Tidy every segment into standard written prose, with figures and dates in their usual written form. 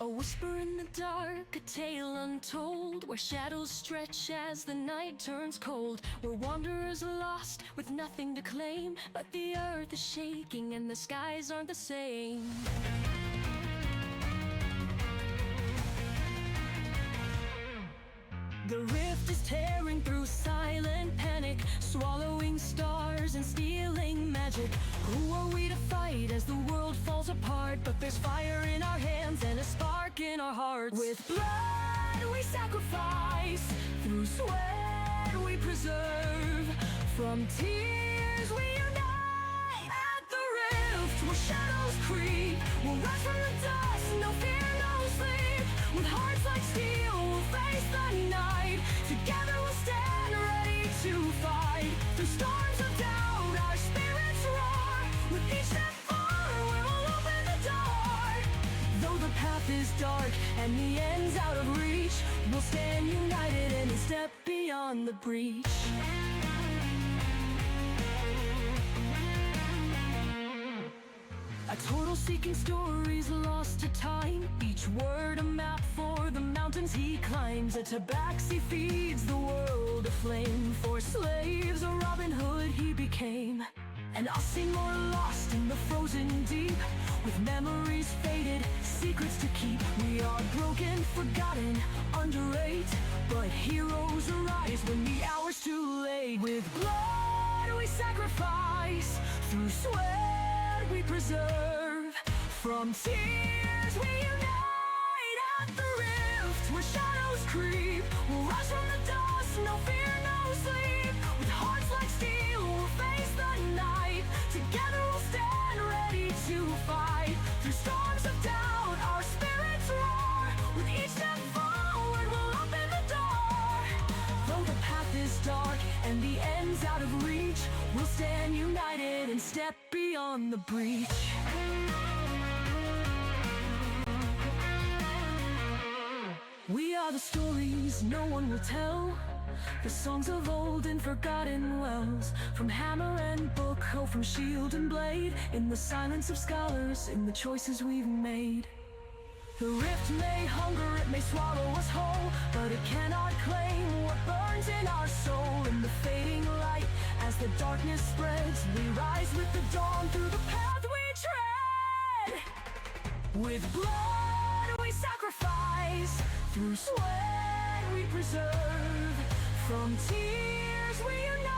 A whisper in the dark, a tale untold, where shadows stretch as the night turns cold, where wanderers are lost with nothing to claim, but the earth is shaking and the skies aren't the same. The rift is tearing through silent panic, swallowing stars and stealing magic. Who are we to fight as the world falls apart? But there's fire in our hands and a spark in our hearts. With blood we sacrifice, through sweat we preserve, from tears we unite. At the rift where shadows creep, we'll rise from the dust, no fear, no sleep. With hearts like steel we'll face the night, together we'll stand ready to fight. Through storms of doubt our spirits roar, with each step forward we'll open the door. Though the path is dark and the end's out of reach, we'll stand united and step beyond the breach. A total seeking stories lost to time, each word a map for the mountains he climbs. A tabaxi feeds the world aflame, for slaves a Robin Hood he became. And us more lost in the frozen deep, with memories faded, secrets to keep. We are broken, forgotten, underrate, but heroes arise when the hour's too late. With blood we sacrifice, through sweat we preserve, from tears we unite. At the rift where shadows creep, we'll rise from the dust, no fear, no sleep. With hearts like steel we'll face the night, together we'll stand ready to fight. Through storms of doubt our spirits roar, with each step forward we'll open the door. Though the path is dark and the end's out of reach, we'll stand united and step beyond the breach. We are the stories no one will tell, the songs of old and forgotten wells. From hammer and book, oh, from shield and blade, in the silence of scholars, in the choices we've made. The rift may hunger, it may swallow us whole, but it cannot claim what burns in our soul. In the fading light, as the darkness spreads, we rise with the dawn through the path we tread. With blood we sacrifice, through sweat we preserve, from tears we unite.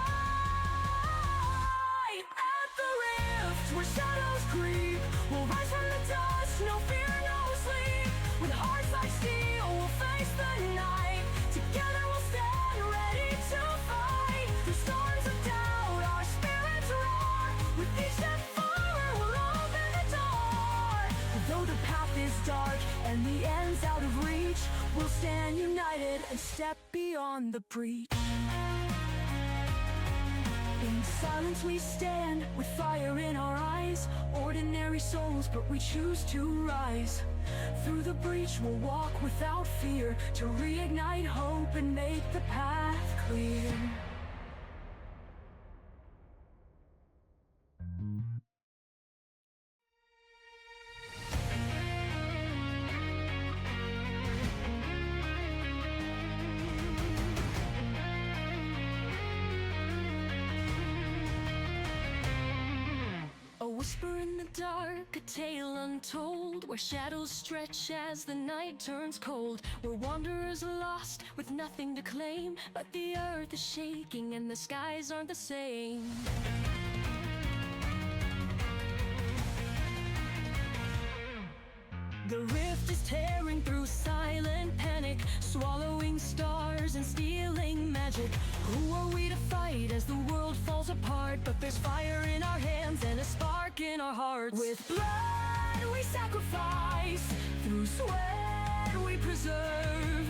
At the rift where shadows creep, we'll rise from the dust, no fear, no sleep. With hearts like steel we'll face the night, together we'll stand ready to fight. Through storms of doubt our spirits roar, with each step forward we'll open the door. Though the path is dark and the end's out of reach, we'll stand united and step beyond the breach. In silence we stand, with fire in our eyes, ordinary souls but we choose to rise. Through the breach we'll walk without fear, to reignite hope and make the path clear. A whisper in the dark, a tale untold, where shadows stretch as the night turns cold, where wanderers are lost with nothing to claim, but the earth is shaking and the skies aren't the same. The rift is tearing through silent panic, swallowing stars and stealing magic. Who are we to fight as the world falls apart? But there's fire in our hands and a spark in our hearts. With blood we sacrifice, through sweat we preserve,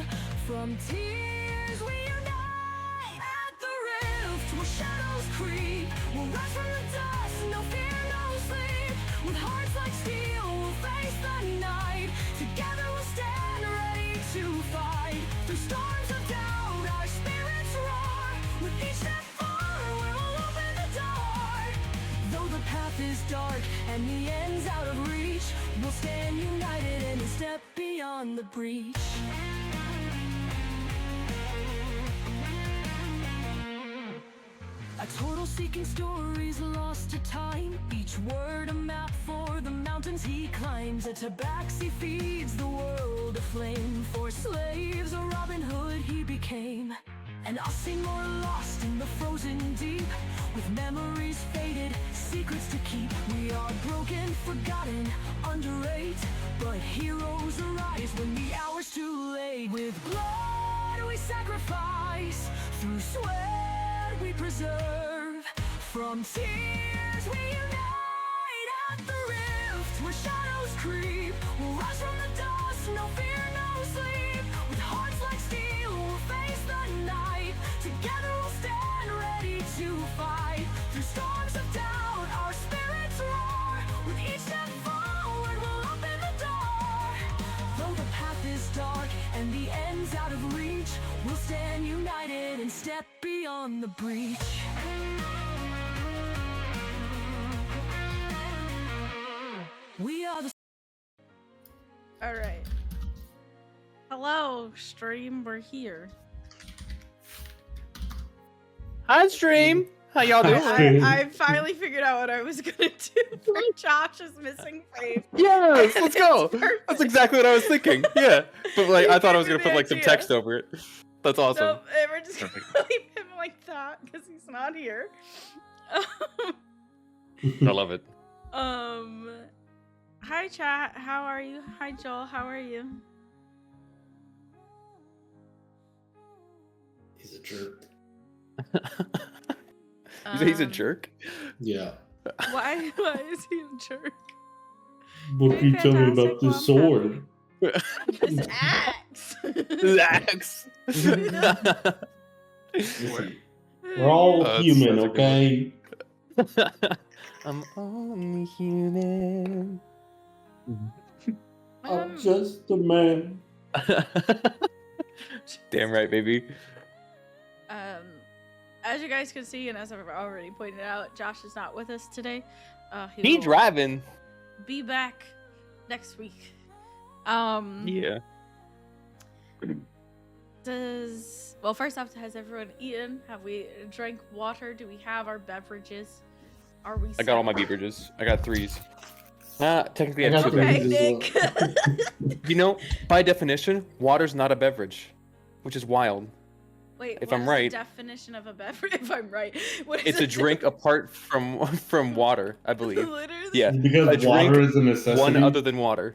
from tears we unite. At the rift where shadows creep, we'll rise from the dust, no fear, no sleep. With hearts like steel we'll face the night, together we'll stand ready to fight. Through storms of doubt our spirits roar, with each step forward we'll open the door. Though the path is dark and the end's out of reach, we'll stand united and step beyond the breach. A turtle seeking stories lost to time, each word a map for the mountains he climbs. A tabaxi feeds the world aflame, for slaves a Robin Hood he became. And us more lost in the frozen deep, with memories faded, secrets to keep. We are broken, forgotten, underrate, but heroes arise when the hour's too late. With blood we sacrifice, through sweat we preserve, from tears we unite at the rift. Where shadows creep, we'll rise from the dust, no fear, no sleep. With hearts like steel, we'll face the night. Together we'll stand ready to fight. Through storms of doubt, our spirits roar. With each step forward, we'll open the door. Though the path is dark and the end's out of reach, we'll stand united and step beyond the breach. We are the... Alright. Hello, stream, we're here. Hi, stream. How y'all doing? I finally figured out what I was gonna do for Josh's missing frame. Yes, let's go. Perfect. That's exactly what I was thinking. Yeah, but like I thought I was gonna Gave me put like the some idea. text over it. That's awesome. Nope, and we're just gonna leave him like that because he's not here. I love it. Hi chat, how are you? Hi Joel, how are you? He's a jerk. You say he's a jerk? Yeah. Why is he a jerk? What Hey, can you tell me fantastic, about this well, I'm sword? This axe. Axe. Listen, we're all that's human, such a good okay? I'm only human. I'm just a man. Damn right, baby. As you guys can see, and as I've already pointed out, Josh is not with us today. He will driving. be back next week. Yeah. Well, first off, has everyone eaten? Have we drank water? Do we have our beverages? Are we? I got all my beverages. I got 3s. Technically, I I have got 2 three. beverages. Nick. You know, by definition, water's not a beverage, which is wild. Wait, If what I'm is right- the definition of a beverage? If I'm right, what is It's a it? drink apart from water, I believe. Literally. Yeah, a Because drink, water is a necessity. one other than water,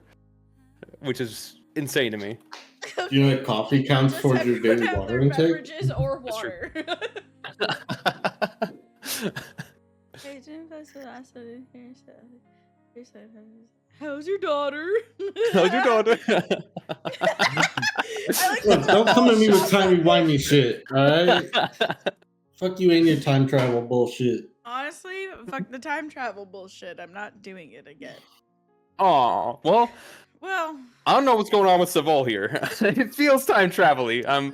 which is insane to me. Do you know that coffee counts Does towards your everyone daily have water their intake? beverages or That's true. water? Hey, didn't pass the last one. How's your daughter? How's your daughter? I like Look, the don't come at me with shot. timey-wimey shit, alright? Fuck you and your time travel bullshit. Honestly, fuck the time travel bullshit. I'm not doing it again. Aw, well, Well, I don't know what's going on with Savol here. It feels time travel-y. I'm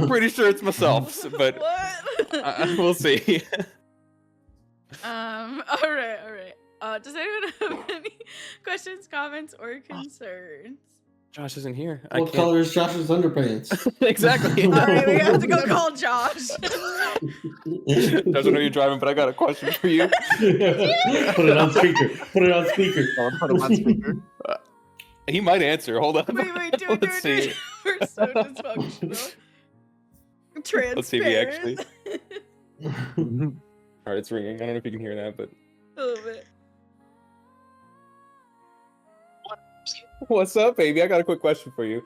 pretty sure it's myself, but what? we'll see. All right. Does anyone have any questions, comments, or concerns? Josh isn't here. What color is Josh's underpants? Exactly. All right, we have to go call Josh. Doesn't know you're driving, but I got a question for you. Put it on speaker. Put it on speaker. Put him on speaker. He might answer. Hold on. Wait, do Let's it. see. We're so dysfunctional. Transparent. Let's see if he actually. All right, it's ringing. I don't know if you can hear that, but A little bit. what's up, baby? I got a quick question for you.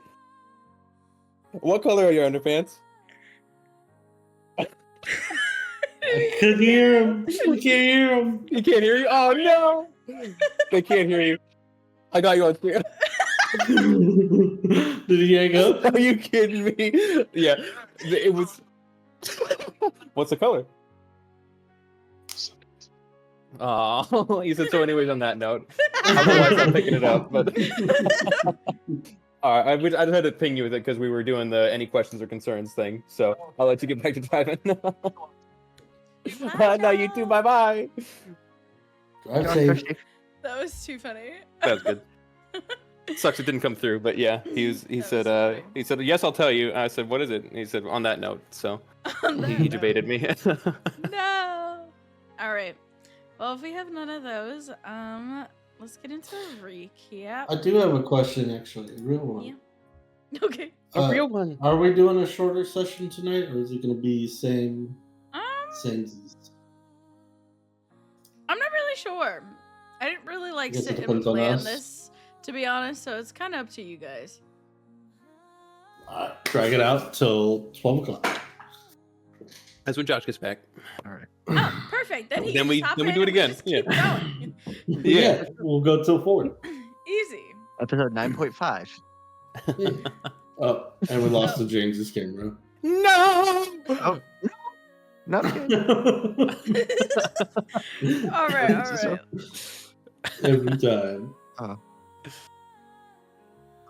What color are your underpants? I could hear him. I can't hear him. You can't hear you? Oh no! They can't hear you. I got you on speaker. Did he hang up? Are you kidding me? Yeah, it was. What's the color? Oh, you said so. Anyways, on that note, otherwise I'm picking it up. But all right, I just had to ping you with it because we were doing the any questions or concerns thing. So I'll let you get back to driving. No, you too. Bye bye. Drive John, safe. drive safe. That was too funny. That was good. Sucks it didn't come through, but yeah, he That said was he said yes, I'll tell you. I said what is it? And he said on that note. So On that he note. debated me. No. All right. Well, if we have none of those, let's get into a recap. I do have a question, actually, a real one. Yeah. Okay. A real one. Are we doing a shorter session tonight, or is it going to be same? Um, I'm not really sure. I didn't really like Guess it sit and depends on plan us. this, to be honest. So it's kind of up to you guys. Drag it out till 12 o'clock. That's when Josh gets back. All right. Oh, perfect. Then he Then can we- just hop then we in do it and again. just keep going. Yeah. We'll go till 4. Easy. Episode 9.5. Oh, and we lost to James's camera. No. Oh, not good. All right. All right. Every time.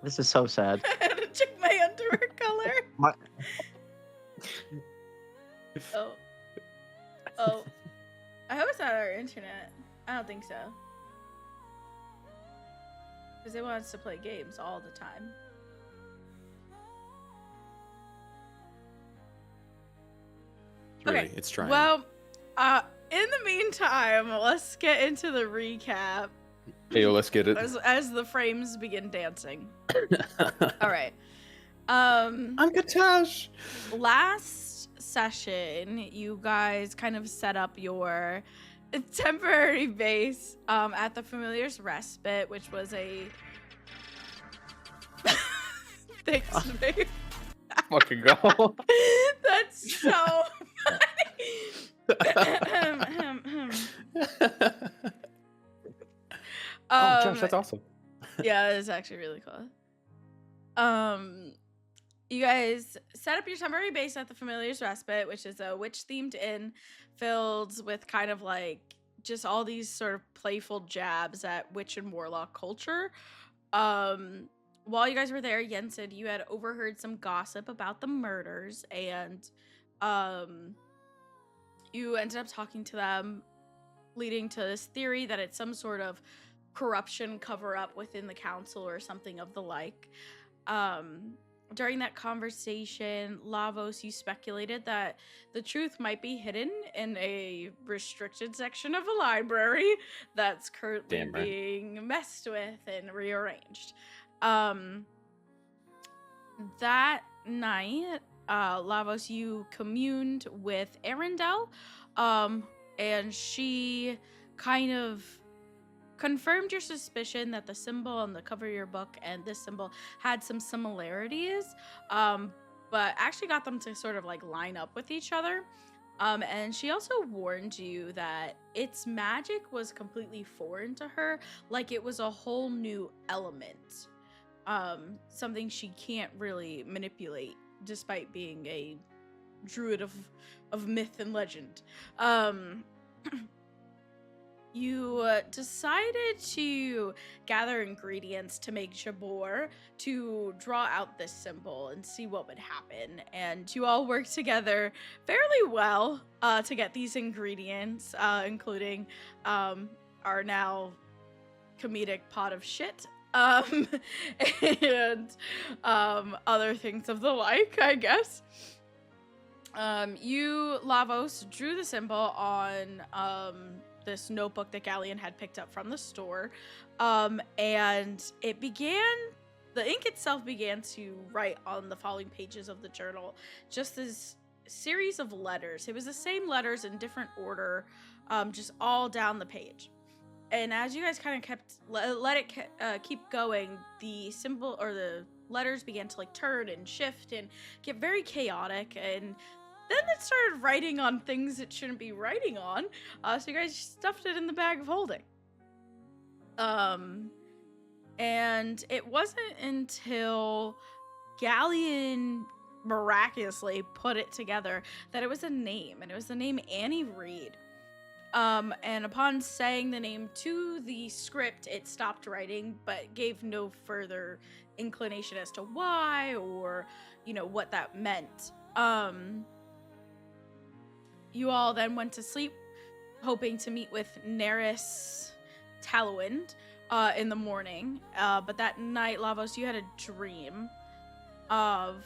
This is so sad. I had to check my underwear color. My- Oh. Oh. I hope it's not our internet. I don't think so. Because it wants to play games all the time. Really, it's trying. Well, in the meantime, let's get into the recap Hey, yo, let's get it. as the frames begin dancing. All right. I'm Kha'tash. Last session, you guys kind of set up your temporary base at the Familiar's Respite, which was a thanks, babe. Fucking go. That's so Oh, Josh, that's awesome. Yeah, it's actually really cool. You guys set up your temporary base at the Familiar's Respite, which is a witch-themed inn filled with kind of like just all these sort of playful jabs at witch and warlock culture. While you guys were there, Yen said you had overheard some gossip about the murders, and you ended up talking to them, leading to this theory that it's some sort of corruption cover-up within the council or something of the like. During that conversation, Lavos, you speculated that the truth might be hidden in a restricted section of a library that's currently Damn right. being messed with and rearranged. That night, Lavos, you communed with Arendelle, and she kind of confirmed your suspicion that the symbol on the cover of your book and this symbol had some similarities, but actually got them to sort of like line up with each other. And she also warned you that its magic was completely foreign to her, like it was a whole new element, something she can't really manipulate despite being a druid of myth and legend. You decided to gather ingredients to make jabor to draw out this symbol and see what would happen. And you all worked together fairly well to get these ingredients, including our now comedic pot of shit and other things of the like, I guess. You, Lavos, drew the symbol on this notebook that Galleon had picked up from the store, and it began, the ink itself began to write on the following pages of the journal, just this series of letters. It was the same letters in different order, just all down the page. And as you guys kind of kept, let it keep going, the symbol, or the letters began to like turn and shift and get very chaotic, and then it started writing on things it shouldn't be writing on. So you guys stuffed it in the bag of holding. And it wasn't until Galleon miraculously put it together that it was a name, and it was the name Annie Reed. And upon saying the name to the script, it stopped writing, but gave no further inclination as to why or, you know, what that meant. You all then went to sleep, hoping to meet with Neris Talawind in the morning. But that night, Lavos, you had a dream of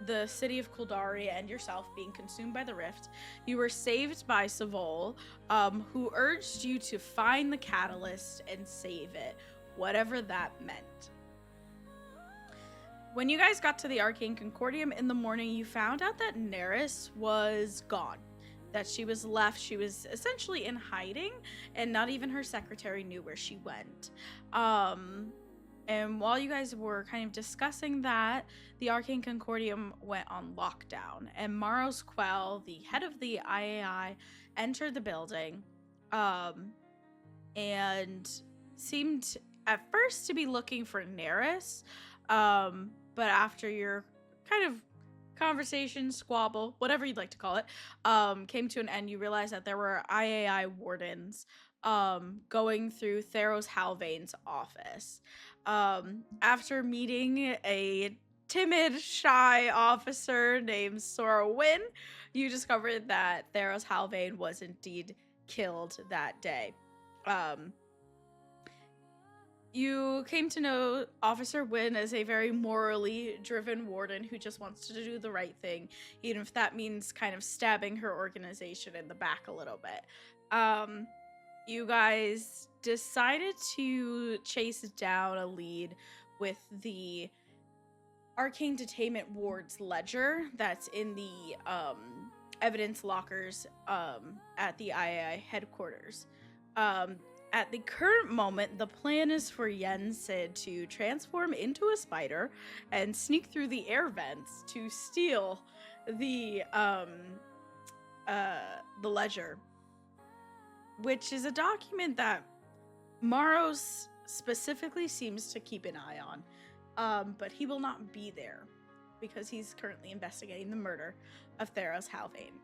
the city of Kuldari and yourself being consumed by the rift. You were saved by Savol, who urged you to find the catalyst and save it, whatever that meant. When you guys got to the Arcane Concordium in the morning, you found out that Neris was gone, that she was left. She was essentially in hiding, and not even her secretary knew where she went. And while you guys were kind of discussing that, the Arcane Concordium went on lockdown, and Maros Quell, the head of the IAI, entered the building, and seemed at first to be looking for Neris, but after your kind of conversation, squabble, whatever you'd like to call it, came to an end, you realized that there were IAI wardens going through Theros Halvane's office. After meeting a timid, shy officer named Sora Wynn, you discovered that Theros Halvane was indeed killed that day. You came to know Officer Wynn as a very morally driven warden who just wants to do the right thing, even if that means kind of stabbing her organization in the back a little bit. You guys decided to chase down a lead with the Arcane Detainment Ward's ledger that's in the evidence lockers at the IAI headquarters. At the current moment, the plan is for Yen Sid to transform into a spider and sneak through the air vents to steal the ledger, which is a document that Maros specifically seems to keep an eye on, but he will not be there because he's currently investigating the murder of Theros Halvane.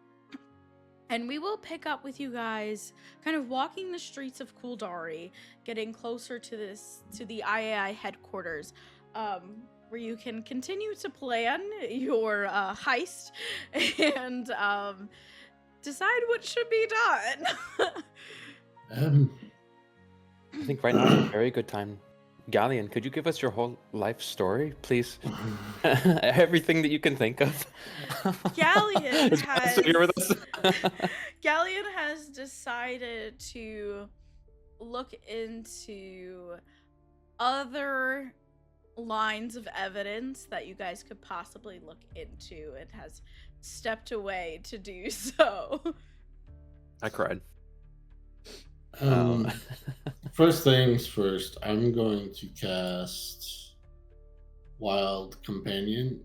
And we will pick up with you guys kind of walking the streets of Kuldari, getting closer to the IAI headquarters, where you can continue to plan your heist and decide what should be done. I think right now is a very good time. Galleon, could you give us your whole life story, please? Everything that you can think of. Galleon Is Matt still here with us? Galleon has decided to look into other lines of evidence that you guys could possibly look into, and has stepped away to do so. I cried. First things first, I'm going to cast Wild Companion.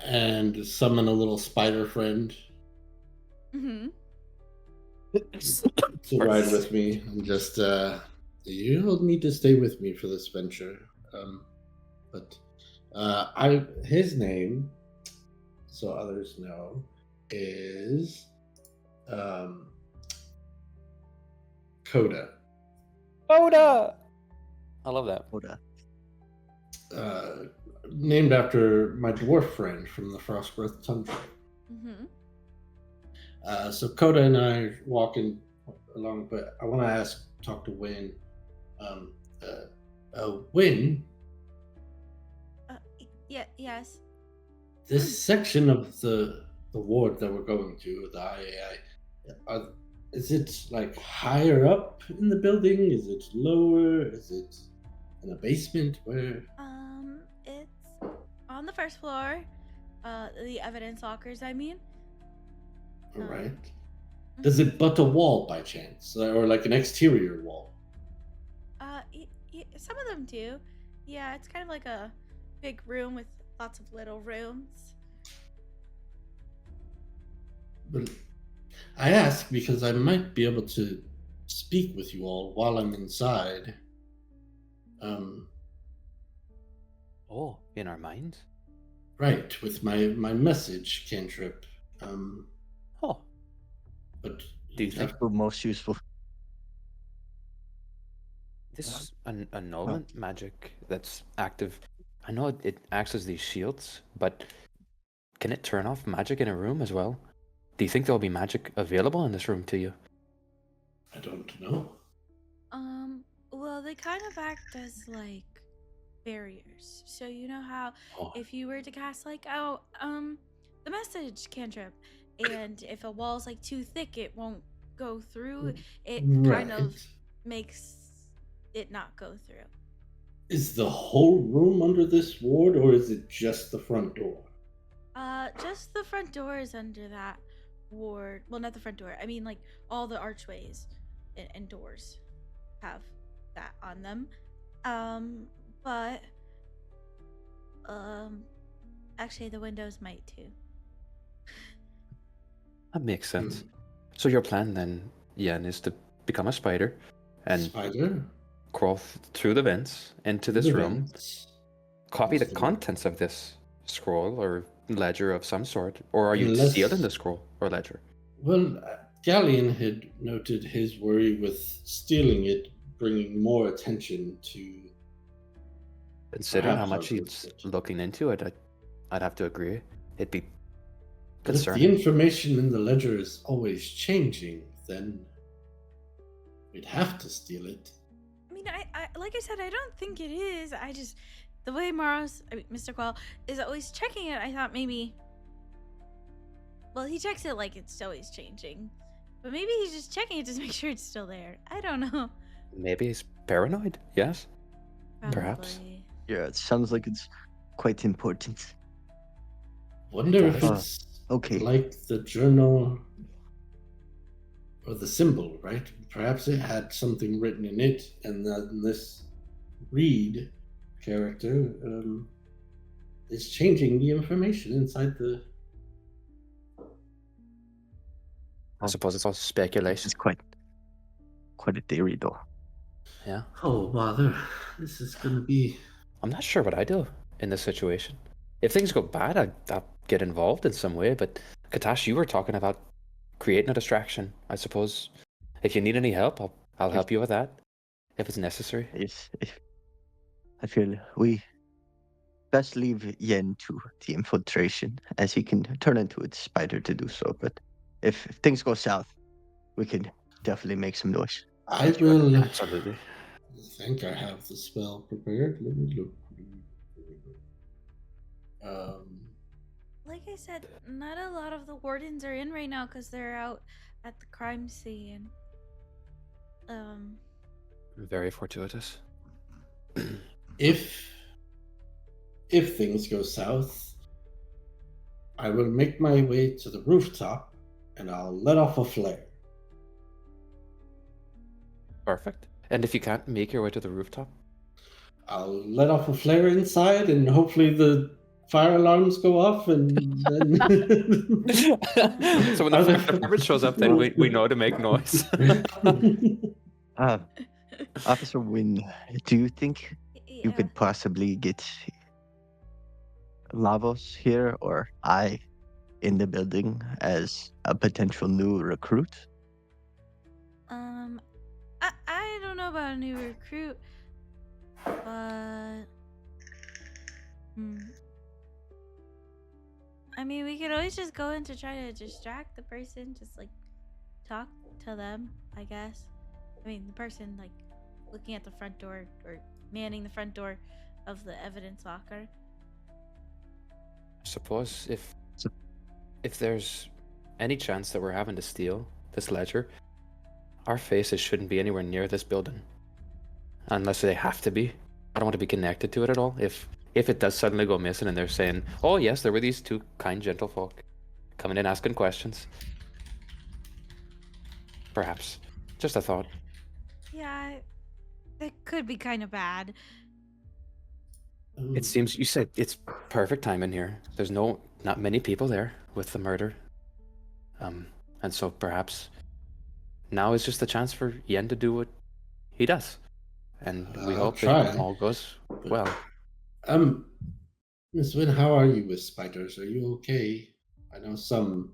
And summon a little spider friend Mm-hmm. to ride with me. And just, you'll need to stay with me for this venture. His name, so others know, is Coda. Oda! I love that. Oda. Named after my dwarf friend from the Frostbreath Tundra. Mm-hmm. So Coda and I are walking along, but I want to talk to Wynn. Wynn, Yes. this section of the ward that we're going to, the IAI, is it like higher up in the building? Is it lower? Is it in a basement? Where? It's on the first floor. The evidence lockers, I mean. All right. Does it butt a wall by chance, or like an exterior wall? Some of them do. Yeah, it's kind of like a big room with lots of little rooms. But I ask because I might be able to speak with you all while I'm inside. Oh, in our minds? Right, with my message cantrip. Oh. But Do you think That's the most useful. this annulment magic that's active? I know it acts as these shields, but can it turn off magic in a room as well? Do you think there'll be magic available in this room to you? I don't know. Well, they kind of act as like barriers. So you know how Oh, if you were to cast like the message cantrip, and if a wall's like too thick, it won't go through. It kind of Right. makes it not go through. Is the whole room under this ward, or is it just the front door? Just the front door is under that ward. Well, not the front door. I mean, like all the archways and doors have that on them. But actually, the windows might too. that makes sense. So your plan then, Yen, is to become a spider and Spider? crawl through the vents into this room, Vents. copy the Into the- contents of this scroll or ledger of some sort, or are you Unless- stealing the scroll or ledger? Well, Galleon had noted his worry with stealing it, bringing more attention to. Considering how Perhaps much I'll he's do it. looking into it, I'd have to agree. It'd be But if the concerning. information in the ledger is always changing, then we'd have to steal it. I mean, I like I said, I don't think it is. I just the way Mr. Quell is always checking it. I thought maybe. Well, he checks it like it's always changing, but maybe he's just checking it to make sure it's still there. I don't know. Maybe he's paranoid, yes? Perhaps. Probably. Yeah, it sounds like it's quite important. Wonder if does. it's Okay. like the journal or the symbol, right? Perhaps it had something written in it, and then this Reed character is changing the information inside the. I suppose it's all speculation. It's quite a theory, though. Yeah. Oh bother! This is gonna be. I'm not sure what I do in this situation. If things go bad, I'll get involved in some way, but Kha'tash, you were talking about creating a distraction. I suppose if you need any help, I'll help you with that, if it's necessary. If I feel we best leave Yen to the infiltration, as he can turn into a spider to do so. But if things go south, we can definitely make some noise. I will. Absolutely. I think I have the spell prepared. Let me look. Like I said, not a lot of the wardens are in right now because they're out at the crime scene. Very fortuitous. If things go south, I will make my way to the rooftop and I'll let off a flare. Perfect. And if you can't make your way to the rooftop? I'll let off a flare inside and hopefully the fire alarms go off and then. So when the fire department shows up, then we know to make noise. Officer Wynn, do you think you Yeah. could possibly get Lavos here or I in the building as a potential new recruit? I don't know about a new recruit, but I mean, we could always just go in to try to distract the person, just like talk to them, I guess. I mean, the person like looking at the front door or manning the front door of the evidence locker. I suppose if there's any chance that we're having to steal this ledger, our faces shouldn't be anywhere near this building. Unless they have to be. I don't want to be connected to it at all. If it does suddenly go missing and they're saying, oh yes, there were these two kind gentlefolk coming in asking questions. Perhaps. Just a thought. Yeah, that could be kind of bad. It seems you said it's perfect time in here. There's not many people there with the murder. And so perhaps now is just the chance for Yen to do what he does. And we I'll hope try. it all goes well. Miss Wynn, how are you with spiders? Are you okay? I know some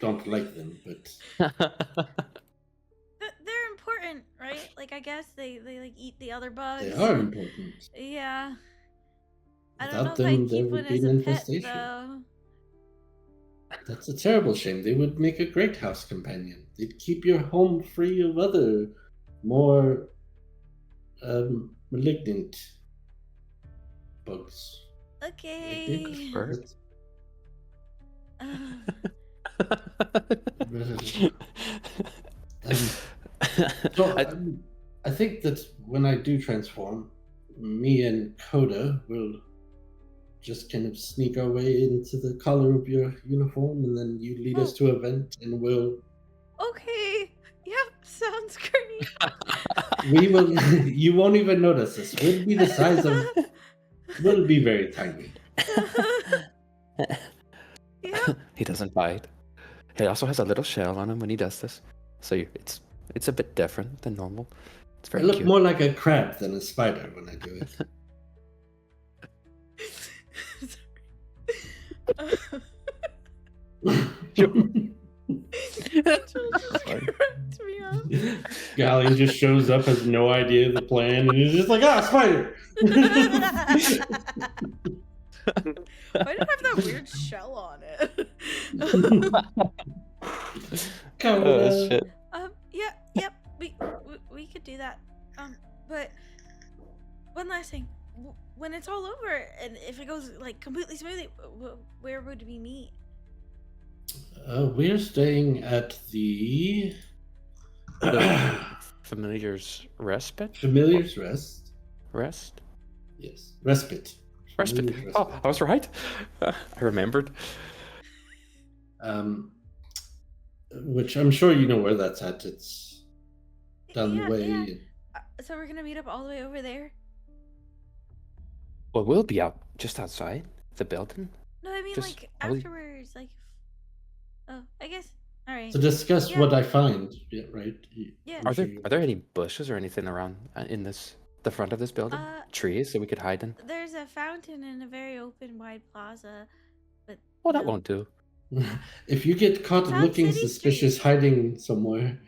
don't like them, but They're important, right? Like I guess they like eat the other bugs. they are important. Yeah. I don't Without know if them, I'd there keep would one be as an a pet, infestation. though. That's a terrible shame. They would make a great house companion. They'd keep your home free of other, more malignant bugs. Okay. Bird? So I- I think that when I do transform, me and Coda will just kind of sneak our way into the collar of your uniform, and then you lead us to a vent, and Okay. Yep, sounds great. we will. You won't even notice us. We'll be the size of. We'll be very tiny. Yep. He doesn't bite. He also has a little shell on him when he does this, so it's a bit different than normal. It's I very look cute. more like a crab than a spider when I do it. Angel just cracked me up. Galleon just shows up, has no idea of the plan, and he's just like, spider! Why did it have that weird shell on it? Coda. Shit. Yep, we could do that. But one last thing. When it's all over, and if it goes like completely smoothly, where would we meet? We're staying at the Familiar's respite? Familiar's Rest. Rest? Yes, respite. Respite. Familiar's Oh, I was right. I remembered. Which I'm sure you know where that's at. It's down the way. Yeah. So we're gonna meet up all the way over there? Well, we'll be out just outside the building. No, I mean Just like probably- afterwards, like. Oh, I guess. All right. To discuss Yeah. what I find. Yeah, right. Yeah. Are there any bushes or anything around in the front of this building? Trees that we could hide in? There's a fountain in a very open, wide plaza, but. Well, that no. won't do. If you get caught It's on looking City suspicious Street. hiding somewhere,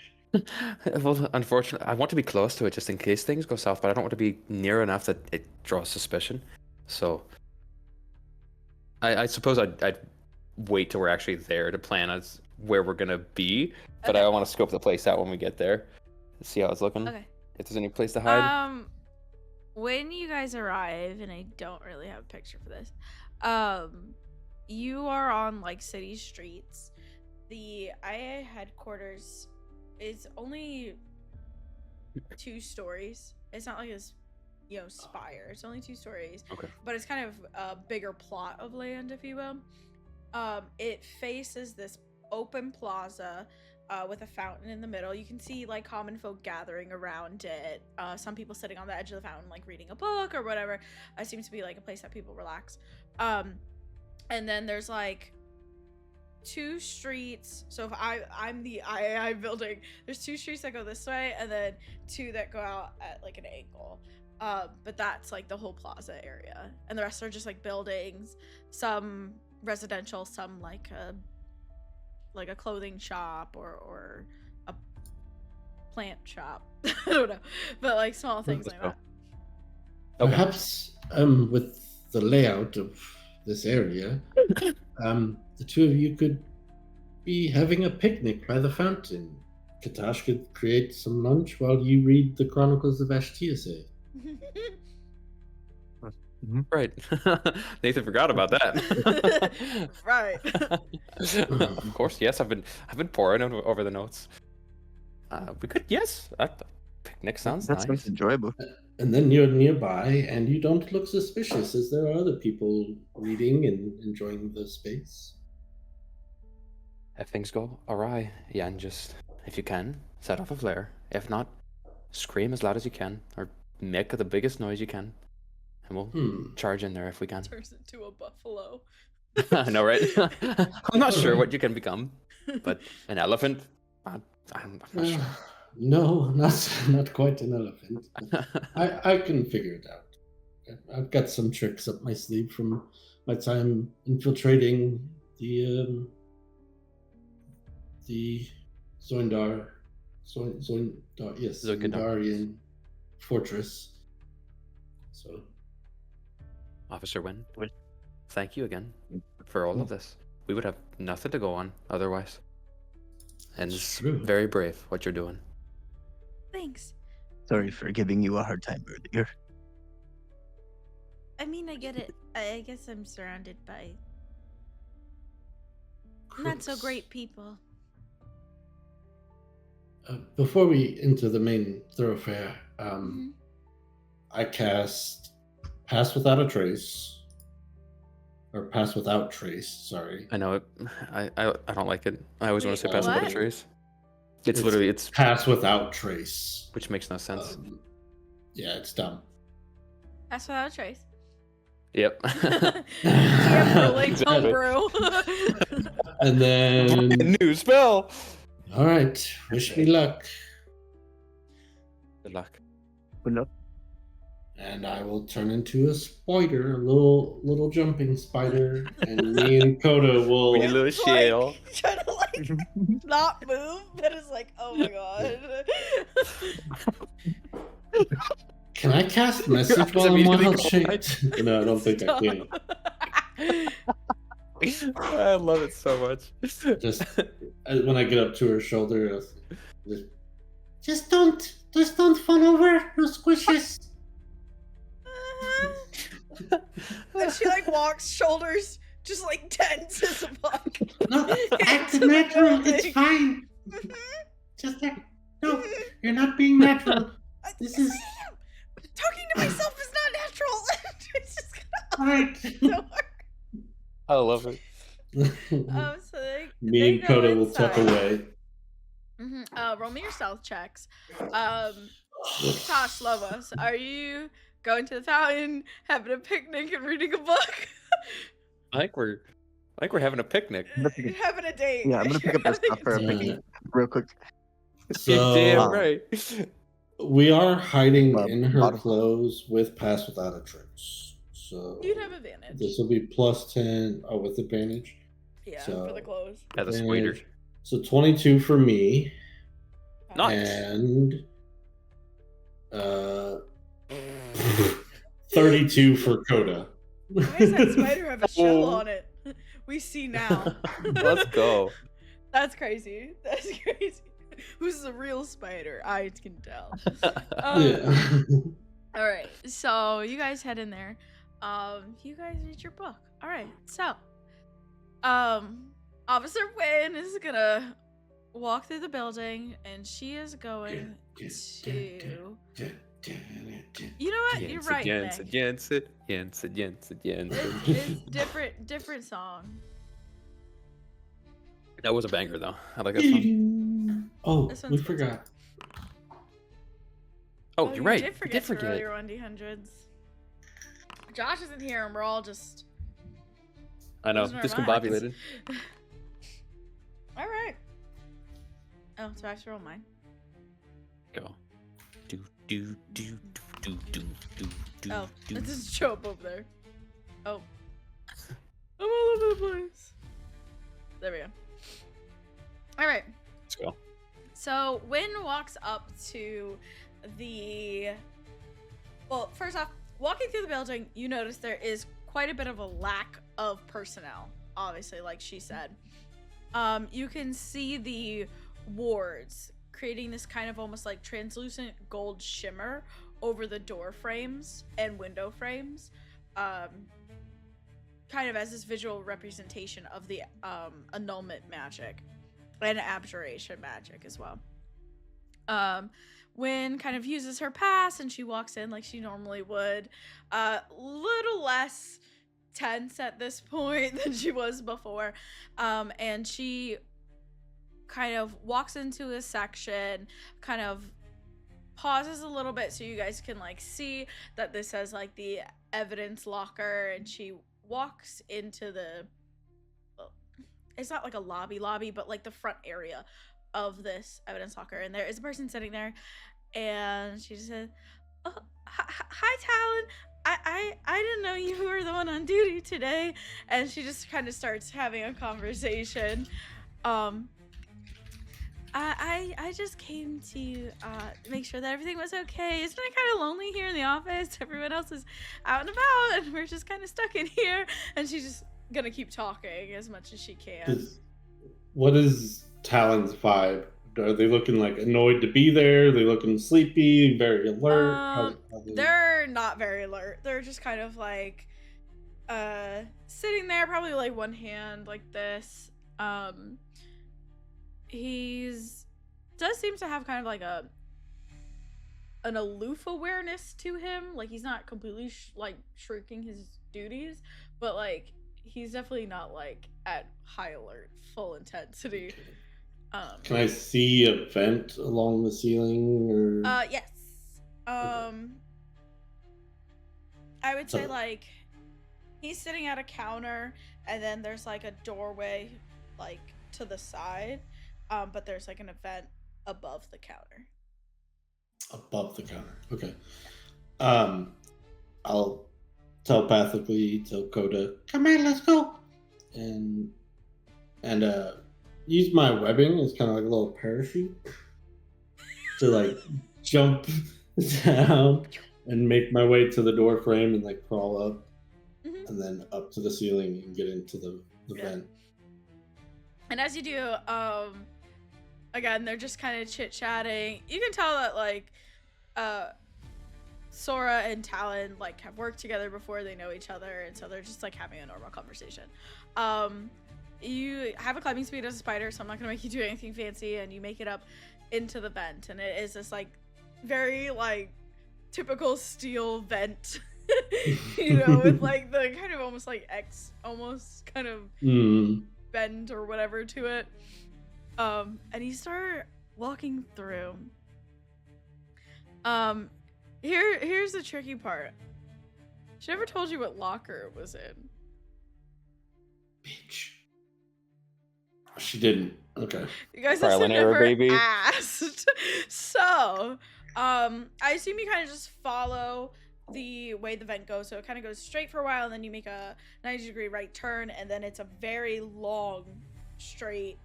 Well, unfortunately, I want to be close to it just in case things go south, but I don't want to be near enough that it draws suspicion. So, I suppose I'd wait till we're actually there to plan as where we're gonna be, but Okay. I want to scope the place out when we get there, see how it's looking. Okay. If there's any place to hide. When you guys arrive, and I don't really have a picture for this, you are on like city streets. The IA headquarters is only 2 stories. It's not like this, spire. It's only 2 stories. Okay. But it's kind of a bigger plot of land, if you will. It faces this open plaza with a fountain in the middle. You can see like common folk gathering around it. Some people sitting on the edge of the fountain, like reading a book or whatever. It seems to be like a place that people relax. And then there's like 2 streets. So if I'm the II building, there's 2 streets that go this way, and then 2 that go out at like an angle. But that's like the whole plaza area, and the rest are just like buildings, some residential, some like a clothing shop or a plant shop. I don't know, but like small things like that. Okay. perhaps with the layout of this area, the 2 of you could be having a picnic by the fountain. Kha'tash could create some lunch while you read the Chronicles of Ashtiase. Right. Nathan forgot about that. Right. Of course, yes. I've been pouring over the notes. We could, yes. Picnic sounds That nice. sounds enjoyable. And then you're nearby, and you don't look suspicious, as there are other people reading and enjoying the space. If things go awry, Jan, just, if you can, set off a flare. If not, scream as loud as you can, or make the biggest noise you can, and we'll charge in there if we can. Turns into a buffalo. I know, right? I'm not sure what you can become, but an elephant? I'm not sure. No, not quite an elephant. I can figure it out. I've got some tricks up my sleeve from my time infiltrating the Zoindar, yes, Zoindar. Zoindarian fortress. So Officer Wynn, Well- thank you again for all of this. We would have nothing to go on otherwise. And it's True. very brave what you're doing. Thanks. Sorry for giving you a hard time earlier. I mean, I get it. I guess I'm surrounded by not so Crooks. great people. Before we enter the main thoroughfare, Mhm. I cast Pass Without a Trace. Or Pass Without Trace, sorry. I know it. I don't like it. I always want Wait, to say pass without a what? trace. It's literally it's Pass Without Trace. which makes no sense. Yeah, it's dumb. Pass without a trace. Yep. DM ruling Exactly. homebrew. And then, New spell. all right, wish me luck. Good luck. Good luck. And I will turn into a spider, a little jumping spider, and me and Coda will. Pretty little It's shell. trying to like not move, but it's like, oh my god. Can I cast message eyes while I'm immediately wild go shaped? No, I don't think I can. I love it so much. Just when I get up to her shoulder, just don't fall over, no squishes. And she like walks, shoulders just like tense as a fuck. No, act Into the natural. It's building. fine. Just act. No, you're not being natural. This is Talking to myself is not natural. It's just all right. so hard. I love it. So they Me and go Coda will tuck inside. away. Roll me your stealth checks. Tosh, Lavos, are you going to the fountain, having a picnic, and reading a book? I think we're having a picnic. Having a date. Yeah, I'm gonna pick up this stuff for a Yeah. picnic real quick. You're damn So right. we are hiding Well, in her bottom. clothes with Pass Without a Trace. So You'd have advantage. this will be plus 10. Oh, with advantage. Yeah, so- for the clothes. Yeah, the spider. Advantage. So 22 for me. Nice. And 32 for Coda. Why does that spider have a shell Oh. on it? We see now. Let's go. That's crazy. That's crazy. Who's the real spider? I can tell. Yeah. All right. So you guys head in there. You guys read your book. All right. So, Officer Wynn is gonna walk through the building, and she is going to. You know what? You're right. Nick. Jensen. It's different song. That was a banger though. I like that song. Oh, This we one's forgot. Oh, you you're right. Did We forget did to forget. roll your 1d100s. Josh isn't here, and we're all just. I know. losing our Discombobulated. All right. Oh, so I have to roll mine. Go. Do. Oh, it doesn't show up over there. Oh. I'm all over the place. There we go. All right. Let's go. So Wynn walks up to the. Well, first off, walking through the building, you notice there is quite a bit of a lack of personnel. Obviously, like she said, you can see the wards creating this kind of almost like translucent gold shimmer over the door frames and window frames, kind of as this visual representation of the annulment magic and abjuration magic as well. Wynn kind of uses her pass and she walks in like she normally would. Little less tense at this point than she was before. And she kind of walks into a section, kind of pauses a little bit so you guys can like see that this says like the evidence locker, and she walks into the, it's not like a lobby, but like the front area of this evidence locker, and there is a person sitting there, and she just said, "Oh, hi Talon. I didn't know you were the one on duty today," and she just kind of starts having a conversation. I just came to make sure that everything was okay. It's been kind of lonely here in the office. Everyone else is out and about, and we're just kind of stuck in here. And she's just gonna keep talking as much as she can. What is Talon's vibe? Are they looking like annoyed to be there? Are they looking sleepy, very alert? They're not very alert. They're just kind of like sitting there, probably like one hand like this. He's does seems to have kind of like an aloof awareness to him. Like he's not completely like shirking his duties, but like he's definitely not like at high alert, full intensity. Can I see a vent along the ceiling? Or Yes. I would say like he's sitting at a counter, and then there's like a doorway like to the side, but there's like an event above the counter. Above the counter. Okay. I'll telepathically tell Coda, "Come in, let's go," and use my webbing as kind of like a little parachute to like jump down and make my way to the door frame and like crawl up, and then up to the ceiling and get into the vent. And as you do, again, they're just kind of chit-chatting. You can tell that like Sora and Talon like have worked together before. They know each other, and so they're just like having a normal conversation. You have a climbing speed as a spider, so I'm not gonna make you do anything fancy, and you make it up into the vent, and it is this like very like typical steel vent, you know, with like the kind of almost like almost kind of bend or whatever to it. And you start walking through. Here's the tricky part. She never told you what locker it was in. Bitch. She didn't. Okay. You guys Trial also and error, never baby. asked. So, I assume you kind of just follow the way the vent goes. So it kind of goes straight for a while, and then you make a 90-degree right turn, and then it's a very long, straight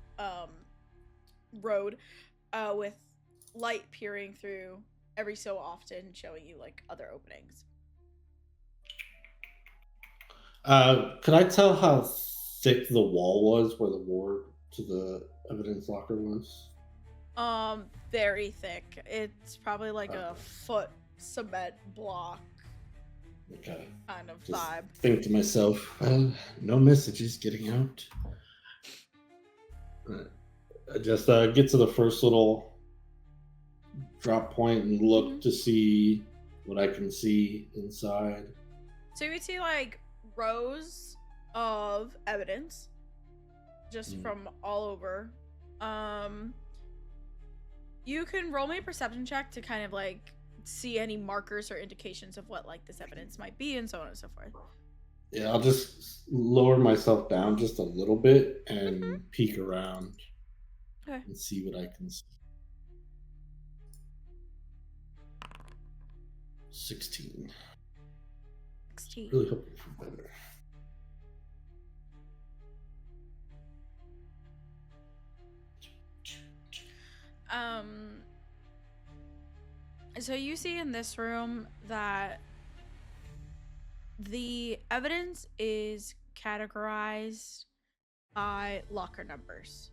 road with light peering through every so often, showing you like other openings. Could I tell how thick the wall was where the ward to the evidence locker was? Very thick. It's probably like a foot cement block. Okay. Kind of Just vibe. think to myself, well, no messages getting out. I just get to the first little drop point and look to see what I can see inside. So you would see like rows of evidence just from all over. You can roll me a perception check to kind of like see any markers or indications of what like this evidence might be, and so on and so forth. Yeah, I'll just lower myself down just a little bit and peek around and see what I can see. 16. Really hoping for better. So you see in this room that the evidence is categorized by locker numbers.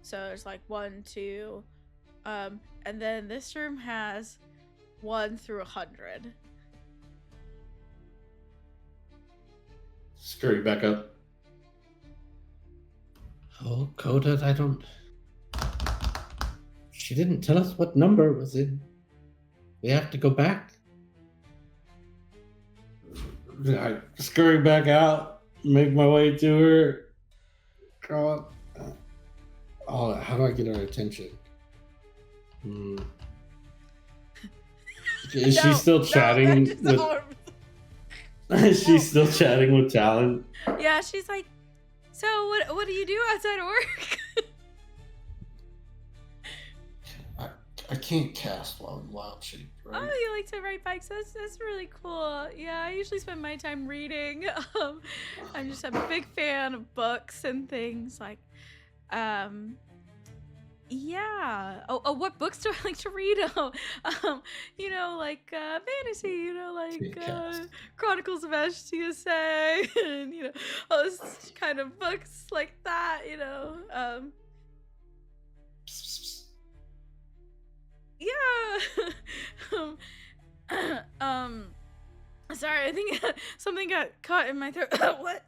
So there's like 1, 2, and then this room has 1 through 100. Scurry back up. Oh, Coda, I don't... She didn't tell us what number it was in. We have to go back. I scurry back out, make my way to her. Crawl up. Oh, how do I get her attention? Is she still chatting with... Is she still chatting with Talon? Yeah, she's like, so what do you do outside of work? I can't cast while in wild shape, right? Oh, you like to ride bikes? That's really cool. Yeah, I usually spend my time reading. I'm just a big fan of books and things like, yeah. yeah. Oh, what books do I like to read? Oh, you know, like fantasy. You know, like Yes. Chronicles of STSA, and you know, those kind of books like that. You know, yeah. um, sorry, I think something got caught in my throat. What?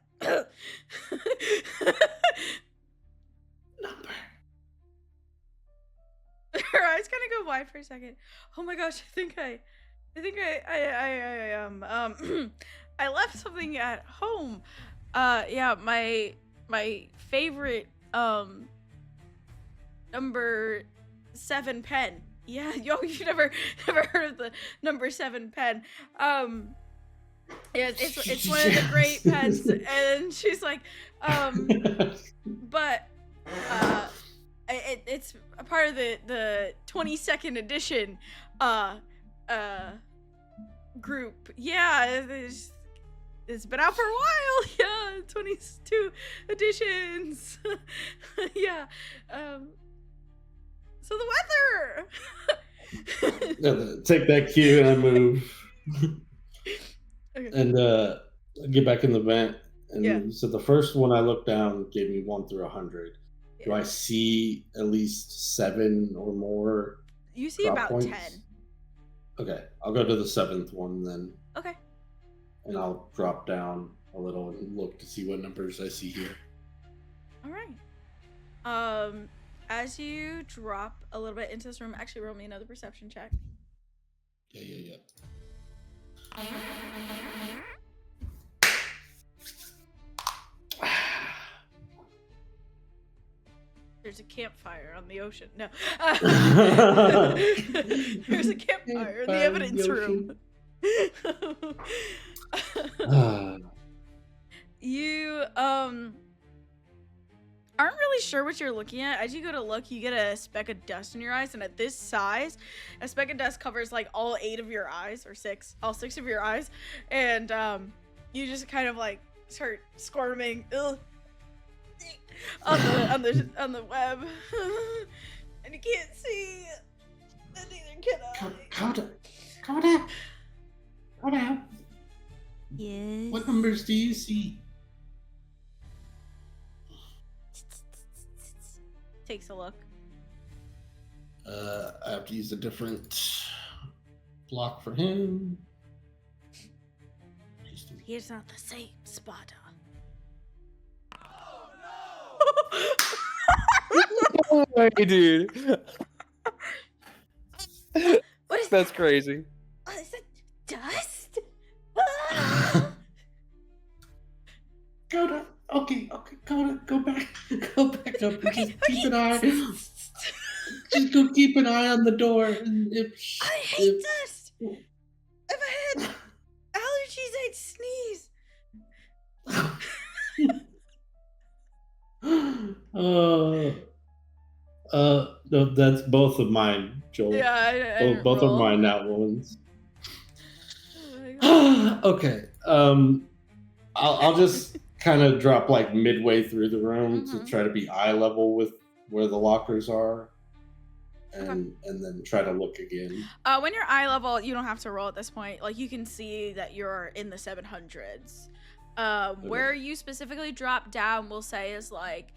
Number. Her eyes kind of go wide for a second. Oh my gosh, I think I I left something at home. Yeah, my favorite number 7 pen. Yeah, yo, you never heard of the number 7 pen. Yeah, it's one of the great pens, and she's like, but it's a part of the 22nd edition group. Yeah, it's been out for a while. Yeah, 22 editions. Yeah. So the weather. Take that cue and I move. Okay. And get back in the vent. And Yeah. so the first one I looked down gave me 1 through 100. Do Yeah. I see at least 7 or more? You see drop about points? 10. Okay, I'll go to the 7th one then, Okay. and I'll drop down a little and look to see what numbers I see here. All right. As you drop a little bit into this room, actually roll me another perception check. Yeah. There's a campfire on the ocean. No. There's a campfire in the evidence room. You aren't really sure what you're looking at. As you go to look, you get a speck of dust in your eyes, and at this size, a speck of dust covers like all 8 of your eyes, or 6, all 6 of your eyes, and you just kind of like start squirming on the web, and you can't see, and neither can I. Coda. Yes. What numbers do you see? Takes a look. I have to use a different block for him. He's not the same spotter. Hey, dude. What is That's crazy. Oh, is that dust? Coda. Okay, Coda, go back up. And just keep an eye. Just go keep an eye on the door. And I hate dust. If I had allergies, I'd sneeze. No, that's both of mine, Joel. Yeah, I both roll. of mine out ones. Oh my God. Okay. I'll just kind of drop like midway through the room to try to be eye level with where the lockers are, and then try to look again. When you're eye level, you don't have to roll at this point. Like, you can see that you're in the 700s. Where you specifically drop down, we'll say, is like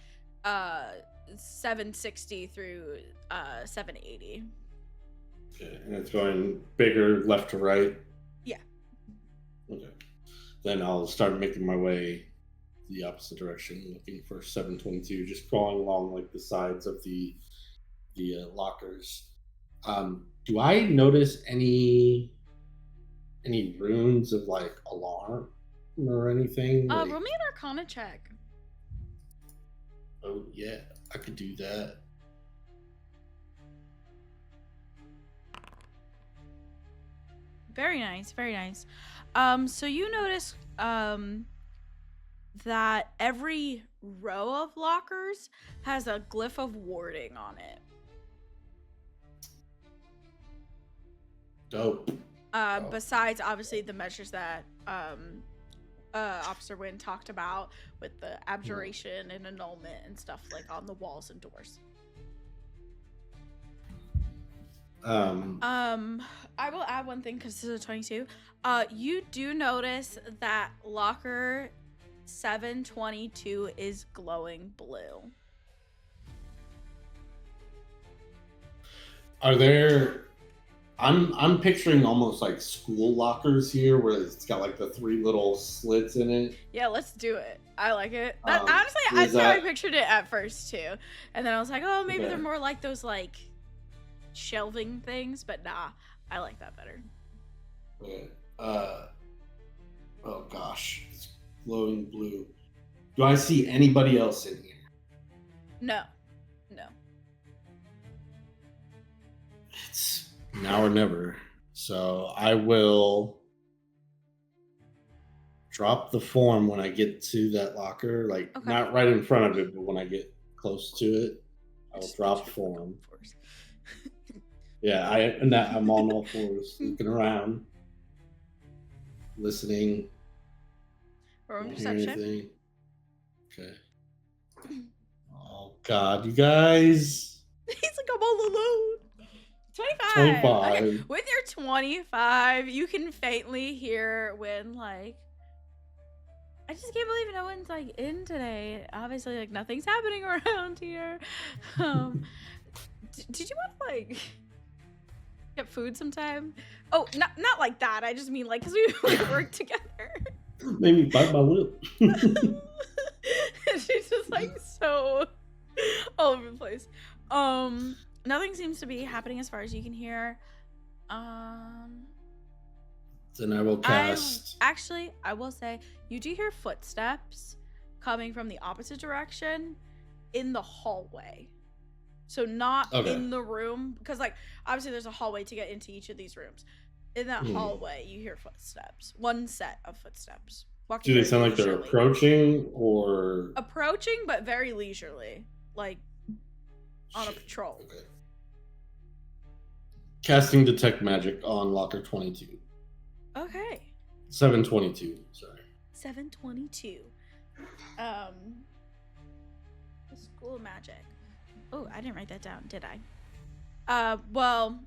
760 through 780. Okay, and it's going bigger left to right. Yeah. Okay. Then I'll start making my way the opposite direction, looking for 722, just crawling along like the sides of the lockers. Do I notice any runes of like alarm or anything? Like, Roll me an Arcana check. oh yeah, I could do that. Very nice, very nice. So you notice that every row of lockers has a glyph of warding on it. Dope. Besides, obviously, the measures that Officer Wynn talked about with the abjuration and annulment and stuff like on the walls and doors. I will add one thing because this is a 22. You do notice that locker 722 is glowing blue. Are there? I'm picturing almost like school lockers here, where it's got like the 3 little slits in it. Yeah, let's do it. I like it. That, honestly, is that's how I that- pictured it at first too, and then I was like, oh, maybe Okay. they're more like those like shelving things, but nah, I like that better. Okay. Oh gosh, it's glowing blue. Do I see anybody else in here? No. It's now or never. So I will drop the form when I get to that locker, like Okay. not right in front of it, but when I get close to it, I will drop form. Yeah, I'm on all fours, looking around, listening. Room Don't hear deception. anything. Okay. Oh God, you guys. He's like, I'm all alone. 25. 25. Okay. With your 25, you can faintly hear when like, I just can't believe no one's like in today. Obviously, like nothing's happening around here. Did you want to like get food sometime? Oh, not like that. I just mean like because we work together. Maybe bite my lip. She's just like so all over the place. Nothing seems to be happening as far as you can hear. Then I will cast. I will say you do hear footsteps coming from the opposite direction in the hallway. So not in the room, because like obviously there's a hallway to get into each of these rooms. In that hallway, you hear footsteps. One set of footsteps. Walking Do they very sound like they're leisurely. approaching or Approaching, but very leisurely, like on a patrol. Okay. Casting detect magic on locker 22. Okay. 722. Sorry. 722. The school of magic. Oh, I didn't write that down, did I? Well,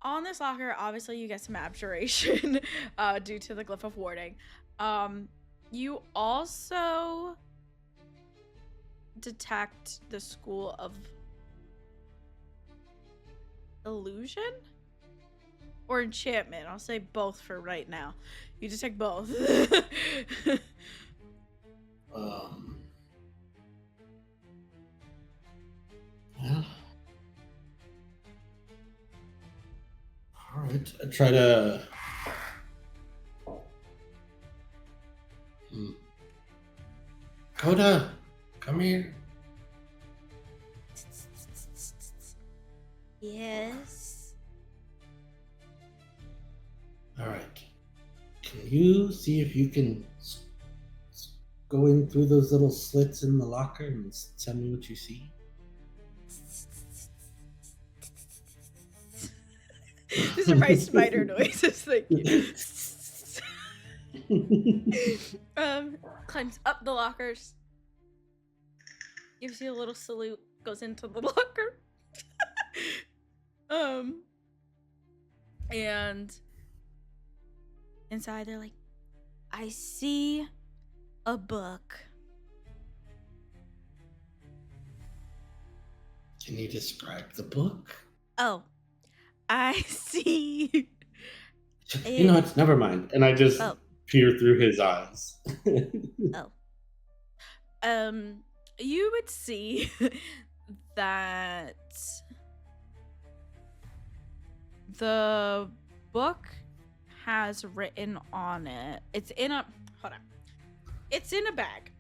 on this locker, obviously you get some abjuration due to the glyph of warding. You also detect the school of illusion or enchantment. I'll say both for right now. You detect both. Well, all right. I try to. Coda, come here. Yes. All right. Can you see if you can go in through those little slits in the locker and tell me what you see? These are my spider noises. Thank you. Climbs up the lockers. Gives you a little salute. Goes into the locker. And inside they're like, I see a book. Can you describe the book? Oh, I see. You know what? Never mind. And I just peer through his eyes. You would see that the book has written on it. It's in a bag.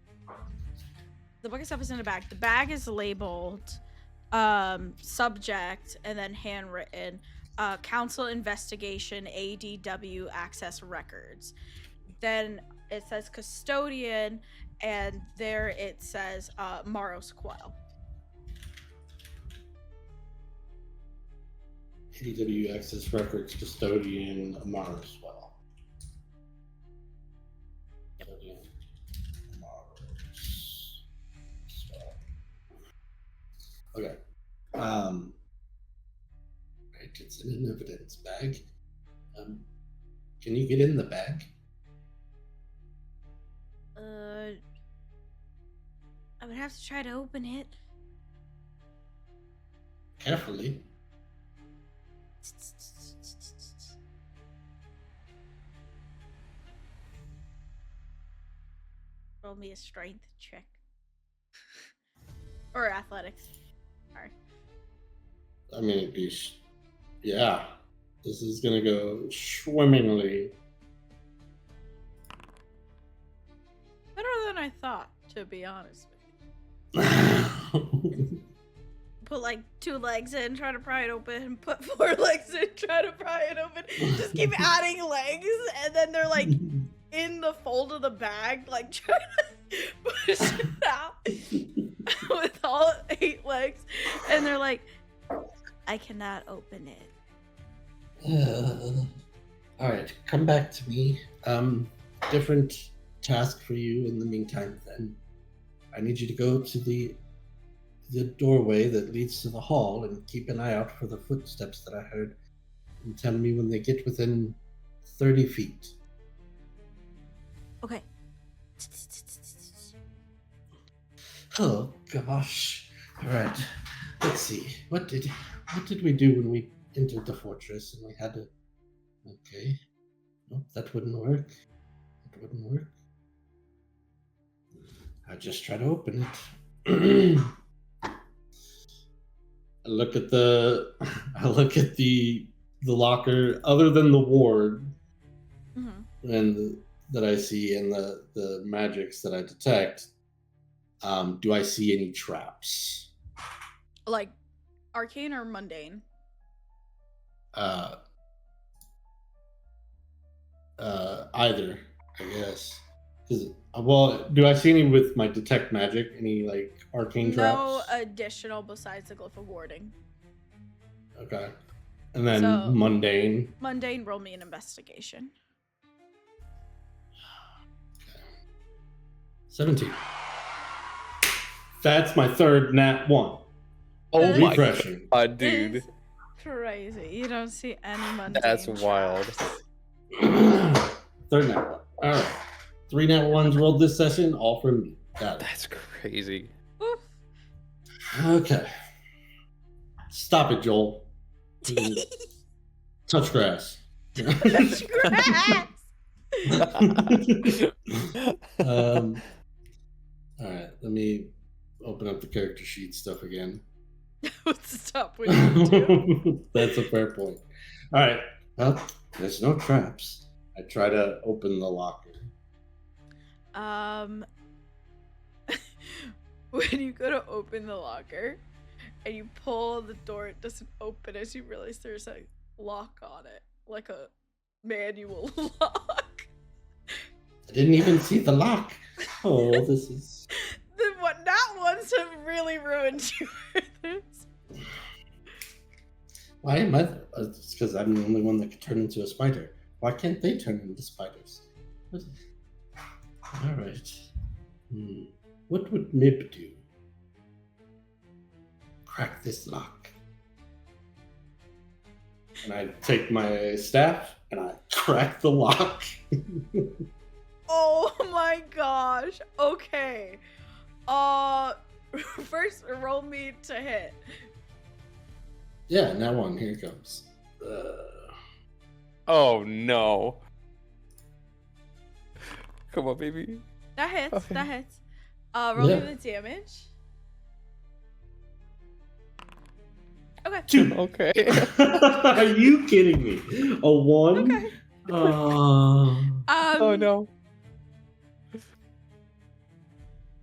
The book itself is in a bag. The bag is labeled subject and then handwritten council investigation ADW access records. Then it says custodian, and there it says Maros Quell. ADW access records custodian Maros Quell. Okay. Alright, it's in an evidence bag. Can you get in the bag? I would have to try to open it. Carefully. Roll me a strength check. Or athletics. Sorry. I mean, it'd be yeah. This is gonna go swimmingly. Better than I thought, to be honest with you. Put like 2 legs in, try to pry it open. Put 4 legs in, try to pry it open. Just keep adding legs, and then they're like in the fold of the bag, like trying to push it out with all 8 legs. And they're like, I cannot open it. Alright, come back to me. Different task for you in the meantime then. I need you to go to the doorway that leads to the hall and keep an eye out for the footsteps that I heard. And tell me when they get within 30 feet. Okay. Oh gosh. Alright. Let's see. What did we do when we entered the fortress and we had to okay. Nope, that wouldn't work. That wouldn't work. I just try to open it. I look at the locker other than the ward and that I see and the magics that I detect. Do I see any traps? Like arcane or mundane? Either, I guess. Well, do I see any with my detect magic? Any like arcane traps? No additional besides the glyph of warding. Okay. And then So- mundane. Mundane, roll me an investigation. 17. That's my third nat 1. Oh my Refreshing. god, dude. It's crazy. You don't see any mundane. That's wild. traps. Third nat 1. Alright. 3 nat 1s rolled this session, all from me. Got it. That's crazy. Oof. Okay. Stop it, Joel. Touch grass. Touch grass. Alright, let me open up the character sheet stuff again. Stop what you do. That's a fair point. Alright, well, there's no traps. I try to open the locker. When you go to open the locker and you pull the door, it doesn't open as you realize there's a lock on it, like a manual lock. I didn't even see the lock. Oh, this is... That ones have really ruined you for this. Why am I... It's because I'm the only one that can turn into a spider. Why can't they turn into spiders? Alright. What would Mib do? Crack this lock. And I take my staff and I crack the lock. Oh my gosh. Okay. First roll me to hit. Yeah, now one. Here it comes. Oh no. Come on, baby. That hits. Okay. That hits. Roll Yeah. me the damage. Okay. 2. Okay. Are you kidding me? A 1? Okay. Oh no.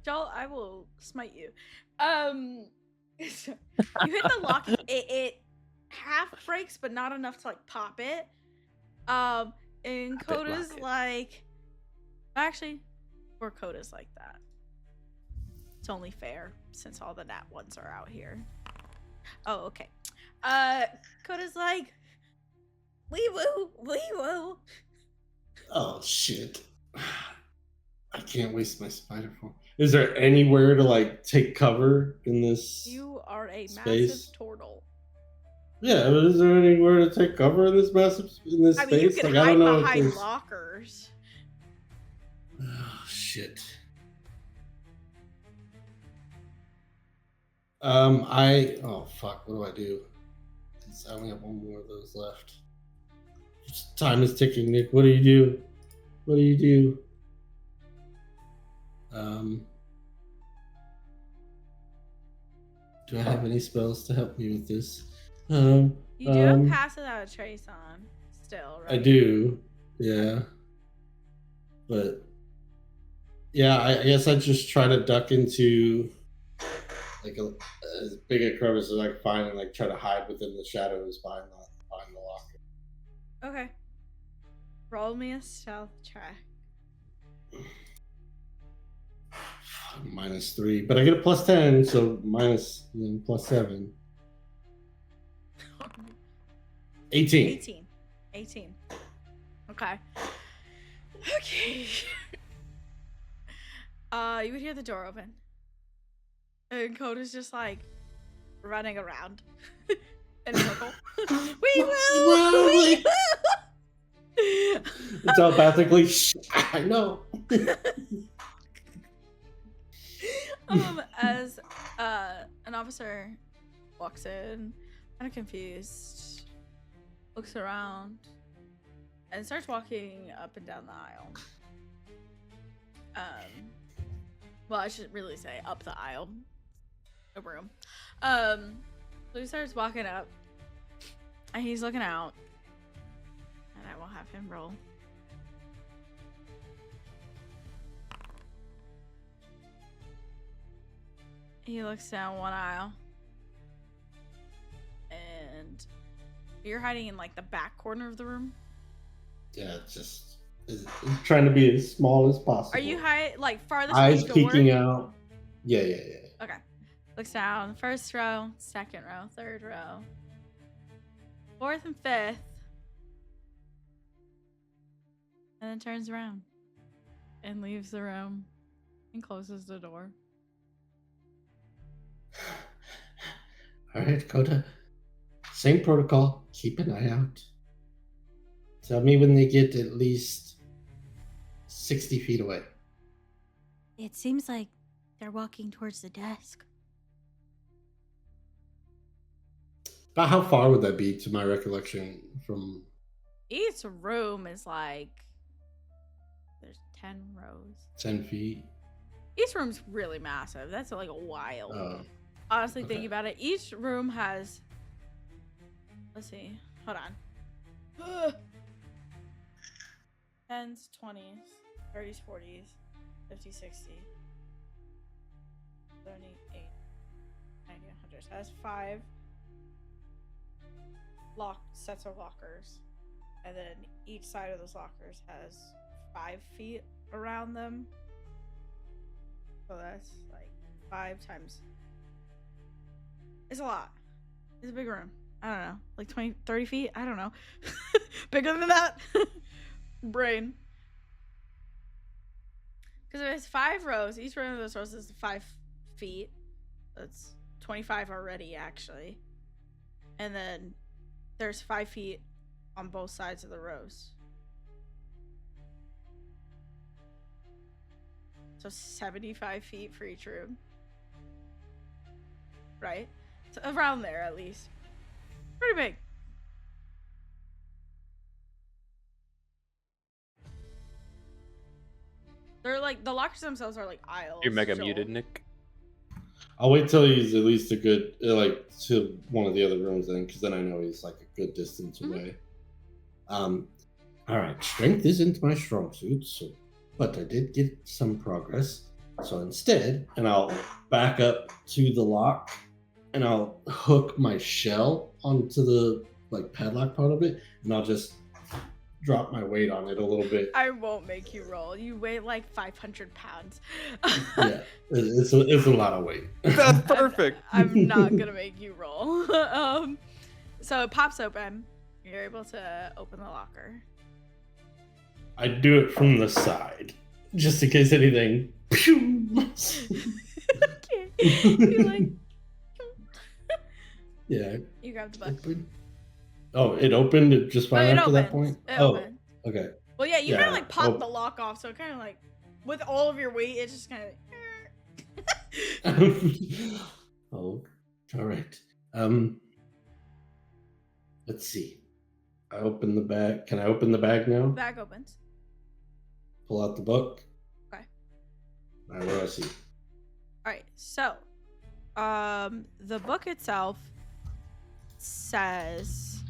Joel, I will smite you. You hit the lock. It half breaks, but not enough to like pop it. And bit Coda's rocket. like, actually, or Coda's like that. It's only fair since all the nat ones are out here. Oh, okay. Coda's like, wee woo. Oh, shit. I can't waste my spider form. Is there anywhere to, like, take cover in this? You are a Space. massive turtle. Yeah, but is there anywhere to take cover in this I mean, you space? can Like, I hide don't know if behind there's. lockers. Oh, shit. Oh fuck, what do? 'Cause I only have one more of those left. Time is ticking, Nick. What do you do? What do you do? Do I have any spells to help me with this? You do have Pass Without a Trace on still, right? I do. Yeah. But yeah, I guess I just try to duck into like as big a crevice as I can find and like try to hide within the shadows behind the locker. Okay. Roll me a stealth check. -3, but I get a +10, so +7. 18. 18. Okay. Okay. You would hear the door open. And Coda's just like running around in a circle. We will! Telepathically, I know. As an officer walks in, kind of confused, looks around, and starts walking up and down the aisle. Well, I should really say up the aisle, the room. So he starts walking up, and he's looking out, and I will have him roll. He looks down one aisle, and you're hiding in like the back corner of the room. Yeah, it's trying to be as small as possible. Are you like farthest eyes from the door? peeking out? Yeah. Okay. Looks down. First row, second row, third row, fourth and fifth, and then turns around and leaves the room and closes the door. All right, Coda. Same protocol. Keep an eye out. Tell me when they get at least 60 feet away. It seems like they're walking towards the desk. About how far would that be to my recollection from... Each room is like, there's 10 rows. 10 feet? Each room's really massive. That's like a while. Honestly, thinking about it, each room has, let's see, hold on. 10s, 20s, 30s, 40s, 50s, 60s, 70, 80, 90, 100. So that's 5 sets of lockers. And then each side of those lockers has 5 feet around them. So that's like 5 times. It's a lot. It's a big room. I don't know. Like 20, 30 feet? I don't know. Bigger than that? Brain. Because if it's 5 rows, each one of those rows is 5 feet. That's 25 already, actually. And then there's 5 feet on both sides of the rows. So 75 feet for each room. Right? So around there, at least. Pretty big. They're like, the lockers themselves are like aisles. You're mega Joel. muted, Nick. I'll wait till he's at least a good, like, to one of the other rooms then, because then I know he's like a good distance away. All right, strength isn't my strong suit, but I did get some progress. So instead, and I'll back up to the lock, and I'll hook my shell onto the like padlock part of it, and I'll just drop my weight on it a little bit. I won't make you roll. You weigh like 500 pounds. Yeah, it's a lot of weight. That's perfect. I'm not gonna make you roll. So it pops open. You're able to open the locker. I do it from the side, just in case anything. You're like, Yeah. You grab the book. Open. Oh, it opened it just fine it after that opens. point? It Oh, opened. okay. Well, yeah, you Yeah, kind of like pop oh. the lock off, so it kind of like, with all of your weight, it's just kind of. Oh, all right. Let's see. I open the bag. Can I open the bag now? Bag opens. Pull out the book. Okay. All right, what do I see? All right, so, the book itself says,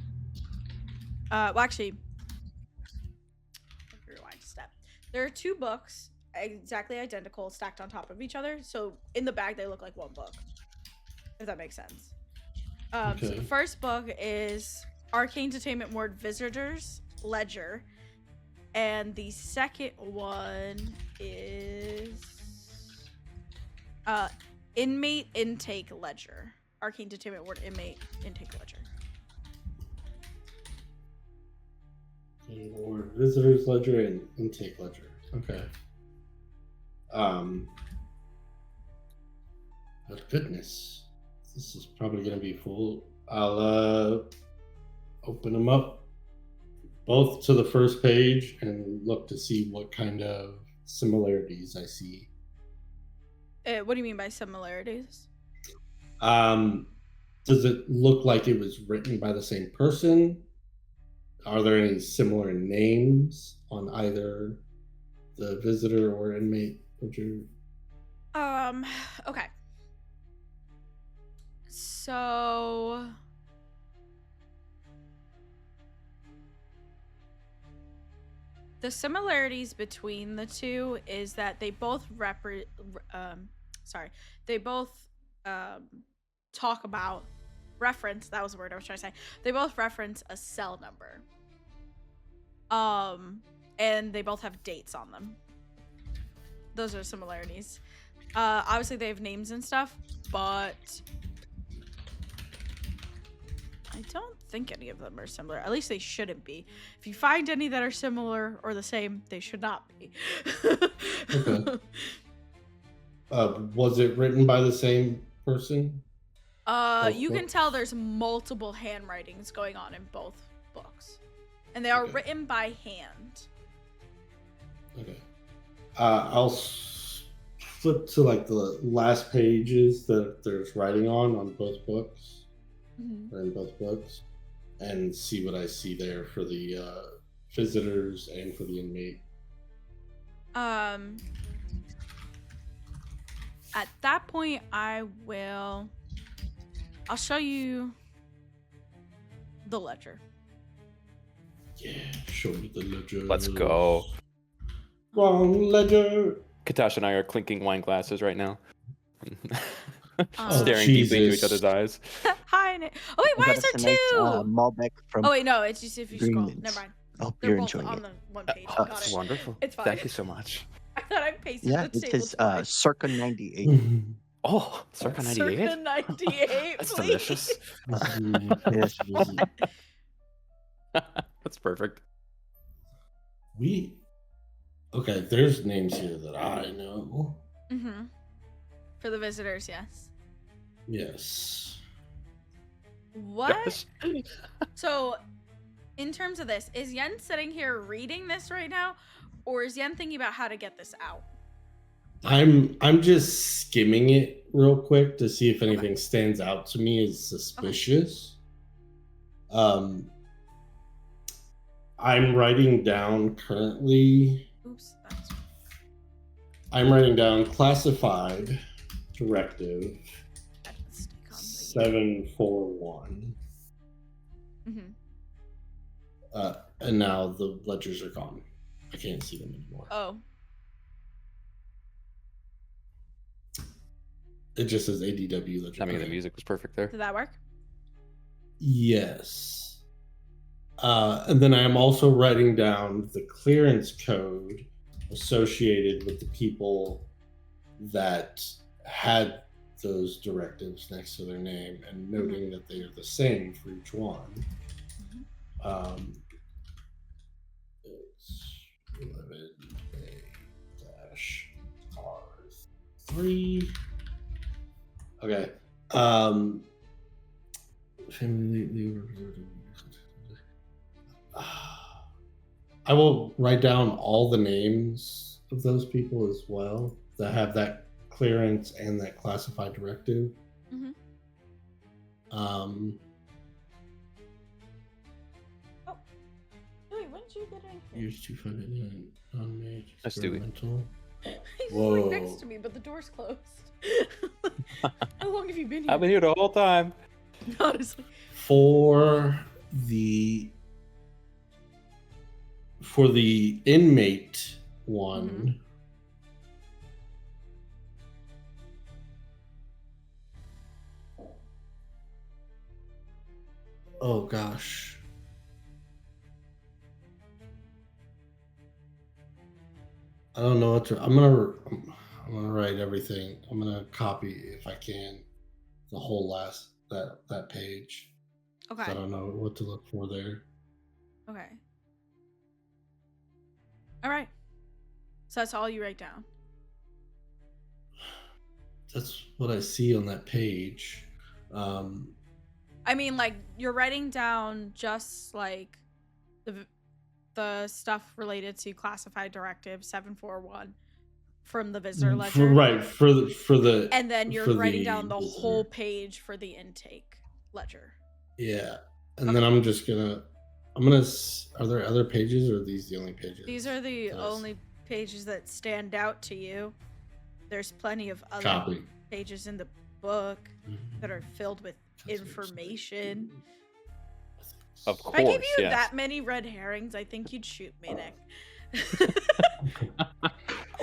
well, actually, let me rewind a step. There are 2 books, exactly identical, stacked on top of each other. So in the bag, they look like one book, if that makes sense. So Okay. the first book is Arcane Concordium Ward Visitors Ledger, and the second one is Inmate Intake Ledger. Arcane Concordium Ward Inmate Intake Ledger. Or visitors ledger and intake ledger. Okay. But goodness, this is probably gonna be full. I'll open them up both to the first page and look to see what kind of similarities I see. What do you mean by similarities? Does it look like it was written by the same person? Are there any similar names on either the visitor or inmate ledger? Okay. So the similarities between the two is that they both talk about reference, that was the word I was trying to say. They both reference a cell number. And they both have dates on them. Those are similarities. Obviously they have names and stuff, but I don't think any of them are similar. At least they shouldn't be. If you find any that are similar or the same, they should not be. Okay. Was it written by the same person? You can tell there's multiple handwritings going on in both books. And they are Okay. written by hand. Okay. I'll flip to like the last pages that there's writing on both books, or in both books, and see what I see there for the visitors and for the inmate. At that point, I'll show you the ledger. Yeah, show me the ledger. Let's go. Wrong ledger. Kha'tash and I are clinking wine glasses right now. Oh, Staring deeply into each Jesus. other's eyes. Hi, Nick. Oh wait, why Got is us there a nice, two? Malbec from Oh wait, no, it's just if you scroll. Greenlands. Never mind. Hope They're you're both enjoying on it. the one page. Oh, Got it. Wonderful. It's fine. Thank you so much. I thought I pasted Yeah, the it table is twice. circa 98. Oh, circa 98? Circa 98, That's please. delicious. Yes. That's perfect. Okay, there's names here that I know. Mm-hmm. For the visitors, yes. Yes. What? Yes. So, in terms of this, is Yen sitting here reading this right now, or is Yen thinking about how to get this out? I'm just skimming it real quick to see if anything stands out to me as suspicious. I'm writing down currently. Oops. That's... I'm writing down classified directive I didn't stick on the... 741. Mm-hmm. And now the ledgers are gone. I can't see them anymore. Oh. It just says ADW ledger. Timing of the Okay. music was perfect there. Did that work? Yes. And then I am also writing down the clearance code associated with the people that had those directives next to their name and noting that they are the same for each one. It's 11A-R3. Okay. I will write down all the names of those people as well that have that clearance and that classified directive. Mhm. Um, Wait, when did you get in here? use 200 non-mage That's Stewie. experimental. He's just Whoa. like next to me, but the door's closed. How long have you been here? I've been here the whole time. Honestly. For the inmate one, oh gosh. I don't know what to. I'm gonna write everything. I'm gonna copy if I can the whole last that page. 'Cause Okay. I don't know what to look for there. Okay. All right. So that's all you write down. That's what I see on that page. I mean, like, you're writing down just like the stuff related to classified directive 741 from the visitor ledger. Right for the And then you're for writing the down the visitor. whole page for the intake ledger. Yeah, and then I'm gonna. Are there other pages, or are these the only pages? These are the Yes. only pages that stand out to you. There's plenty of other Copy. pages in the book that are filled with That's information. Of If course, I gave you yes. that many red herrings, I think you'd shoot me, Nick. We'd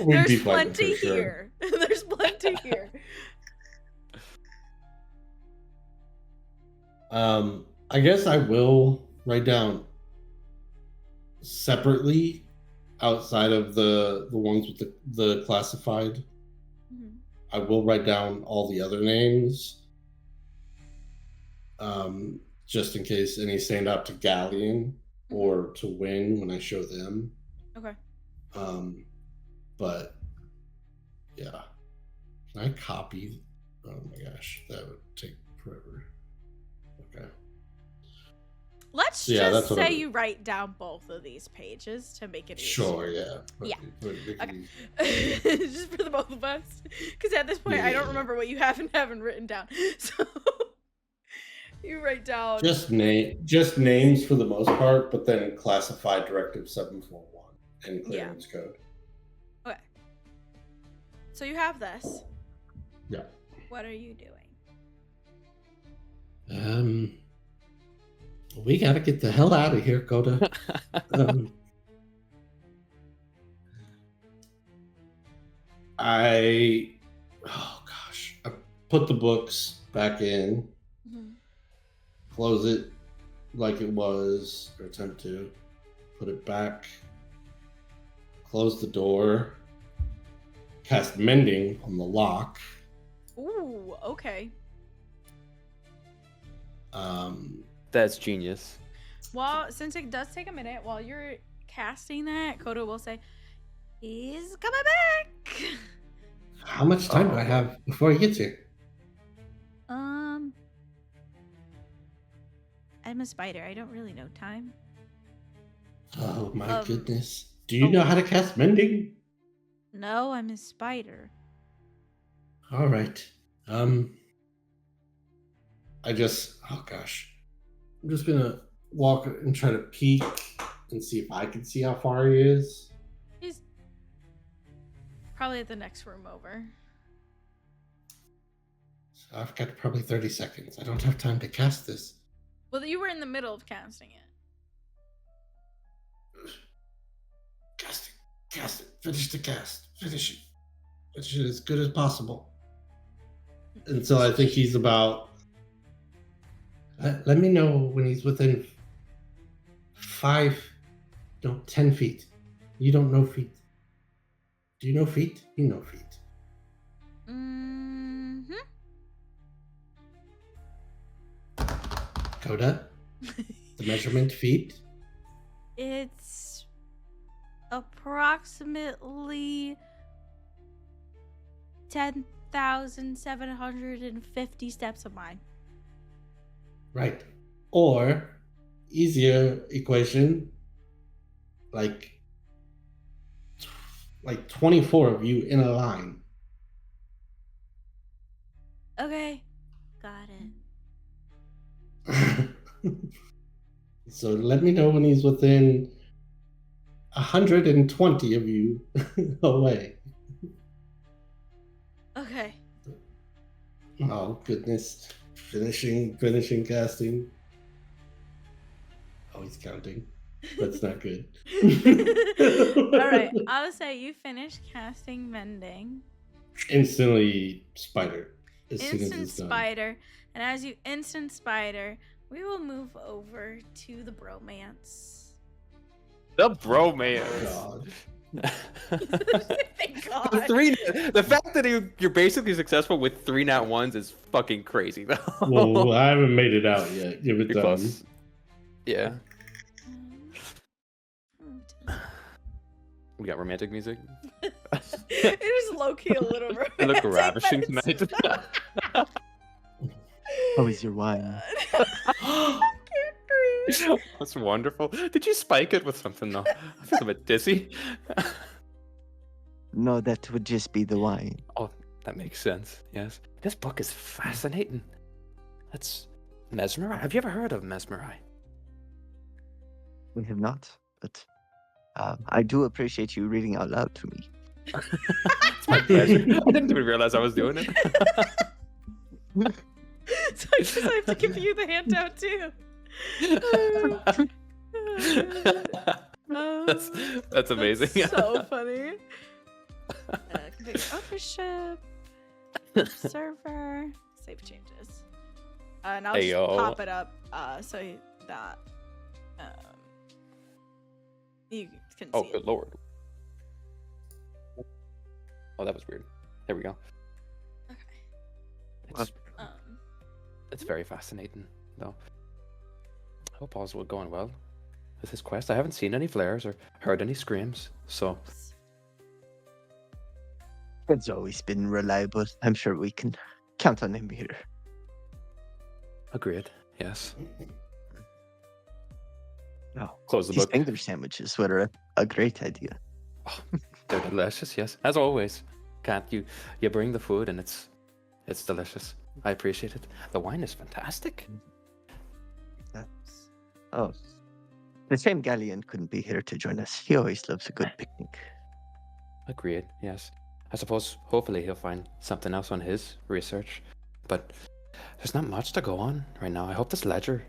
be There's fighting plenty for sure. here. There's plenty here. I guess I will write down separately outside of the ones with the classified. Mhm. I will write down all the other names, just in case any stand out to Galleon or to Win when I show them. Okay. But yeah, can I copy? Oh my gosh, that would take forever. Okay. Let's Yeah, just that's what say I'm- you write down both of these pages to make it easier. Sure, yeah. Yeah. Put it Okay. easy. Just for the both of us. Because at this point, I don't Yeah. remember what you haven't written down. So you write down. Just names for the most part, but then classified directive 741 and clearance code. Okay. So you have this. Yeah. What are you doing? We gotta get the hell out of here, Coda. I put the books back in, close it like it was, or attempt to put it back, close the door, cast mending on the lock. Ooh, okay. That's genius. Well, since it does take a minute, while you're casting that, Kodo will say, "He's coming back." How much time do I have before he gets here? I'm a spider. I don't really know time. Oh my Um, goodness. Do you know how to cast mending? No, I'm a spider. All right. I just, oh gosh. I'm just gonna walk and try to peek and see if I can see how far he is. He's probably at the next room over. So I've got probably 30 seconds. I don't have time to cast this. Well, you were in the middle of casting it. Cast it. Finish the cast. Finish it. Finish it as good as possible. And so I think he's about. Let me know when he's within 10 feet. You don't know feet. Do you know feet? You know feet. Coda, the measurement feet. It's approximately 10,750 steps of mine. Right. Or easier equation, like 24 of you in a line. Okay. Got it. So let me know when he's within 120 of you away. Okay. Oh goodness. Finishing casting. Oh, he's counting. That's not good. All right. I'll say you finish casting mending. Instantly spider. As soon as Instant it's done. spider. And as you instant spider, we will move over to the bromance. The bromance. God. Thank God. The fact that you're basically successful with 3 nat 1s is fucking crazy though. Well, I haven't made it out yet. Give it You're time. close. Yeah. We got romantic music. It is low key a little romantic. I look ravishing but it's tonight. How is your wine? I can't breathe. That's wonderful. Did you spike it with something though? I feel a bit dizzy. No, that would just be the wine. Oh, that makes sense. Yes. This book is fascinating. That's Mesmerai. Have you ever heard of Mesmerai? We have not, but I do appreciate you reading out loud to me. It's my pleasure. I didn't even realize I was doing it. So I guess I have to give you the handout too. That's amazing. That's so funny. Configure authorship, server, save changes, and I'll just Ayo. pop it up so that you can Oh, see good it. lord. Oh, that was weird. There we go. Okay. It's very fascinating, though. I hope all's going well with his quest. I haven't seen any flares or heard any screams, so It's always been reliable. I'm sure we can count on him here. agreed. Yes. Oh, Close the these book. finger sandwiches were a great idea. They're delicious. Yes, as always. Can't you bring the food and it's delicious. I appreciate it. The wine is fantastic. Oh, the same Galleon couldn't be here to join us. He always loves a good picnic. Agreed. Yes. I suppose hopefully he'll find something else on his research, but there's not much to go on right now. I hope this ledger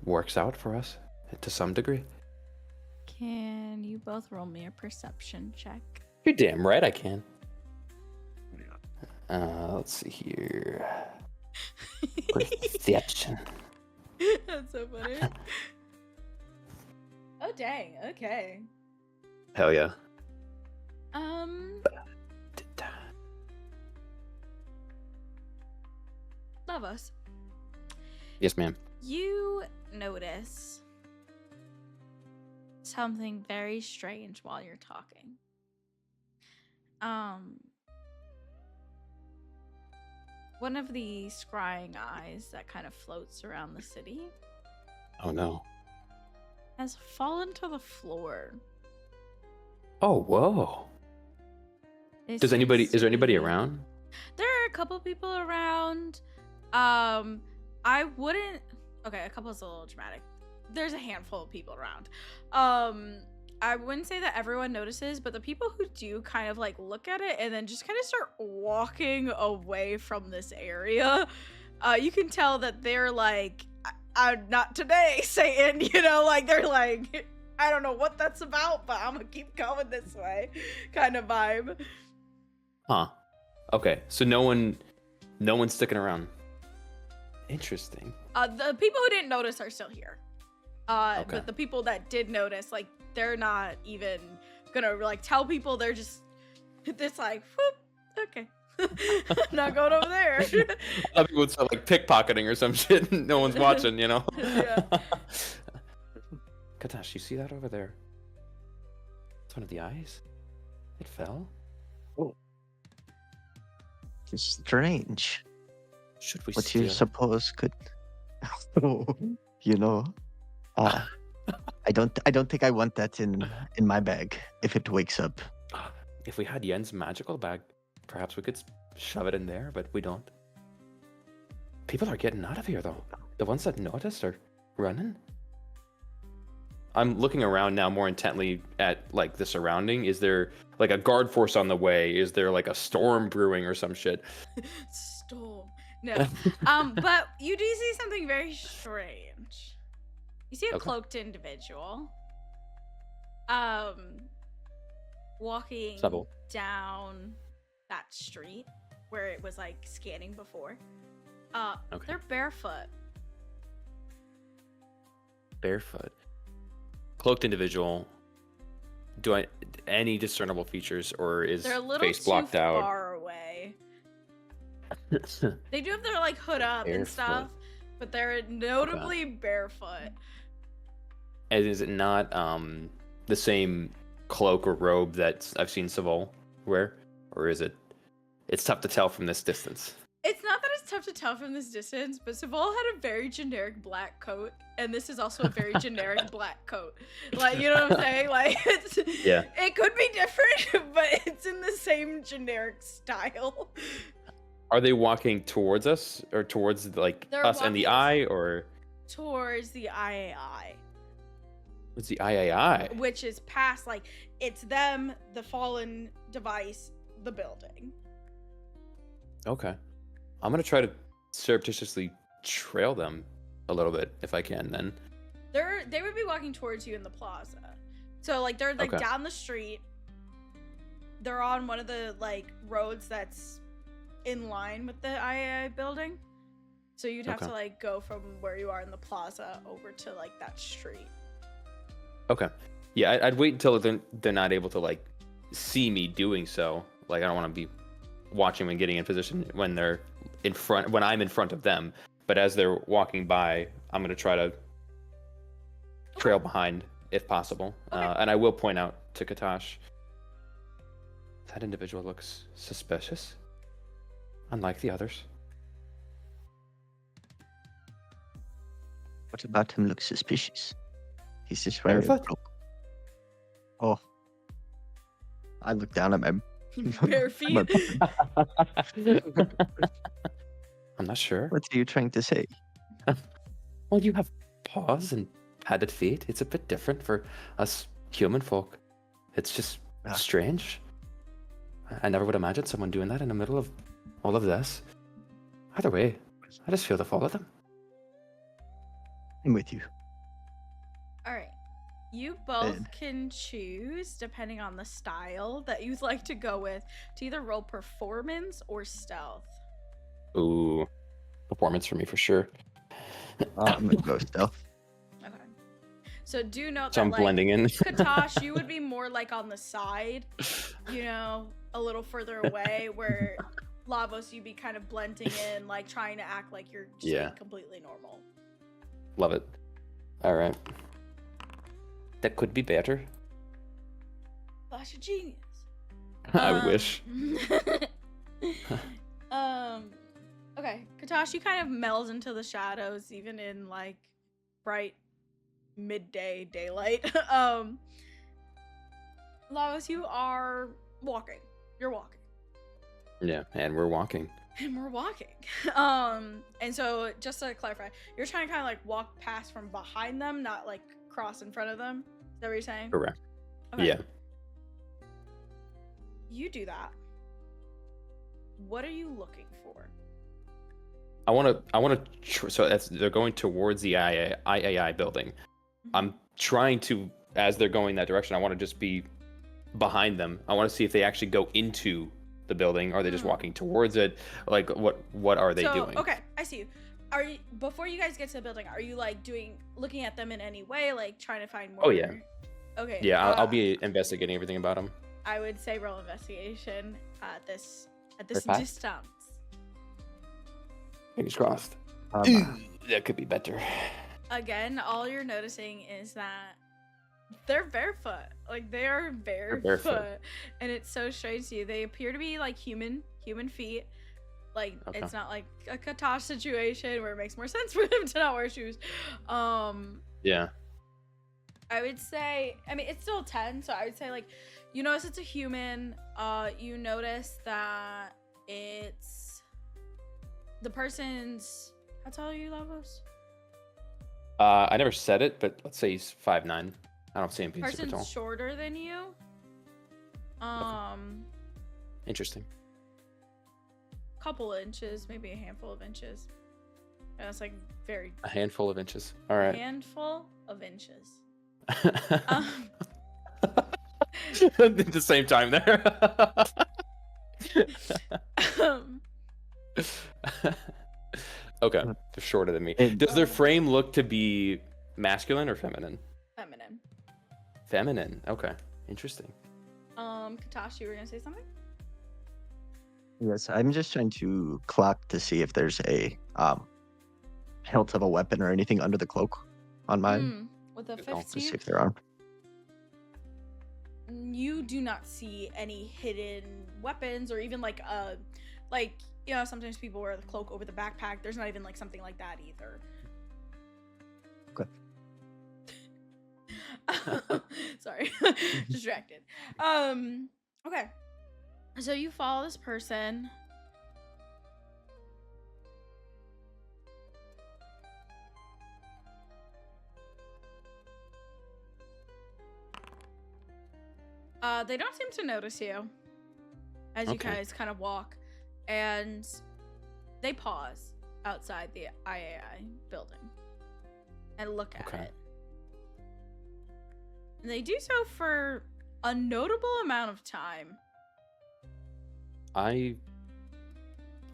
works out for us to some degree. Can you both roll me a perception check? You're damn right I can. Let's see here. Perception. That's so funny. Oh dang, okay. Hell yeah. Lavos, Yes, ma'am. you notice something very strange while you're talking. One of the scrying eyes that kind of floats around the city Oh no. has fallen to the floor. Oh whoa. It Is there seems to anybody be- around? There are a couple people around. I wouldn't. Okay, a couple is a little dramatic. There's a handful of people around. I wouldn't say that everyone notices, but the people who do kind of like look at it and then just kind of start walking away from this area. You can tell that they're like, not today, Satan. You know, like they're like, I don't know what that's about, but I'm gonna keep going this way, kind of vibe. Huh. Okay. So no one's sticking around. Interesting. The people who didn't notice are still here. Okay. But the people that did notice, like, they're not even gonna like tell people. They're just, it's like, whoop, okay, not going over there. Other people would start like pickpocketing or some shit. No one's watching, you know. Yeah. Kha'tash, you see that over there? It's one of the eyes. It fell. It's strange. Should we What steal you it? suppose could You know, uh, I don't think I want that in my bag if it wakes up. If we had Yen's magical bag, perhaps we could shove it in there, but we don't. People are getting out of here, though. The ones that noticed are running. I'm looking around now more intently at like the surrounding. Is there like a guard force on the way? Is there like a storm brewing or some shit? Storm. No. But you do see something very strange. You see a Okay. cloaked individual. Walking Subtle. down that street where it was like scanning before. Okay. They're barefoot. Barefoot. Cloaked individual. Do I any discernible features, or is They're a little face too blocked out? far away. They do have their like hood up and Barefoot. stuff, but they're notably barefoot. And is it not the same cloak or robe that I've seen Savol wear, or is it? It's tough to tell from this distance. It's not that it's tough to tell from this distance, but Savol had a very generic black coat, and this is also a very generic black coat. Like, you know what I'm saying? Like, Yeah. It could be different, but it's in the same generic style. Are they walking towards us, or towards like They're us and the walking eye, or Towards the IAI, what's the III? which is past, like, it's them, the fallen device, the building. Okay. I'm gonna try to surreptitiously trail them a little bit if I can. Then. They would be walking towards you in the plaza. So like they're like Okay. down the street. They're on one of the like roads that's in line with the IAI building. So you'd have Okay. to like go from where you are in the plaza over to like that street. Okay. Yeah, I'd wait until they're not able to like see me doing so. Like I don't want to be watching and getting in position when they're in front, when I'm in front of them. But as they're walking by, I'm gonna try to trail behind if possible. Okay. And I will point out to Kha'tash, that individual looks suspicious, unlike the others. What about him looks suspicious? He's just wearing a Barefoot? cloak. Oh. I look down at my Bare feet. I'm not sure. What are you trying to say? Well, you have paws and padded feet. It's a bit different for us human folk. It's just Ah. strange. I never would imagine someone doing that in the middle of all of this. Either way, I just feel to follow them. I'm with you. All right. You both Then- can choose, depending on the style that you'd like to go with, to either roll performance or stealth. Ooh, performance for me for sure. I'm gonna go stealth. Okay. So do note So that I'm like blending in. Kha'tash, you would be more like on the side, you know, a little further away, where Lavos, you'd be kind of blending in, like trying to act like you're just Yeah. being completely normal. Love it. All right. That could be better. Flash of genius. I wish. Okay, Kha'tash, you kind of melds into the shadows, even in like bright midday daylight. Lavos, you are walking. You're walking. Yeah, and we're walking. And we're walking. And so just to clarify, you're trying to kind of like walk past from behind them, not like cross in front of them. Is that what you're saying? Correct. Okay. Yeah. You do that. What are you looking for? I want to. So they're going towards the IAI building. I'm trying to, as they're going that direction, I want to just be behind them. I want to see if they actually go into the building. Or are they just walking towards it? Like, what are they doing? Okay, I see you. Are you, before you guys get to the building, are you like looking at them in any way, like trying to find more? Oh, yeah. Okay. Yeah, I'll be investigating everything about them. I would say roll investigation at this pass? distance. Fingers crossed. Um, That could be better. Again, all you're noticing is that they're barefoot. Like they are barefoot. barefoot. And it's so strange to you. They appear to be like human feet. Like Okay. it's not like a Kha'tash situation where it makes more sense for him to not wear shoes. Yeah. I would say, I mean, it's still 10, so I would say, like, you notice it's a human. You notice that it's the person's. How tall are you, Lavos? I never said it, but let's say he's 5'9". I don't see him being super Person's tall. shorter than you. Interesting. Couple inches, maybe a handful of inches. And it's like very A handful of inches. All right. handful of inches. At the same time there. Okay, they're shorter than me. Does their frame look to be masculine or feminine? Feminine. Feminine. Okay, interesting. Kha'tash, you were gonna say something? Yes, I'm just trying to clock to see if there's a hilt of a weapon or anything under the cloak on mine. With a Good call. To see 15, if there are. you do not see any hidden weapons or even like you know, sometimes people wear the cloak over the backpack. There's not even like something like that either. Okay. Sorry, distracted. Okay, so you follow this person. They don't seem to notice you as you Okay. guys kind of walk, and they pause outside the IAI building and look at Okay. it. And they do so for a notable amount of time. I'm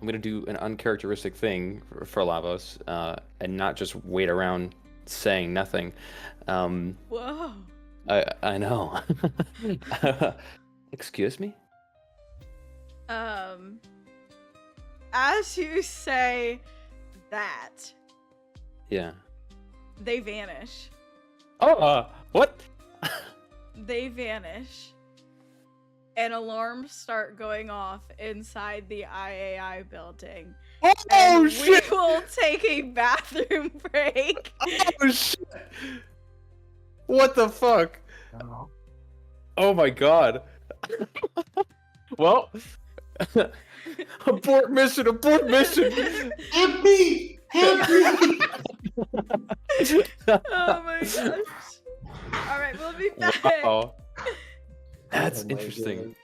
gonna do an uncharacteristic thing for Lavos, and not just wait around saying nothing. Whoa. I know. Excuse me? As you say that, Yeah. they vanish. Oh, what? They vanish. And alarms start going off inside the IAI building. Oh And shit! we will take a bathroom break. Oh shit! What the fuck? Oh my god. Well, abort mission, abort mission. Help me! Help me! Oh my gosh. Alright, we'll be back. Wow. That's Oh my interesting. God.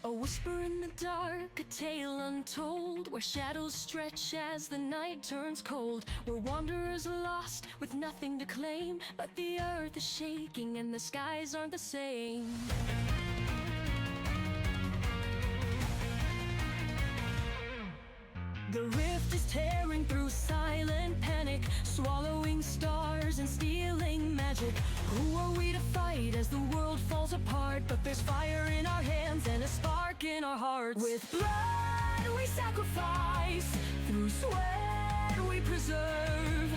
A whisper in the dark, a tale untold, where shadows stretch as the night turns cold, where wanderers lost with nothing to claim, but the earth is shaking and the skies aren't the same. The rift is tearing through silent panic, swallowing stars and stealing magic. Who are we to fight as the world falls apart? But there's fire in our hands and a spark in our hearts. With blood we sacrifice, through sweat we preserve,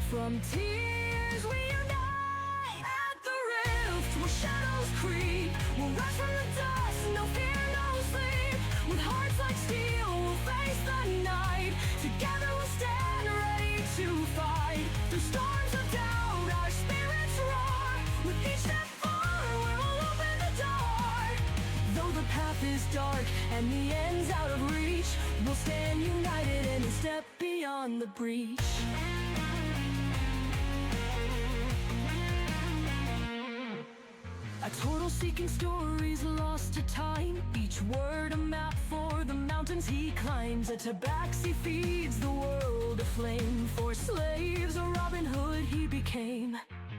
from tears we unite. At the rift where shadows creep, we'll rise from the dust, no fear, no sleep. With hearts like steel, we'll face the night. Together we'll stand ready to fight. Through storms of doubt, our spirits roar. With each step forward, we'll open the door. Though the path is dark and the end's out of reach, we'll stand united and step beyond the breach. A turtle seeking stories lost to time, each word a map for the mountains he climbs. A tabaxi feeds the world aflame, for slaves a Robin Hood he became.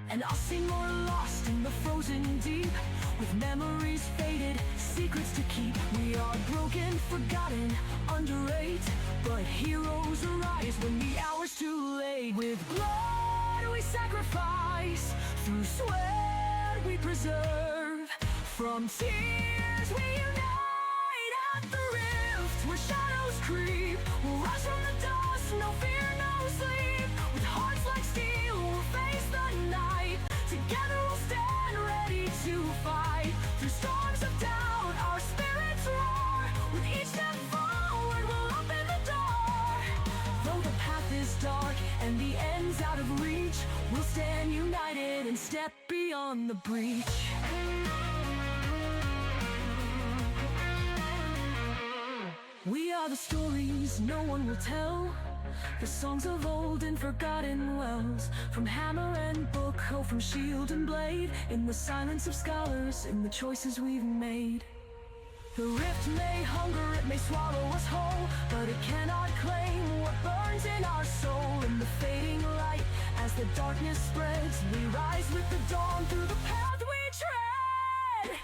And I'll see more lost in the frozen deep, with memories faded, secrets to keep. We are broken, forgotten, underrate, but heroes arise when the hour's too late. With blood we sacrifice, through sweat we preserve, from tears we unite. At the rift where shadows creep, we'll rise from the dust, dust, no fear, no sleep. With hearts like steel, we'll face the night. Together we'll stand ready to fight. Through storms of doubt, our spirits roar. With each step forward, we'll open the door. Though the path is dark and the end's out of reach, we'll stand united and step beyond the breach. We are the stories no one will tell, the songs of old and forgotten wells. From hammer and book, oh, from shield and blade, in the silence of scholars, in the choices we've made. The rift may hunger, it may swallow us whole, but it cannot claim what burns in our soul. In the fading light, as the darkness spreads, we rise with the dawn through the path we tread.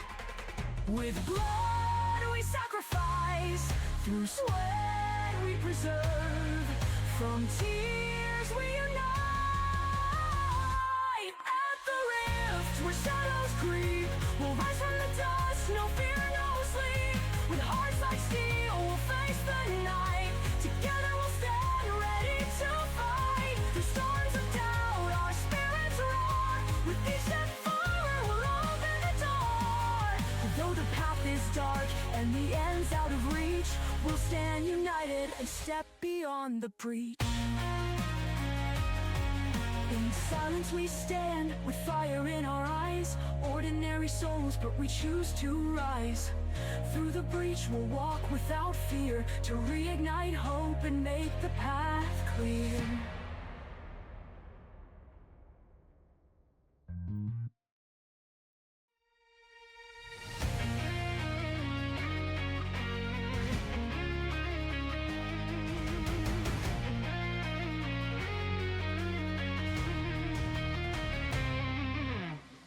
With blood we sacrifice, through sweat we preserve, from tears we unite. At the rift where shadows creep, we'll rise from the dust, no fear, no sleep. With hearts like steel, we'll face the night. Together we'll stand ready to fight. Through storms of doubt, our spirits roar. With each step forward, we'll open the door. Though the path is dark and the end's out of reach, we'll stand united and step beyond the breach. In silence we stand, with fire in our eyes. Ordinary souls, but we choose to rise. Through the breach we'll walk without fear, to reignite hope and make the path clear.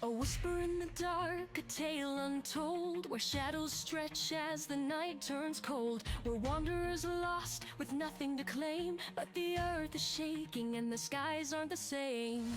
A whisper in the dark, a tale untold, where shadows stretch as the night turns cold. Where wanderers lost with nothing to claim, but the earth is shaking and the skies aren't the same.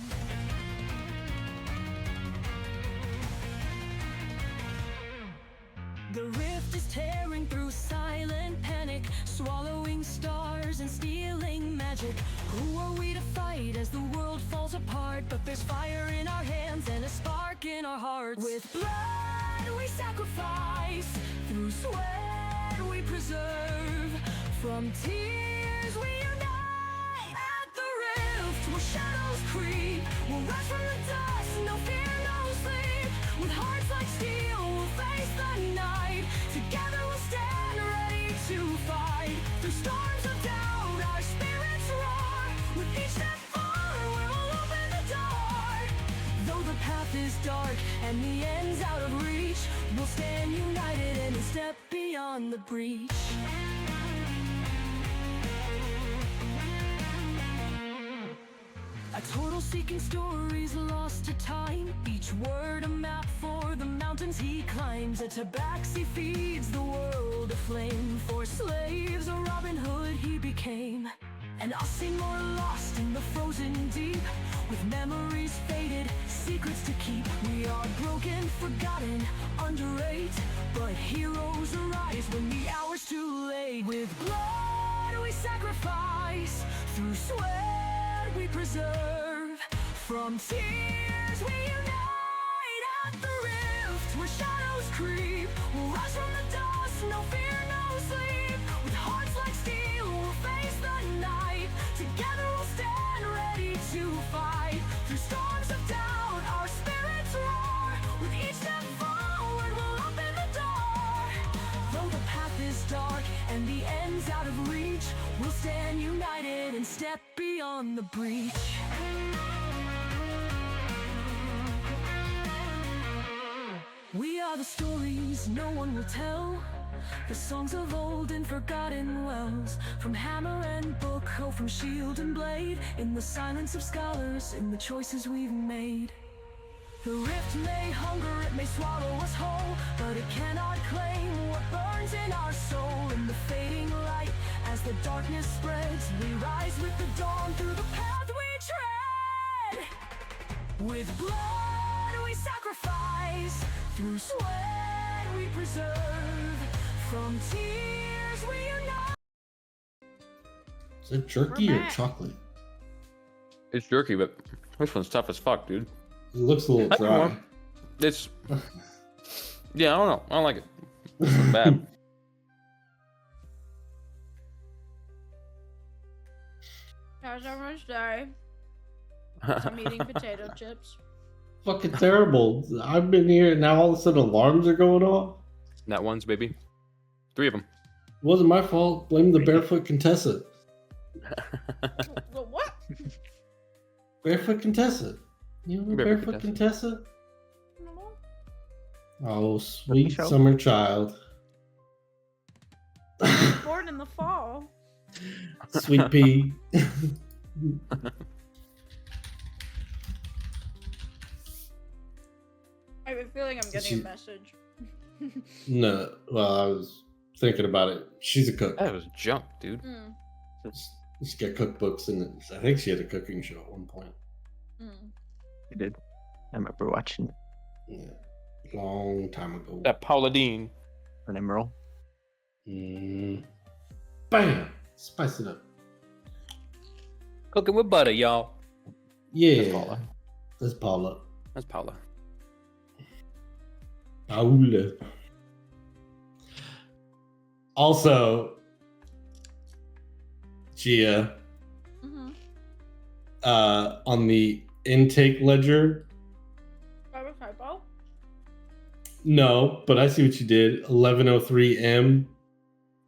The rift is tearing through silent panic, swallowing stars and stealing magic. Who are we to fight as the world falls apart? But there's fire in our hands and a spark in our hearts. With blood we sacrifice, through sweat we preserve, from tears we unite. At the rift where shadows creep, we'll rise from the dust, no fear, no sleep. With hearts like steel, we'll face the night. Together we'll stand ready to fight. Through storms of doubt, our spirits roar. With each step forward, we'll open the door. Though the path is dark and the end's out of reach, we'll stand united and step beyond the breach. A turtle seeking stories lost to time, each word a map for the mountains he climbs. A tabaxi feeds the world aflame, for slaves a Robin Hood he became. And us more lost in the frozen deep, with memories faded, secrets to keep. We are broken, forgotten, underrate, but heroes arise when the hour's too late. With blood we sacrifice, through sweat we preserve, from tears we unite. At the rift where shadows creep, we'll rise from the dust, no fear, no sleep. With hearts like steel, we'll face the night. Together we'll stand ready to fight. Through storms of doubt, our spirits roar. With each step forward, we'll open the door. Though the path is dark and the end's out of reach, we'll stand united and step beyond the breach. We are the stories no one will tell, the songs of old and forgotten wells. From hammer and book, oh, from shield and blade, in the silence of scholars, in the choices we've made. The rift may hunger, it may swallow us whole, but it cannot claim what burns in our soul. In the fading light, as the darkness spreads, we rise with the dawn through the path we tread. With blood we sacrifice, through sweat we preserve, from tears we unite. Is it jerky We're or back. chocolate? It's jerky, but this one's tough as fuck, dude. It looks a little I think dry. more. It's yeah, I don't know. I don't like it. It's not bad. How's everyone today? I'm eating potato chips. Fucking terrible. I've been here and now all of a sudden alarms are going off. That one's baby. 3 of them. It wasn't my fault. Blame the barefoot Contessa. What? Barefoot Contessa. You know Barefoot Barefoot Contessa? No. Oh, sweet show. summer child. Born in the fall. Sweet pea. I have a feeling I'm getting a message. No, well, I was thinking about it. She's a cook. That was junk, dude. Mm, She's got cookbooks, and I think she had a cooking show at one point. mm. You did. I remember watching it. Yeah, long time ago. That Paula Dean. An emerald. Bam! Spice it up. Cooking with butter, y'all. Yeah. That's Paula. That's Paula. That's Paula. Paula. Also, Gia, Mm-hmm. on the intake ledger, I have a typo. no, but I see what you did. 11:03 M.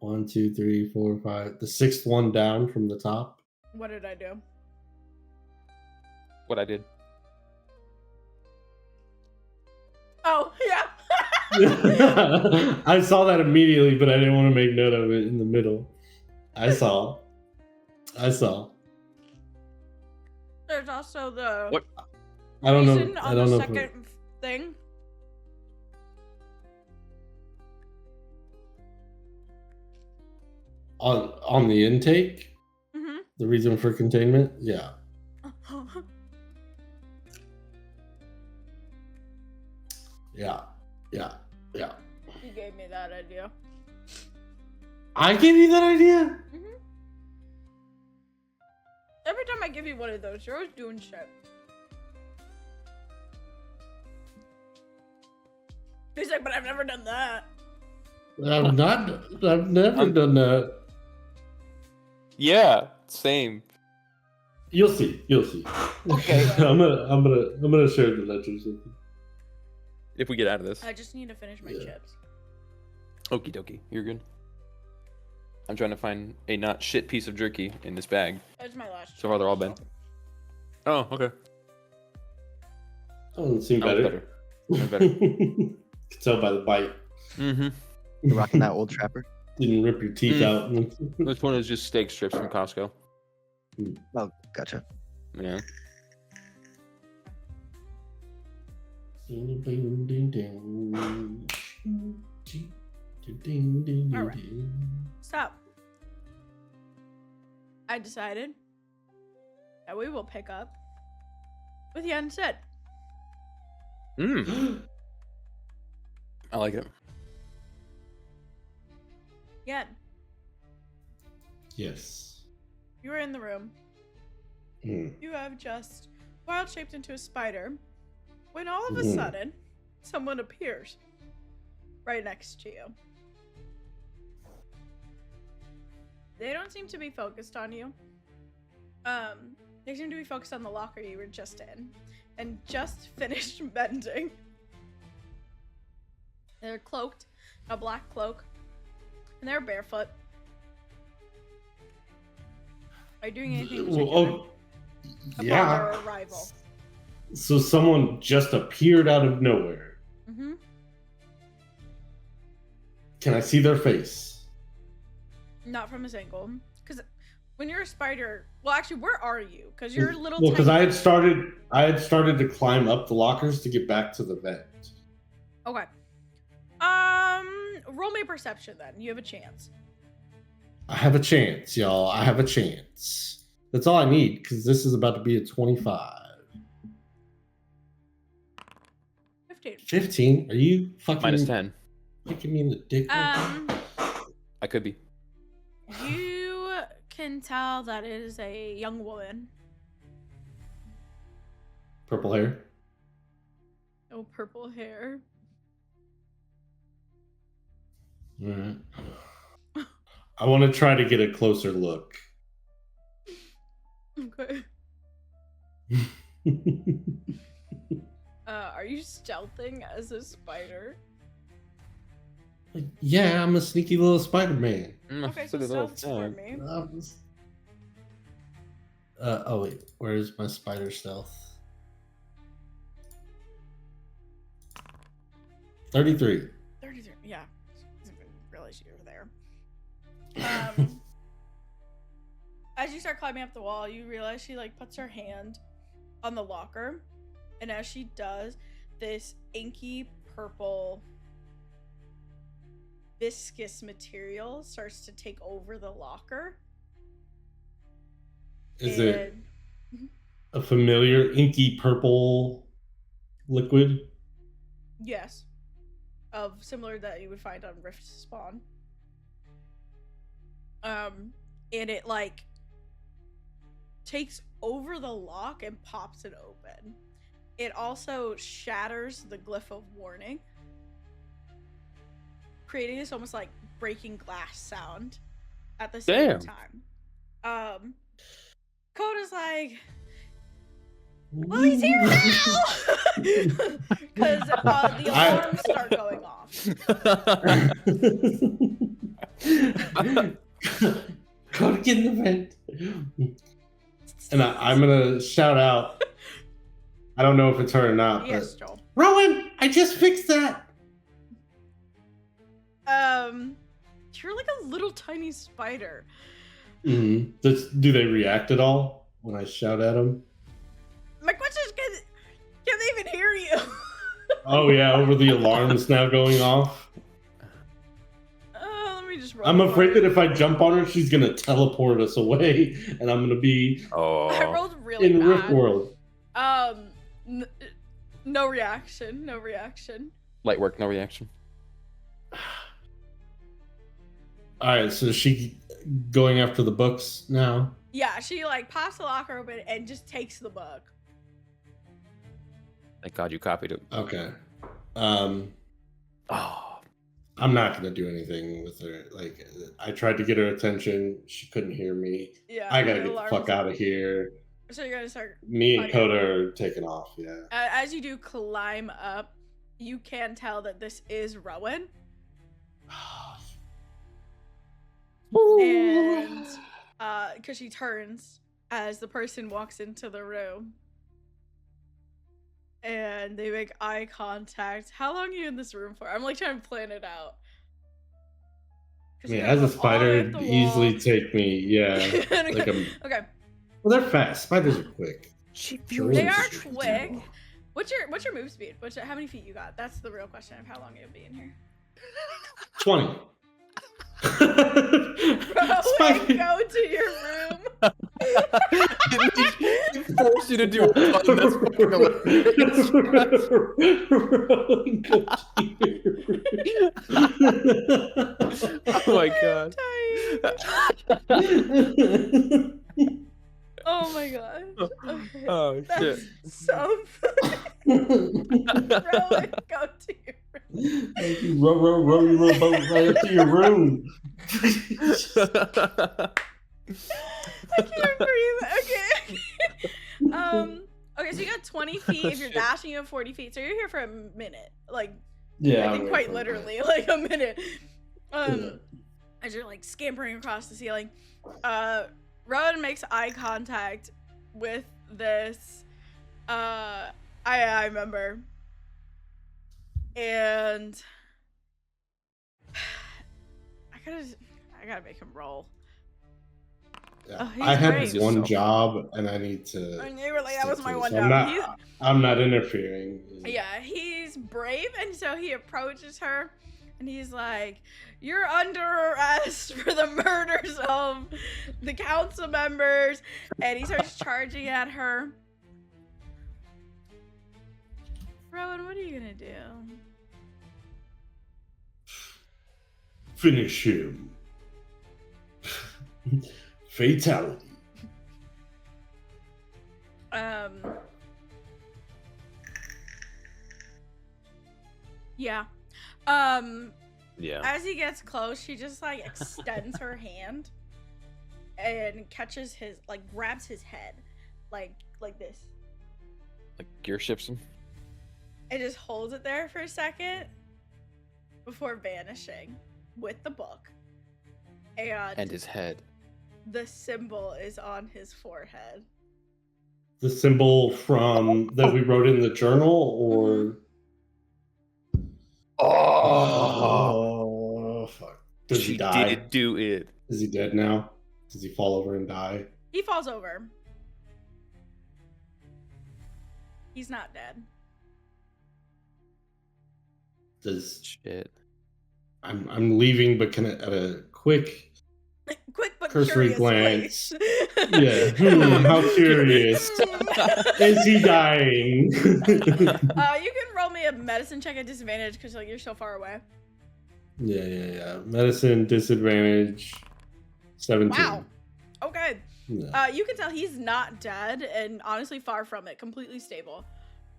1, 2, 3, 4, 5. The 6th one down from the top. What did I do? What I did. Oh, yeah. I saw that immediately, but I didn't want to make note of it in the middle. I saw. There's also the What? I don't know. reason I on don't the know. second thing. On the intake, Mm-hmm. the reason for containment. Yeah. Yeah. You gave me that idea. I gave you that idea. Mm-hmm. Every time I give you one of those, you're always doing shit. He's like, but I've never done that. I've never done that. Yeah, same. You'll see. Okay. I'm gonna share the ledgers with you. If we get out of this. I just need to finish my Yeah. chips. Okie dokie. You're good. I'm trying to find a not shit piece of jerky in this bag. That's my last. So far, they're all bent. Oh, okay. Oh, it seemed That was better. That's better. Could tell by the bite. Mm-hmm. You rocking that old trapper? Didn't rip your teeth out. This one is just steak strips from Costco. Oh, gotcha. Yeah. Alright. Stop. I decided that we will pick up with Yen said. Mm. I like it. Yen, Yes. you were in the room. Mm. You have just wild shaped into a spider when all of a Mhm. sudden someone appears right next to you. They don't seem to be focused on you. They seem to be focused on the locker you were just in and just finished bending. They're cloaked, a black cloak, and they're barefoot. Are you doing anything particular Oh, upon yeah. their arrival? So someone just appeared out of nowhere. Mm-hmm. Can I see their face? Not from this angle, because when you're a spider, well, actually, where are you? Because you're a little. Well, because tiny- I had started to climb up the lockers to get back to the vent. Okay. Roll me perception then. You have a chance. I have a chance, y'all. I have a chance. That's all I need, because this is about to be a 25. 15. 15? Are you fucking Minus 10. kicking me in the dick? I could be. You can tell that it is a young woman. Purple hair. No purple hair. Alright. I want to try to get a closer look. Okay. Are you stealthing as a spider? Yeah, I'm a sneaky little Spider-Man. Okay, so stealth for me. Oh wait, where's my spider stealth? 33. 33. Yeah. I didn't realize you were there. As you start climbing up the wall, you realize she like puts her hand on the locker, and as she does, this inky purple viscous material starts to take over the locker. Is it a familiar inky purple liquid? Yes. Of similar that you would find on Rift Spawn. And it like takes over the lock and pops it open. It also shatters the glyph of warning, creating this almost like breaking glass sound at the same time. Coda's like, well, he's here now! Because the alarms start going off. Coda, get in the vent. And I'm going to shout out. I don't know if it's her or not, Yes, but Joel. Rowan, I just fixed that. You're like a little tiny spider. Mm-hmm. Do they react at all when I shout at them? My question is, can they even hear you? Oh yeah, over the alarms now going off. Let me just roll. I'm afraid that if I jump on her, she's gonna teleport us away, and I'm gonna be I rolled really in bad. Rift World. No reaction. No reaction. Light work, no reaction. All right, so she going after the books now. Yeah, she like pops the locker open and just takes the book. Thank God you copied it. Okay. Oh. I'm not gonna do anything with her. Like, I tried to get her attention. She couldn't hear me. Yeah. I gotta get the fuck out of here. So you're gonna start. Me and Coda are taking off. Yeah. As you do climb up, you can tell that this is Rowan. And because she turns as the person walks into the room, and they make eye contact. How long are you in this room for? I'm like trying to plan it out. I mean, as a spider, it'd easily take me, yeah. Like okay. Well, they're fast. Spiders are quick. They are quick. What's your move speed? How many feet you got? That's the real question of how long you'll be in here. 20. Rowan, go to your room. He forced you to do it. That's fucking hilarious. Oh my God. Oh my gosh. Okay. Oh shit. That's so funny. Rowan, go to your room. Thank you. Row your boat right up to your room. I can't breathe. Okay. Okay, so you got 20 feet. If you're dashing, you have 40 feet. So you're here for a minute. Like, Yeah. I think quite literally, like a minute. As you're like scampering across the ceiling. Rowan makes eye contact with this I remember. And I gotta make him roll. Yeah. he's I had brave. one job, and I need to. And you were like, that stick was my to it. one So job. I'm not interfering. Yeah, he's brave, and so he approaches her, and he's like, "You're under arrest for the murders of the council members," and he starts charging at her. Rowan, what are you gonna do? Finish him. Fatality. Yeah. Yeah. As he gets close, she just like extends her hand and catches his, like, grabs his head, like this, Like gear shifts him. and just holds it there for a second before vanishing with the book. And his head. the symbol is on his forehead. The symbol from that we wrote in the journal, or oh fuck! Does he She die? did do it. Is he dead now? Does he fall over and die? He falls over. He's not dead. Does Shit. I'm leaving, but can I, at a quick Quick but cursory curious glance. place. Yeah, how curious. Is he dying? You can roll me a medicine check at disadvantage because like you're so far away. Yeah. Medicine disadvantage 17. Wow. Okay. Yeah. You can tell he's not dead, and honestly far from it, completely stable.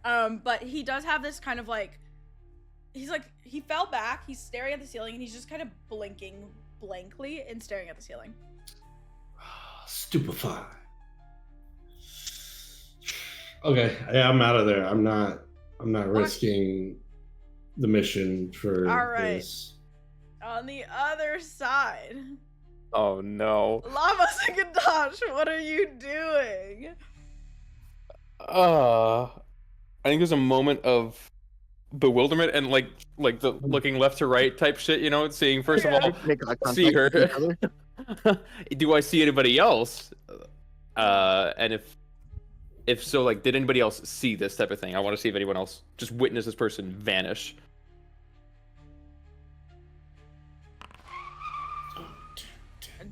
But he does have this kind of like, he fell back, he's staring at the ceiling, and he's just kind of blinking blankly and staring at the ceiling. Stupefied. Okay, yeah, I'm out of there. I'm not risking the mission for All right. this. On the other side, Oh no. Lavos and Kha'tash, what are you doing? I think there's a moment of bewilderment and like the looking left to right type shit, you know, seeing first of all, Make eye see contact with each her. other. Do I see anybody else? And if so, like, did anybody else see this type of thing? I want to see if anyone else just witnessed this person vanish.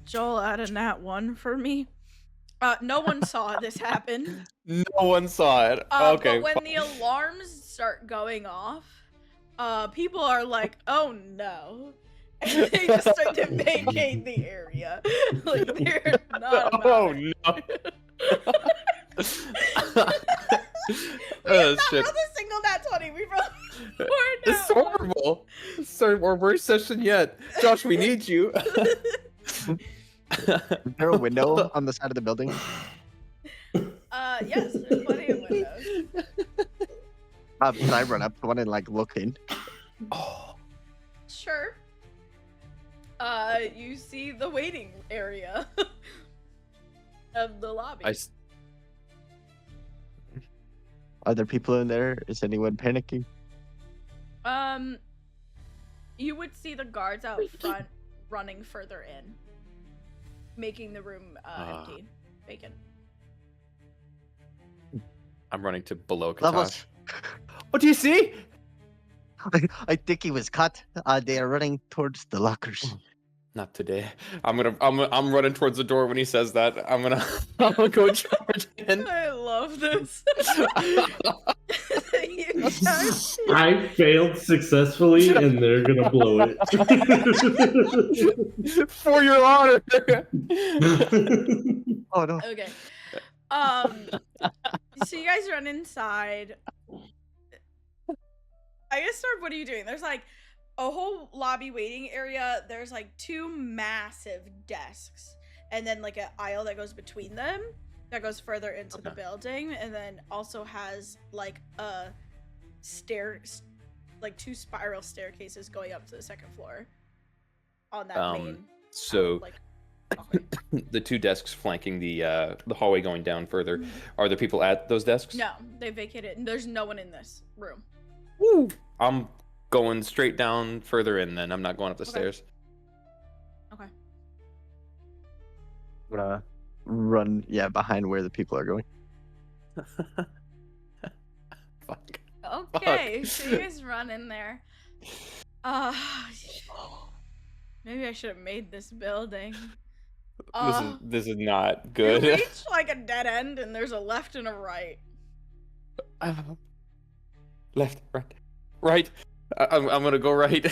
Joel added nat 1 for me. No one saw this happen. No one saw it. Okay. But when fine. the alarms start going off, people are like, "Oh no!" And they just start to vacate the area. Like they're not. About Oh it. no. We have Oh, not shit. rolled a single nat 20. We rolled four This nat is horrible. This is our worst session yet. Josh, we need you. Is there a window on the side of the building? Yes, there's plenty of windows. Can I run up to one and like look in? Oh. Sure. You see the waiting area of the lobby. Are there people in there? Is anyone panicking? You would see the guards out front running further in, making the room empty, vacant. I'm running to below Kha'tash. Levels. What do you see? I think he was cut. They are running towards the lockers. Not today. I'm running towards the door when he says that. I'm gonna go charge in. I love this. You guys- I failed successfully, and they're gonna blow it. For your honor. Oh no. Okay. So you guys run inside. I guess start. What are you doing? There's like a whole lobby waiting area. There's like 2 massive desks, and then like an aisle that goes between them that goes further into the building, and then also has like a like 2 spiral staircases going up to the 2nd floor on that main. So like, the 2 desks flanking the hallway going down further. Are there people at those desks? no, they vacated, and there's no one in this room. Woo! I'm going straight down further in. Then I'm not going up the stairs. Okay. I'm gonna run, behind where the people are going. Fuck. Okay, so you guys run in there. Maybe I should have made this building. This is not You good. reach like a dead end, and there's a left and a right. Left, right. I'm gonna go right.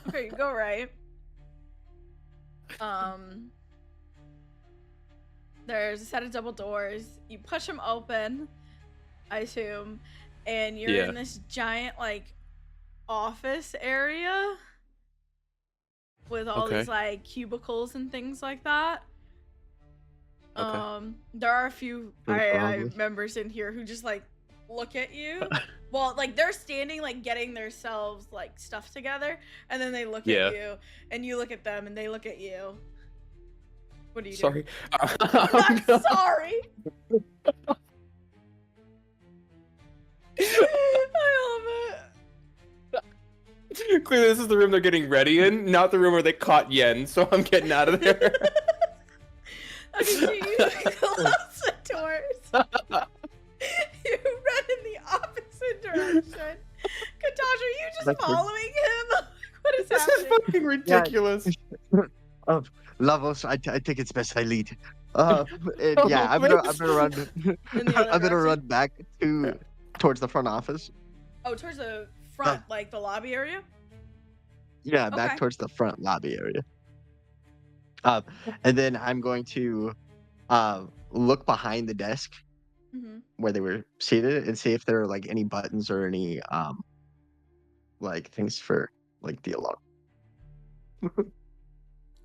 Okay, you go right. There's a set of double doors. You push them open, I assume, and you're Yeah. in this giant like office area with all Okay. these like cubicles and things like that. Okay. There are a few Pretty II probably. members in here who just like look at you. Well, like they're standing like getting themselves like stuff together, and then they look Yeah. at you, and you look at them, and they look at you. What do you Sorry. do? I'm not sorry. I love it. Clearly, this is the room they're getting ready in, not the room where they caught Yen. So I'm getting out of there. Okay, so you close the doors. You run in the opposite direction. Katash, are you just That's good. following him? What is This is happening? fucking ridiculous. Lavos, I think it's best I lead. And Oh, yeah, I'm gonna run. In the other I'm gonna direction? run back towards the front office. Oh, towards the front, like the lobby area? Yeah, back Okay. towards the front lobby area. And then I'm going to look behind the desk Mm-hmm. where they were seated and see if there are like any buttons or any like things for like the alarm.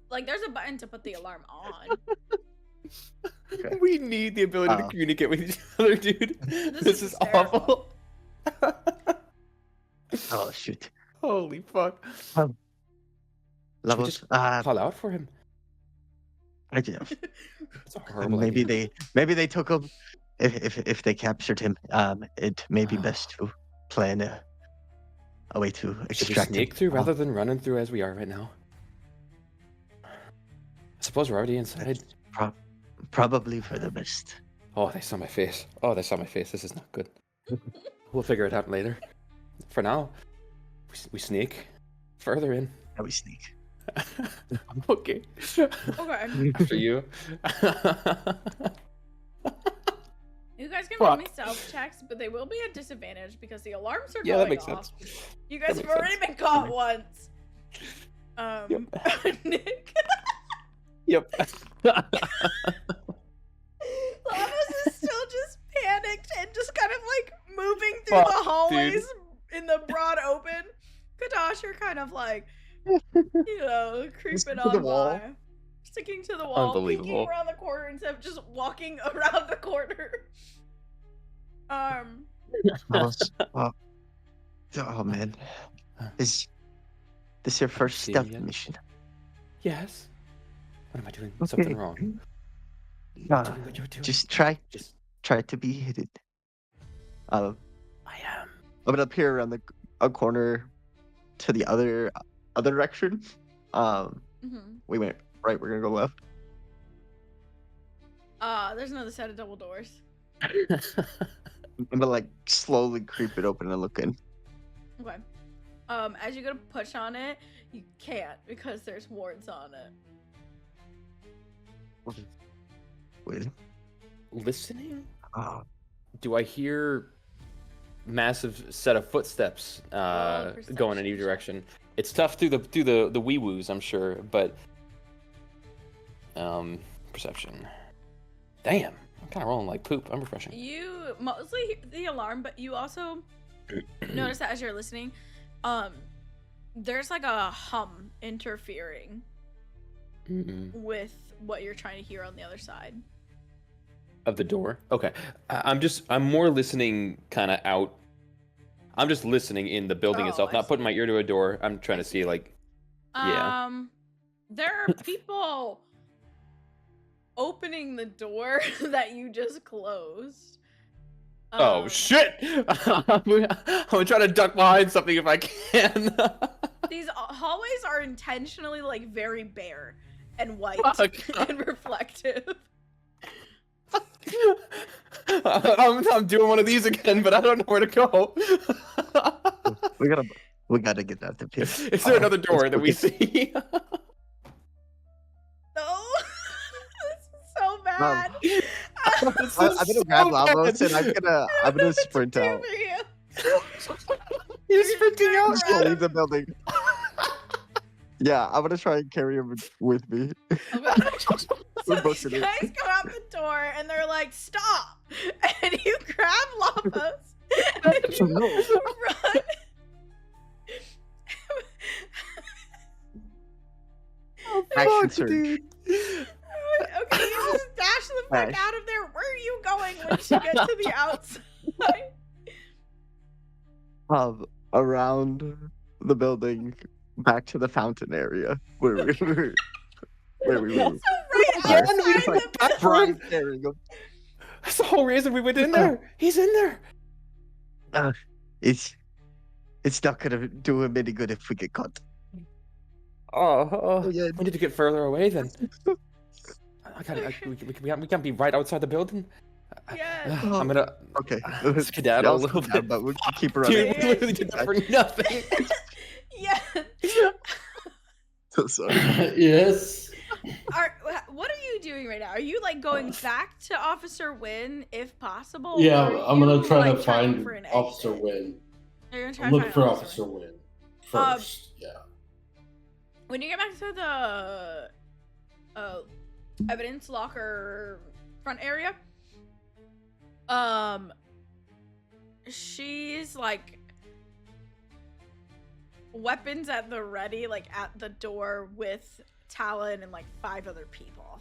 Like, there's a button to put the alarm on. Okay. We need the ability to communicate with each other, dude. This is hysterical. awful. Oh shoot. Holy fuck. Should we Lavos, just call out for him? I do. It's a horrible Maybe idea. they took him. If they captured him, it may be best to plan a way to Should we extract sneak him. through rather than running through as we are right now? I suppose we're already inside. Probably for the best. Oh, they saw my face. Oh, they saw my face. This is not good. We'll figure it out later. For now, we sneak further in. Now we sneak. Okay. Okay. After you. You guys can roll me Fuck. stealth checks, but they will be at disadvantage because the alarms are Yeah, going that makes off. sense. You guys That have makes already sense. been caught once. Yep. Nick. Yep. Lavos is still just panicked and just kind of like moving through Fuck, the hallways dude. in the broad open. Kadash, you're kind of like, you know, creeping to on the wall. by. Sticking to the wall, peeking Unbelievable. around the corner instead of just walking around the corner. Lavos, oh man, is this your first See stealth ya. mission? Yes. What am I doing? Okay. Something wrong. Doing what you're doing. Just try Just to be hidden. I am. I'm gonna appear around a corner to the other direction. We went right. We're gonna go left. There's another set of double doors. I'm gonna like slowly creep it open and look in. Okay. As you go to push on it, you can't because there's wards on it. Wait. Listening? Oh, Do I hear massive set of footsteps going in perception any check. direction? It's tough through the wee woos, I'm sure, but perception. Damn, I'm kind of rolling like poop. I'm refreshing. You mostly hear the alarm, but you also notice that as you're listening, there's like a hum interfering Mm-mm. with what you're trying to hear on the other side. Of the door. Okay, I'm more listening, kind of out. I'm just listening in the building Oh, itself, I not putting my see. ear to a door. I'm trying to see like. Yeah. There are people opening the door that you just closed. Oh shit! I'm gonna try to duck behind something if I can. These hallways are intentionally like very bare and white Fuck. and reflective. I'm doing one of these again, but I don't know where to go. we gotta get out of here. Is there another door that we see? No, this is so bad. This I'm is gonna so grab Lavos bad. and I'm gonna sprint Do out. for you. You're sprinting I'm out. just gonna leave the building. Yeah, I'm gonna try and carry him with me. Okay. So We're these booking it. guys go out the door and they're like, "Stop!" And you grab Lavos and you No. run. Action surge. Okay, you just dash the fuck Dash. out of there. Where are you going once you get to the outside? Around the building, back to the fountain area where we were. Where we were. So right Yeah, outside we the just, like, building. Brian staring him. That's the whole reason we went in there. He's in there. It's not gonna do him any good if we get caught. Oh, yeah. we need to get further away then. We can't be right outside the building. Yeah. I'm gonna Okay. skedaddle a I'll little skedaddle, bit. but we'll keep Dude, running. we literally did that for nothing. Yeah. So sorry. Yes. What are you doing right now? Are you like going back to Officer Wynn if possible? Yeah, or are I'm gonna you, try like, to trying find for an Officer exit? Wynn. You're gonna try to Look find for Officer Wynn first. Yeah. When you get back to the evidence locker front area, she's like weapons at the ready, like at the door with Talon and like 5 other people.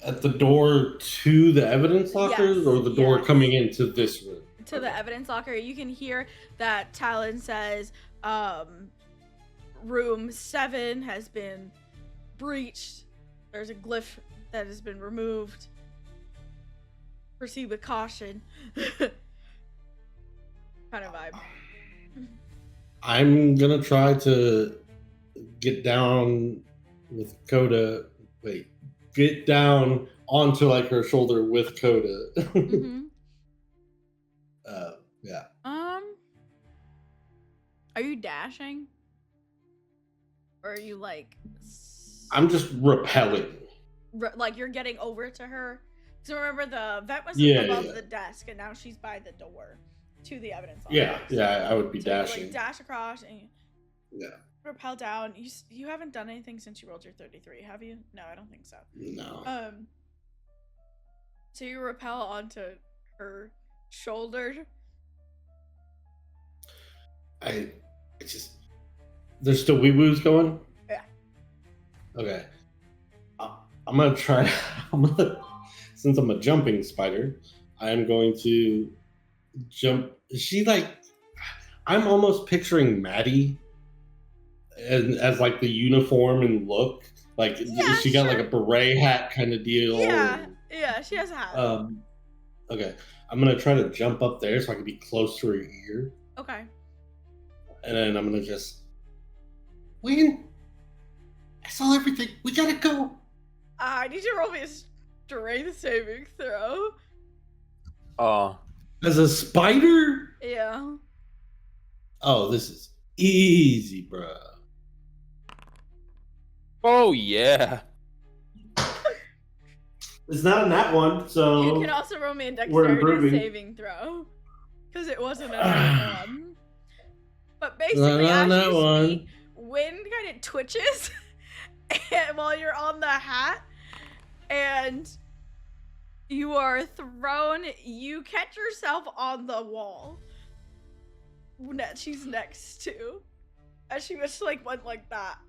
At the door to the evidence lockers, Yes, or the door yes. coming into this room? To the evidence locker, you can hear that Talon says, room 7 has been breached. There's a glyph that has been removed. Proceed with caution. Kind of vibe. I'm gonna try to get down with Coda. Wait, get down onto like her shoulder with Coda. Mm-hmm. Yeah. Are you dashing? Or are you like I'm just repelling. like you're getting over to her? So remember the vet was Yeah, above yeah. the desk and now she's by the door to the evidence locker. Yeah, I would be So you, dashing. like dash across and you Yeah. rappel down. You haven't done anything since you rolled your 33, have you? No, I don't think so. No. So you rappel onto her shoulder. I just. There's still wee woos going? Yeah. Okay. I'm gonna try. Since I'm a jumping spider, I am going to jump. Is she like. I'm almost picturing Maddie as like the uniform and look. Like, Yeah, she got sure. like a beret hat kind of deal. Yeah, she has a hat. Okay. I'm gonna try to jump up there so I can be close to her ear. Okay. And then I'm gonna just Win. I saw everything. We gotta go. I need you to roll me a strength saving throw. Oh, As a spider? Yeah. Oh, this is easy, bruh. oh yeah. It's not in that one, so You can also roll me a we're dexterity improving. saving throw. Because it wasn't a one. But basically, Not on as that you one. speak, wind kind of twitches and while you're on the hat, and you are thrown. You catch yourself on the wall that she's next to, as she just like went like that.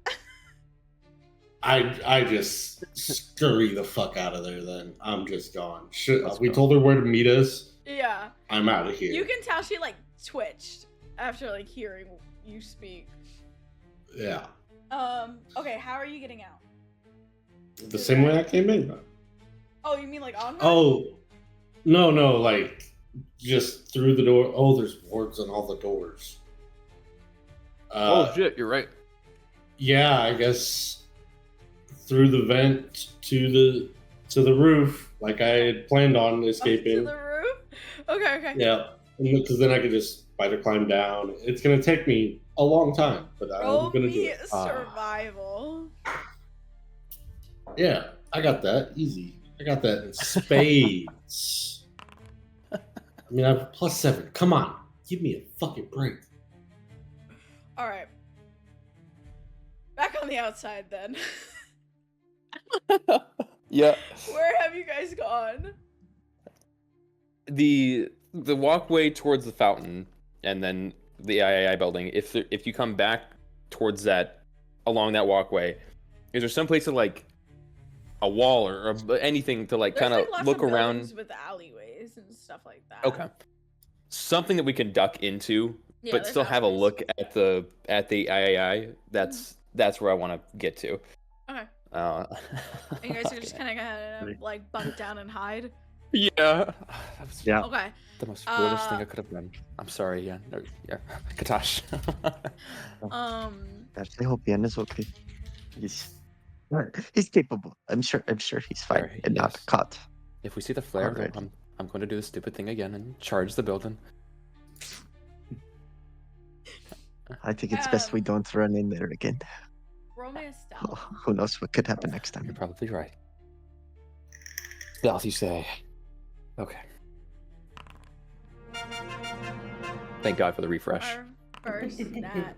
I just scurry the fuck out of there. Then I'm just gone. Let's We go. told her where to meet us. Yeah, I'm out of here. you can tell she like twitched after like hearing you speak. Yeah, Okay, how are you getting out? the same way I came in. Oh, you mean like on her? Oh, no, like just through the door. Oh, there's wards on all the doors. Oh shit, you're right. Yeah, I guess through the vent to the roof, like I had planned on Up to escaping. the roof? Okay. Yeah, because then I could just spider climb down. It's gonna take me a long time, but Roll I'm gonna do me it. survival. Yeah, I got that easy. I got that in spades. I mean, I have a +7. Come on, give me a fucking break. Alright. Back on the outside then. Yeah. Where have you guys gone? The walkway towards the fountain, and then the III building. If you come back towards that, along that walkway, is there some place to like a wall or anything to like There's kind of like lots look of around? buildings with alleyways and stuff like that. Okay, something that we can duck into, Yeah, but there's still have a alleyways. look at the III. That's where I want to get to. Okay. Uh, And you guys are just kind of gonna like bunk down and hide. yeah. That was Yeah. Okay. the most foolish thing I could have done. I'm sorry, yeah. No, yeah. Kha'tash. Actually, I hope Yen is okay. He's capable. I'm sure he's fine Sure, and not yes. caught. If we see the flare, Alright. I'm going to do the stupid thing again and charge the building. I think it's best we don't run in there again. Roll me a stealth. Who knows what could happen next You're time. probably right. Stealth, you say? Okay. Thank God for the refresh. Our first nat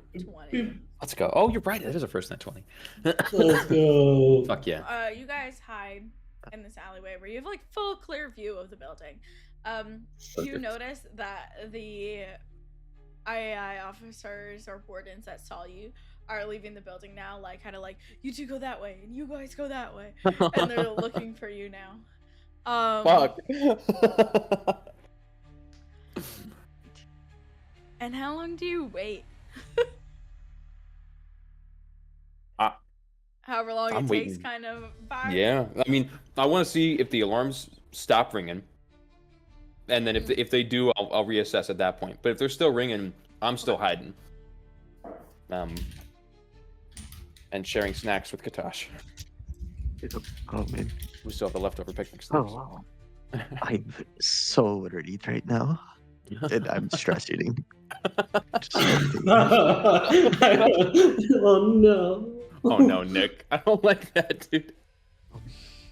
20. Let's go. Oh, you're right. It is a first net 20. Let's go. Fuck yeah. You guys hide in this alleyway where you have like full clear view of the building. You Perfect. notice that the II officers or wardens that saw you are leaving the building now, like kind of like you two go that way and you guys go that way, and they're looking for you now. Fuck. And how long do you wait? However long I'm it takes, waiting. kind of vibe. Yeah. I mean, I want to see if the alarms stop ringing. And then if they do, I'll reassess at that point. But if they're still ringing, I'm still hiding. And sharing snacks with Kha'tash. Oh man. We still have the leftover picnic Oh snacks. wow. I'm so worried right now. And I'm stress eating. Oh no. Oh no, Nick. I don't like that, dude.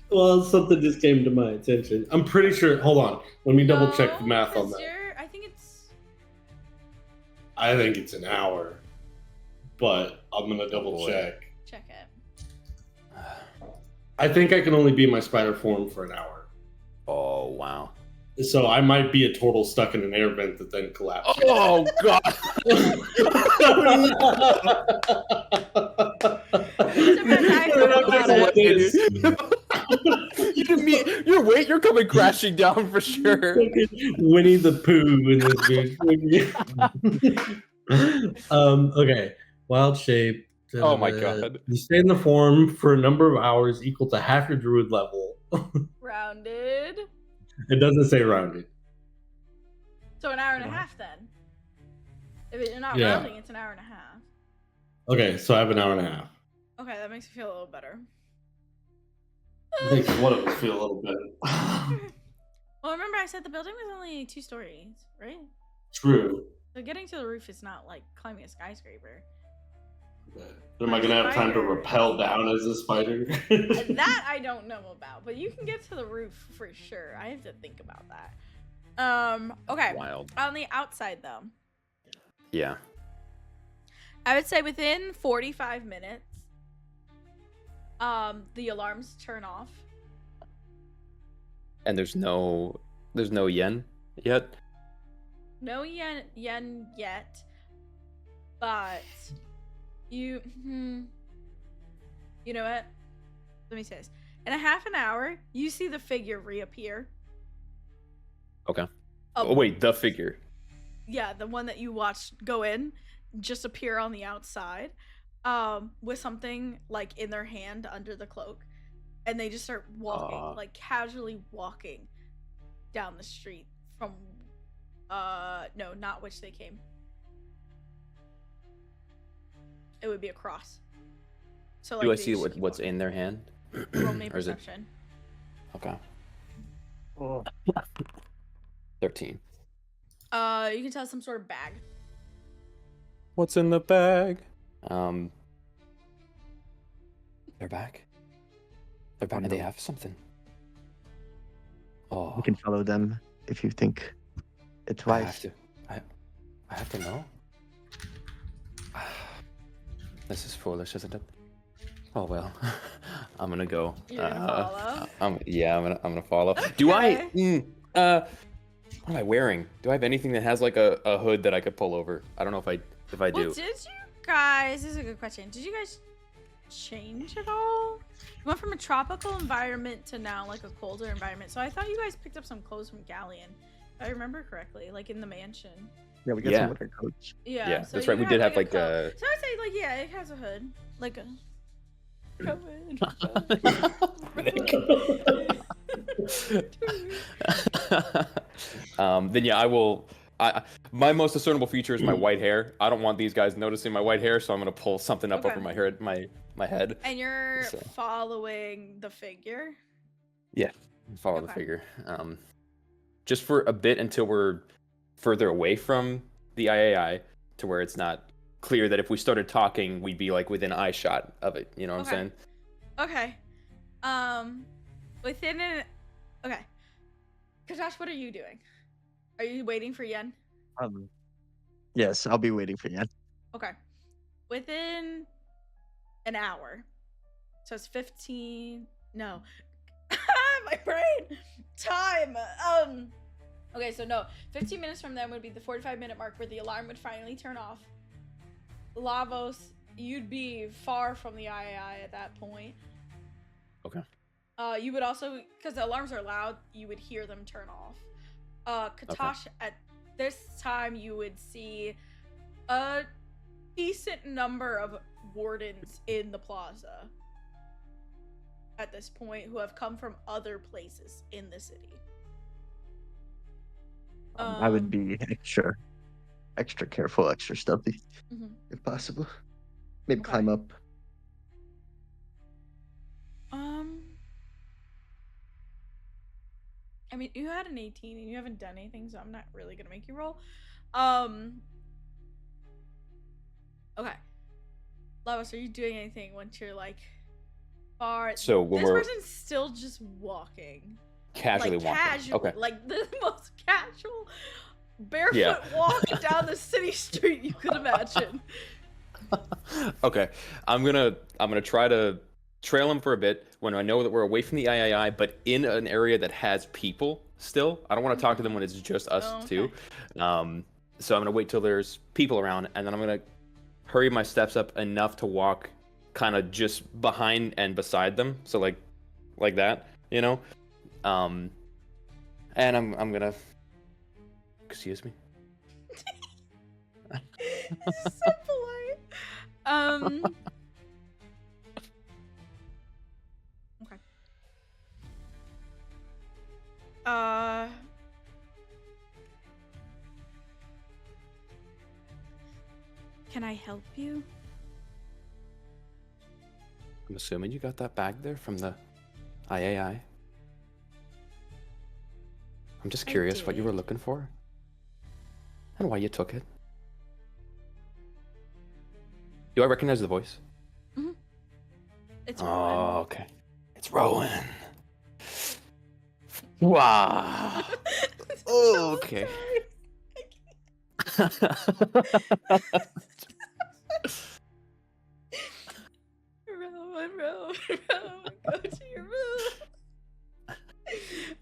Well, something just came to my attention. I'm pretty sure. Hold on. Let me double check the No, math on 'cause that. I think it's. I think it's an hour, but I'm gonna double Boy. check. Check it. I think I can only be in my spider form for an hour, Oh wow. so I might be a total stuck in an air vent that then collapses. Oh god. You're coming crashing down for sure. Winnie the Pooh in this bitch. Okay. Wild shape. Oh my God. You stay in the form for a number of hours equal to half your druid level. Rounded. It doesn't say rounded. So an hour and a half then. If you're not Yeah. rounding, it's an hour and a half. Okay, so I have an hour and a half. Okay, that makes me feel a little better. Makes one of us feel a little better. Well, remember I said the building was only 2 stories, right? True. So getting to the roof is not like climbing a skyscraper. But am I gonna have time to rappel down as a spider? That I don't know about, but you can get to the roof for sure. I have to think about that. Okay. Wild. On the outside though, Yeah. I would say within 45 minutes, the alarms turn off. And there's no yen yet. No yen yet, but you know what? Let me say this. In a half an hour, you see the figure reappear. Okay. Oh, Oh wait, the figure. yeah, the one that you watched go in, just appear on the outside, with something like in their hand under the cloak, and they just start walking, like casually walking down the street from, no, not which they came. It would be across. So like Do I they see just keep what's walking. in their hand? Roll me Or is it perception. okay? 13. You can tell some sort of bag. What's in the bag? They're back. They're back, and they have something. Oh, You can follow them if you think it's I have wise. to. I have to know. This is foolish, isn't it? Oh well. I'm gonna go. You're gonna follow? I'm gonna follow. Do I? Okay. What am I wearing? Do I have anything that has like a hood that I could pull over? I don't know if I Well, do. did you guys? This is a good question. Did you guys change at all? You went from a tropical environment to now like a colder environment. So I thought you guys picked up some clothes from Galleon. If I remember correctly, like in the mansion. Yeah, we got Yeah. some winter coats. Yeah, Yeah, so that's right. you We did have a like coat. So I would say like yeah, it has a hood, like a. Then yeah, I will. My most discernible feature is my white hair. I don't want these guys noticing my white hair, so I'm gonna pull something up Okay. over my hair, my head. And you're So. following the figure. Yeah, follow the Okay. figure. Just for a bit until we're further away from the IAI, to where it's not clear that if we started talking, we'd be like within eye shot of it. You know what I'm saying? Okay. Within an. Okay. Kha'tash, what are you doing? Are you waiting for Yen? Yes, I'll be waiting for you. Okay. Within an hour. So it's 15. No. My brain. Time. Okay, so no. 15 minutes from then would be the 45-minute mark where the alarm would finally turn off. Lavos, you'd be far from the IAI at that point. Okay. You would also, because the alarms are loud, you would hear them turn off. Kha'tash, at this time, you would see a decent number of wardens in the plaza at this point who have come from other places in the city. I would be extra careful, extra stealthy, Mhm. if possible. Maybe Okay. climb up. I mean, you had an 18 and you haven't done anything, so I'm not really gonna make you roll. Okay. Lavos, are you doing anything once you're like far? So when this we're person's still just walking. casually like, walking. casually, Okay. like the most casual barefoot Yeah. walk down the city street you could imagine. Okay. I'm gonna try to trail him for a bit when I know that we're away from the III, but in an area that has people still. I don't want to talk to them when it's just us Oh, two. okay. So I'm gonna wait till there's people around, and then I'm gonna hurry my steps up enough to walk kind of just behind and beside them. So like that, you know. And I'm gonna. Excuse me. So polite. Okay. Can I help you? I'm assuming you got that bag there from the III. I'm just I curious what you were did. looking for and why you took it. Do I recognize the voice? It's Oh, Rowan. okay. It's Rowan. Wow. So Okay. Rowan, go to your room.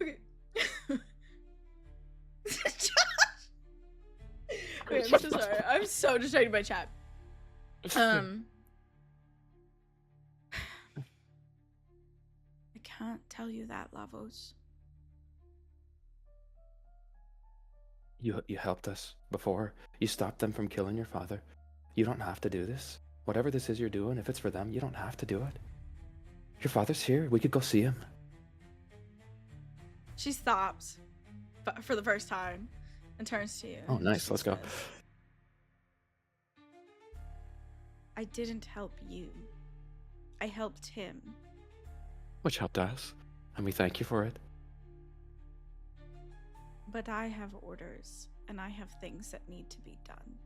Okay. Josh! Wait, I'm so sorry. I'm so distracted by chat. I can't tell you that, Lavos. You helped us before. You stopped them from killing your father. You don't have to do this. Whatever this is you're doing, if it's for them, you don't have to do it. Your father's here. We could go see him. She stops for the first time and turns to you. Oh, and nice. she Let's go. says, I didn't help you. I helped him. Which helped us, and we thank you for it. But I have orders, and I have things that need to be done.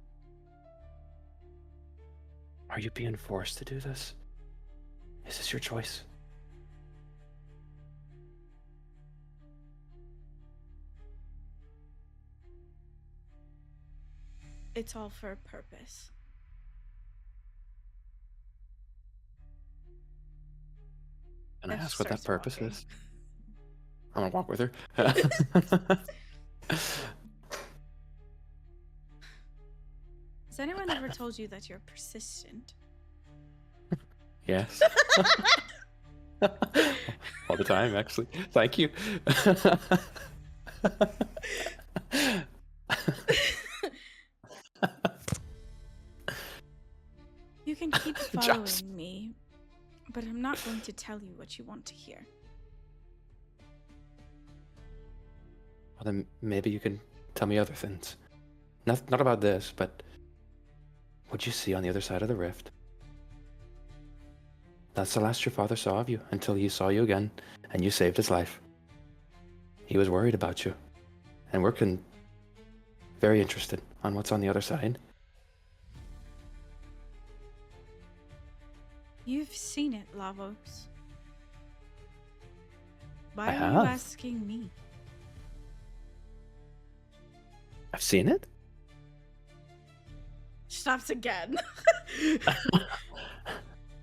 Are you being forced to do this? Is this your choice? It's all for a purpose. Can I And she ask what that starts purpose walking. is? I'm gonna walk with her. Has anyone ever told you that you're persistent? Yes. All the time, actually. Thank you. You can keep following me, but I'm not going to tell you what you want to hear. Well, then maybe you can tell me other things. Not about this, but what'd you see on the other side of the rift? That's the last your father saw of you until he saw you again, and you saved his life. He was worried about you, and we're very interested on what's on the other side. You've seen it, Lavos. Why I are have. you asking me? I've seen it? Stops again.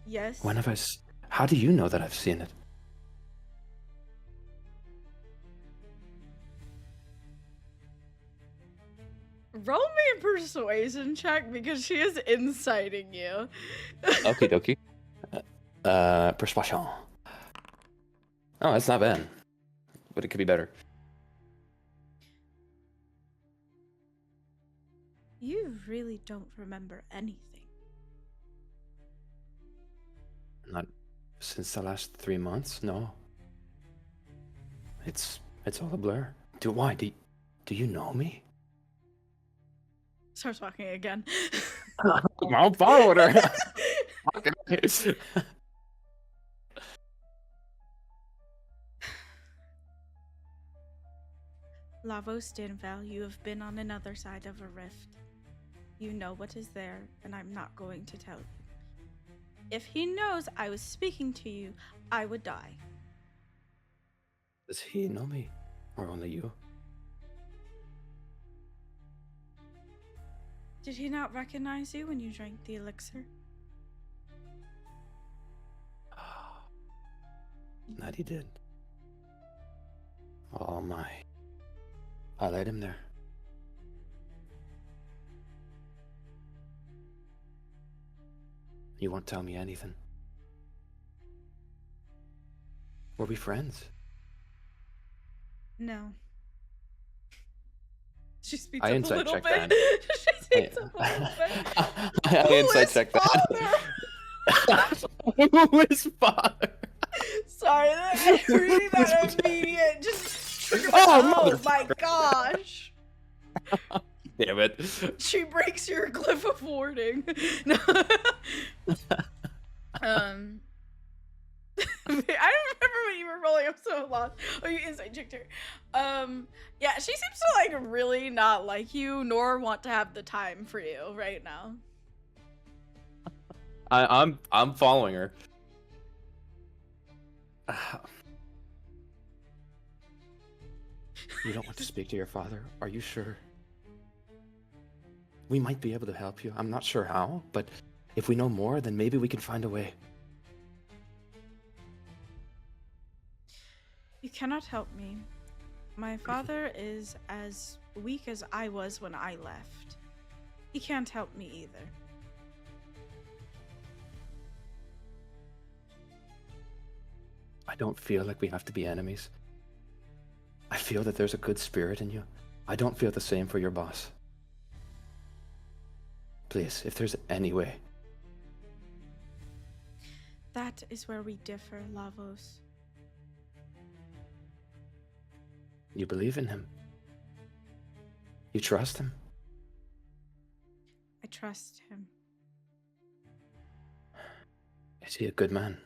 Yes. When have how do you know that I've seen it? Roll me a persuasion check because she is inciting you. Okie dokie. Persuasion. Oh, that's not bad. But it could be better. You really don't remember anything. Not since the last 3 months, no. It's all a blur. Why? Do you know me? Starts walking again. I'll follow her. Lavos Dinval, you have been on another side of a rift. You know what is there, and I'm not going to tell you. If he knows I was speaking to you, I would die. Does he know me? Or only you? Did he not recognize you when you drank the elixir? That he did. Oh my. I led him there. You won't tell me anything. Were we friends? No. She speeds I up a insight little check bit. that. She speeds up a little bit. I Who insight is check father? that. Who is father? Sorry, reading that immediate just triggered Oh, my gosh. Damn it. She breaks your glyph of warding. No. I don't remember when you were rolling. I'm so lost. Oh, you insight checked her. Yeah, she seems to like really not like you, nor want to have the time for you right now. I'm following her. You don't want to speak to your father? Are you sure? We might be able to help you. I'm not sure how, but if we know more, then maybe we can find a way. You cannot help me. My father is as weak as I was when I left. He can't help me either. I don't feel like we have to be enemies. I feel that there's a good spirit in you. I don't feel the same for your boss. Please, if there's any way. That is where we differ, Lavos. You believe in him. You trust him. I trust him. Is he a good man?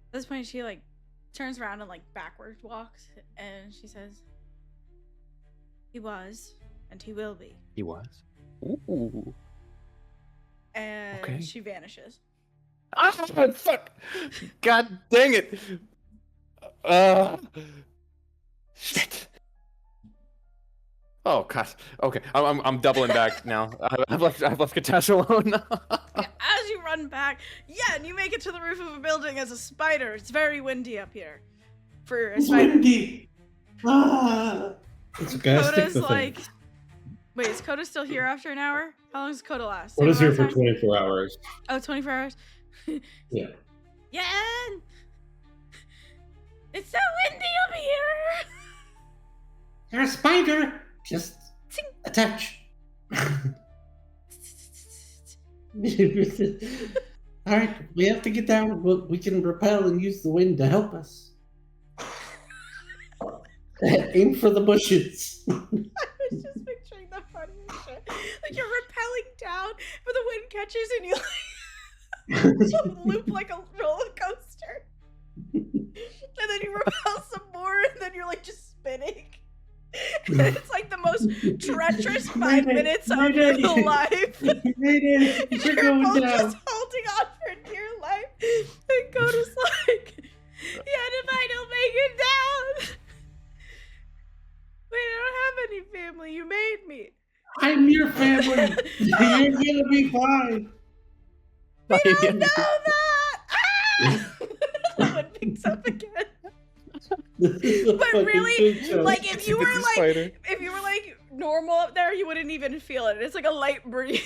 At this point, she like turns around and like backwards walks, and she says, "He was, and he will be." He was? Ooh. And Okay. she vanishes. Ah, fuck! God dang it! Shit. Oh God. Okay, I'm doubling back now. I've left Kha'tash alone. As you run back. Yeah, and you make it to the roof of a building as a spider. It's very windy up here. For a It's spider. windy. Ah. It's okay. I stick Coda's the like, thing. wait, is Coda still here after an hour? How long does Coda last? What Same is here amount for of time? 24 hours? Oh, 24 hours? Yeah. Yeah! It's so windy up here! You're a spider. Just attach. All right, we have to get down. We can repel and use the wind to help us. Aim for the bushes. I was just picturing the funniest shit. Like you're rappelling down, but the wind catches and you like loop like a roller coaster. And then you rappel some more, and then you're like just spinning. And it's like the most treacherous 5 minutes of your life. You're going both down. just holding on for dear life. And Coda's like, yeah, and if I don't make it down, we don't have any family. You made me. I'm your family. You're gonna be fine. We don't know that. Ah! Someone picks up again. This is a But fucking really, shit show. like if you were It's a like spider. if you were like normal up there, you wouldn't even feel it. It's like a light breeze.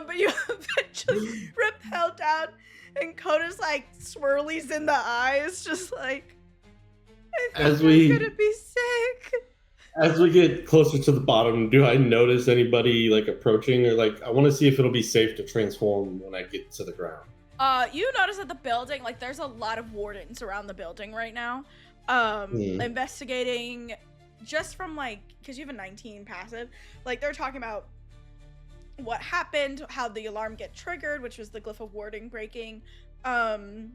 But you eventually rappel down, and Coda's like swirlies in the eyes, just like I think As we- I'm gonna be sick. As we get closer to the bottom, do I notice anybody like approaching, or like I want to see if it'll be safe to transform when I get to the ground? You notice that the building, like, there's a lot of wardens around the building right now. Investigating just from, like, because you have a 19 passive, like, they're talking about what happened, how the alarm get triggered, which was the glyph of warding breaking, and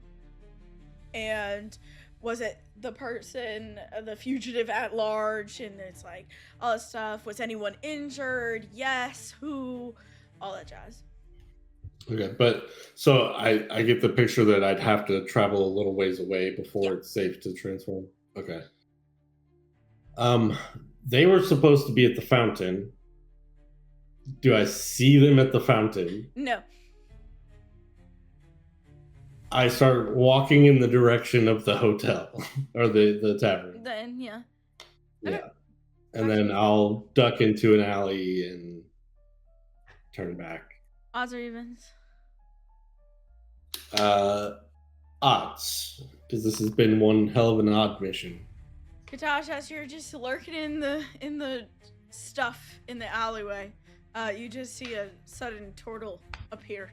was it the person, the fugitive at large, and it's like, all this stuff. Was anyone injured? Yes. Who? All that jazz. Okay, but so I get the picture that I'd have to travel a little ways away before it's safe to transform. Okay. They were supposed to be at the fountain. Do I see them at the fountain? No. I start walking in the direction of the hotel or the tavern. Then, yeah. Yeah. And then I'll duck into an alley and turn back. Odds or evens? Odds, because this has been one hell of an odd mission. Kha'tash, as you're just lurking in the stuff in the alleyway, you just see a sudden turtle appear.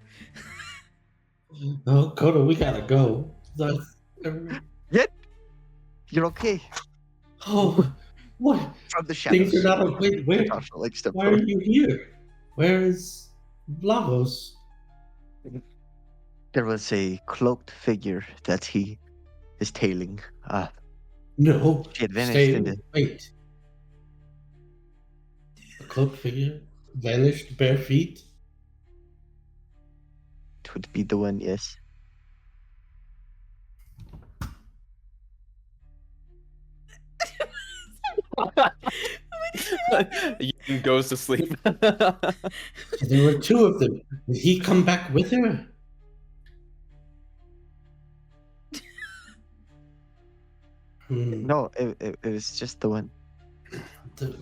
Oh, Koda, we gotta go. You're okay. Oh, what? From the shadows. Things are not. Wait, where? Kha'tash will, like, step Why are forward. you here? Where is Lavos? There was a cloaked figure that he is tailing. No. She had vanished Stay. in the... Wait. A cloaked figure vanished, bare feet. It would be the one, yes. Yin goes to sleep. There were two of them. Did he come back with her? No, it was just the one.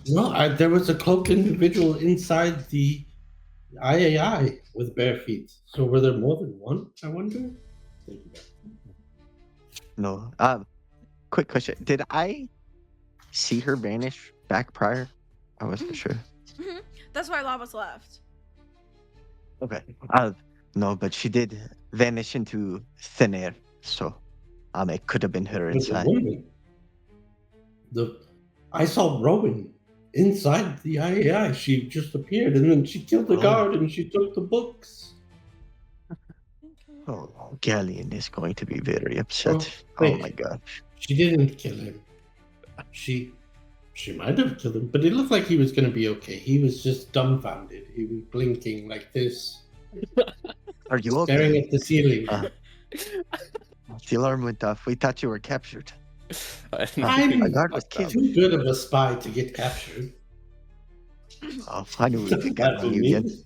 No, there was a cloaked individual inside the IAI with bare feet. So were there more than one, I wonder? No. Quick question. Did I see her vanish back prior? I wasn't sure. Mm-hmm. That's why Lavos left. Okay. No, but she did vanish into thin air. So, it could have been her It was a inside. woman. I saw Rowan inside the IAI. She just appeared and then she killed the Oh. guard and she took the books. Oh, Galleon is going to be very upset. Oh, Oh wait. my gosh. She didn't kill him. She might have killed him, but it looked like he was going to be okay. He was just dumbfounded. He was blinking like this, Are you staring okay? at the ceiling. The alarm went off. We thought you were captured. I'm My guard was killed. too good of a spy to get captured. Oh, finally, we can get That's on what you again. means.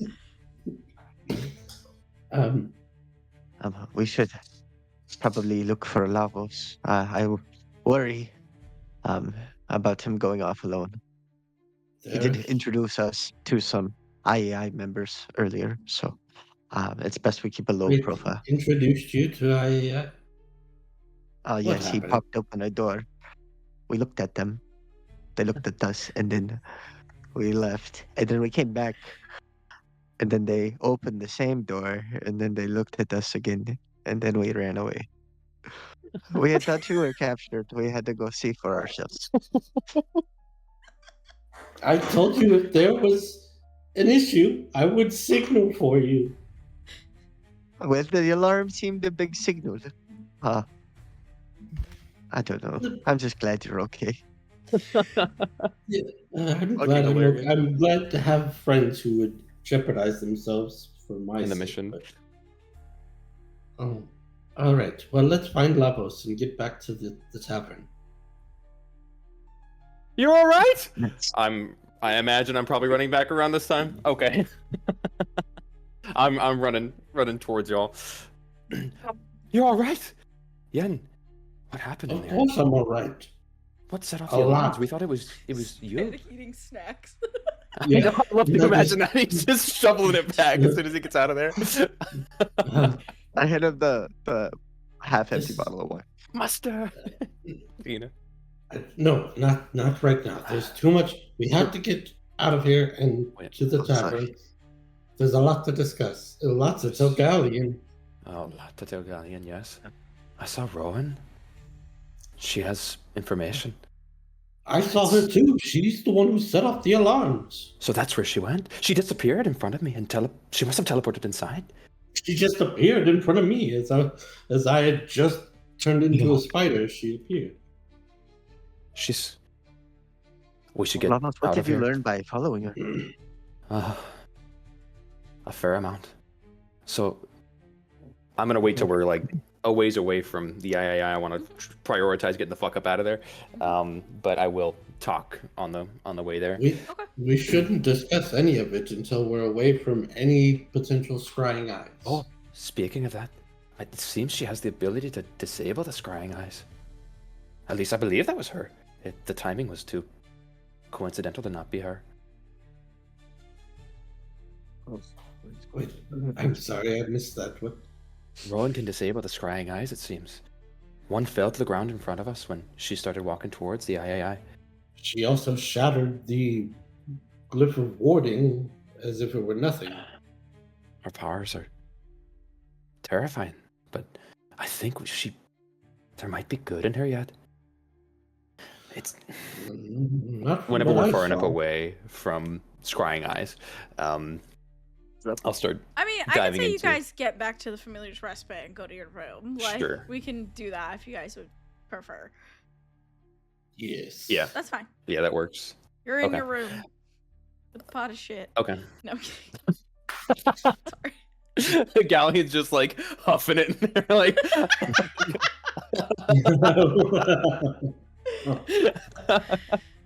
We should probably look for Lavos. Worry about him going off alone. He did There. introduce us to some IAI members earlier, so it's best we keep a low We profile. introduced you to I. What Yes, he happened? popped open a door. We looked at them. They looked at us, and then we left. And then we came back, and then they opened the same door, and then they looked at us again, and then we ran away. We had thought you were captured. We had to go see for ourselves. I told you if there was an issue, I would signal for you. Well, the alarm seemed a big signal. I don't know. I'm just glad you're okay. I'm Fucking glad hilarious. I'm glad to have friends who would jeopardize themselves for my In the sake, mission. but- Oh, all right. Well, let's find Lavos and get back to the tavern. You're all right? Yes. I imagine I'm probably running back around this time. Okay. I'm running towards y'all. You're all right? Yen, what happened in Of there? course, I'm all right. What set off A the alarms? lot. We thought it was you. Eating snacks. I know, I love to Yeah, imagine that he's just shoveling it back as soon as he gets out of there. I hit him the half-empty This- bottle of wine. Muster. You know. No, not right now. There's too much. We have to get out of here and Wait, to the I'm sorry. tavern. There's a lot to discuss. Lots to tell Galleon. Oh, Tatel Galleon, yes. I saw Rowan. She has information. I saw her too. She's the one who set off the alarms. So that's where she went. She disappeared in front of me and she must have teleported inside. She just appeared in front of me as I had just turned into a spider. She appeared. We should get Lavos, what out did of you here. learn by following her? A fair amount. So I'm gonna wait till we're like a ways away from the III. I want to prioritize getting the fuck up out of there. But I will talk on the way there. We shouldn't discuss any of it until we're away from any potential scrying eyes. Oh, speaking of that, it seems she has the ability to disable the scrying eyes. At least I believe that was her. The timing was too coincidental to not be her. Wait, I'm sorry, I missed that. What? Rowan can disable the scrying eyes, it seems. One fell to the ground in front of us when she started walking towards the III. She also shattered the glyph of warding as if it were nothing. Her powers are terrifying, but I think there might be good in her yet. It's Not from whenever what we're I far enough saw. away from scrying eyes, I'll start. I mean, I can Diving say you into- guys get back to the Familiar's Respite and go to your room. Like, Sure. we can do that if you guys would prefer. Yes. Yeah, That's fine. yeah, that works. You're in Okay. your room with a pot of shit. Okay. No, I'm kidding. Sorry. Galleon's just like huffing it in there, like.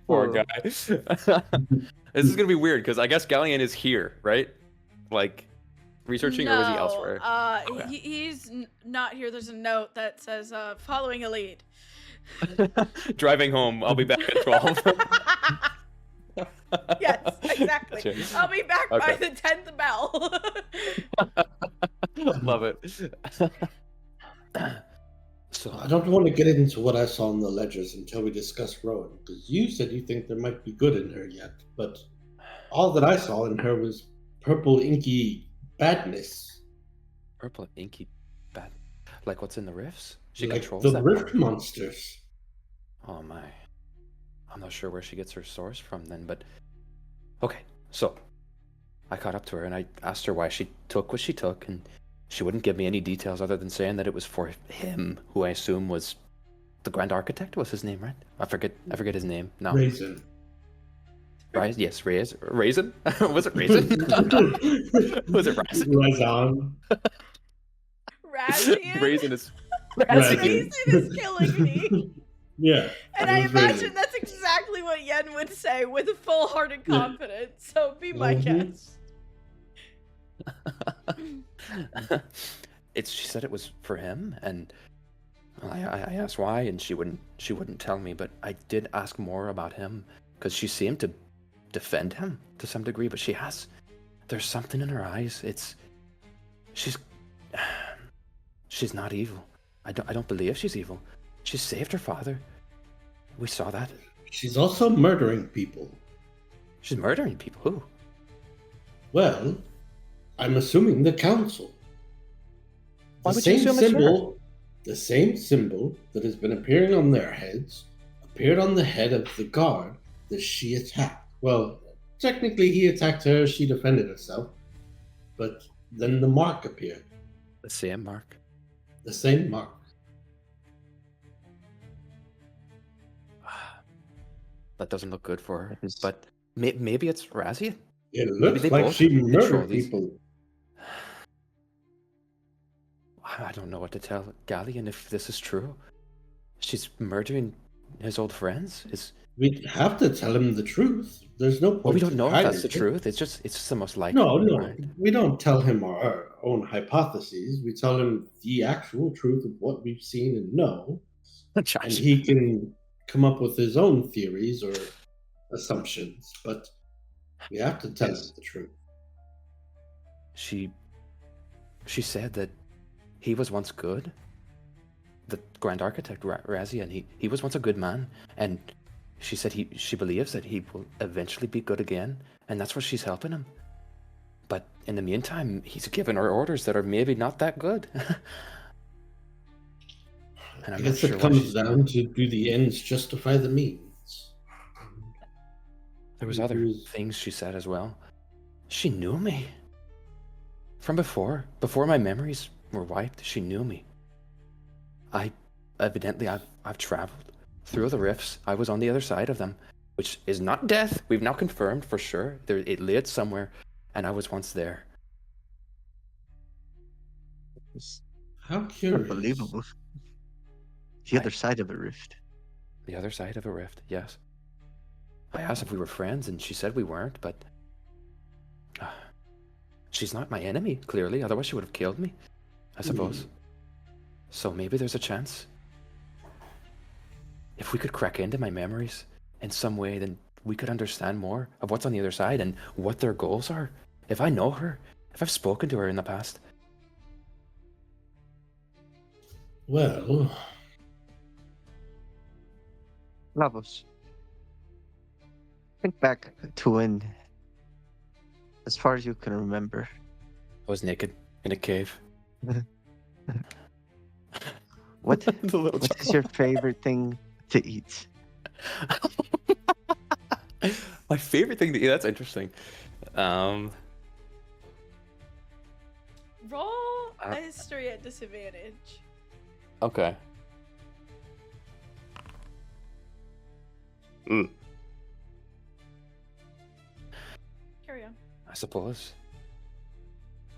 Poor guy. This is gonna be weird because I guess Galleon is here, right? Like researching, or is he elsewhere? Okay. He's not here. There's a note that says, following a lead. Driving home. I'll be back at 12. Yes, exactly. Gotcha. I'll be back by Okay. the 10th bell. Love it. So I don't want to get into what I saw in the ledgers until we discuss Rowan, because you said you think there might be good in her yet, but all that I saw in her was purple inky badness. purple inky bad. Like what's in the rifts? She like controls the that rift power. monsters. Oh my. I'm not sure where she gets her source from then, but okay, so I caught up to her and I asked her why she took what she took, and she wouldn't give me any details other than saying that it was for him, who I assume was the Grand Architect. Was his name, right? I forget his name. No. Raisin. Rise? Yes, Raisin? Was it Raisin? Was it Raisin? Raisin. Razian? Raisin is Raisin. Raisin is killing me. Yeah. And it I was very imagine late. that's exactly what Yen would say with full-hearted Yeah. confidence. So be my Mhm. guest. She said it was for him, and I asked why, and she wouldn't tell me. But I did ask more about him because she seemed to defend him to some degree. But there's something in her eyes. She's not evil. I don't believe she's evil. She saved her father. We saw that. She's also murdering people. She's murdering people. Who? Well, I'm assuming the council. Why The would you same assume it's her? symbol, the same symbol that has been appearing on their heads, appeared on the head of the guard that she attacked. Well, technically he attacked her, she defended herself, but then the mark appeared. The same mark. The same mark. That doesn't look good for her. Yes. But maybe it's Razia. It Maybe looks they like both she control murdered these. people. I don't know what to tell Galleon if this is true. She's murdering his old friends. We have to tell him the truth. There's no point. Well, we don't in know if hiding that's the it. truth. It's just the most likely. No, right? we don't tell him our own hypotheses. We tell him the actual truth of what we've seen and know, and Josh. he can come up with his own theories or assumptions. But we have to tell him Yes. the truth. She said that he was once good. The Grand Architect Razia, and he was once a good man, and she said she believes that he will eventually be good again, and that's where she's helping him. But in the meantime, he's given her orders that are maybe not that good. And I I'm not guess sure it why comes she's down to do the ends justify the means. There was It other was- things she said as well. She knew me. Before my memories were wiped, she knew me. I've traveled through the rifts. I was on the other side of them, which is not death. We've now confirmed for sure. It led somewhere, and I was once there. It's How curious. unbelievable. The other side of a rift. The other side of a rift, yes. I asked if we were friends, and she said we weren't, but she's not my enemy, clearly. Otherwise, she would have killed me, I suppose. So maybe there's a chance. If we could crack into my memories in some way, then we could understand more of what's on the other side and what their goals are. If I know her, if I've spoken to her in the past. Well, Lavos. Think back to when, as far as you can remember, I was naked in a cave. what The little what is your favorite thing to eat? My favorite thing to eat. That's interesting. Roll a history at disadvantage. Okay. Carry on. I suppose.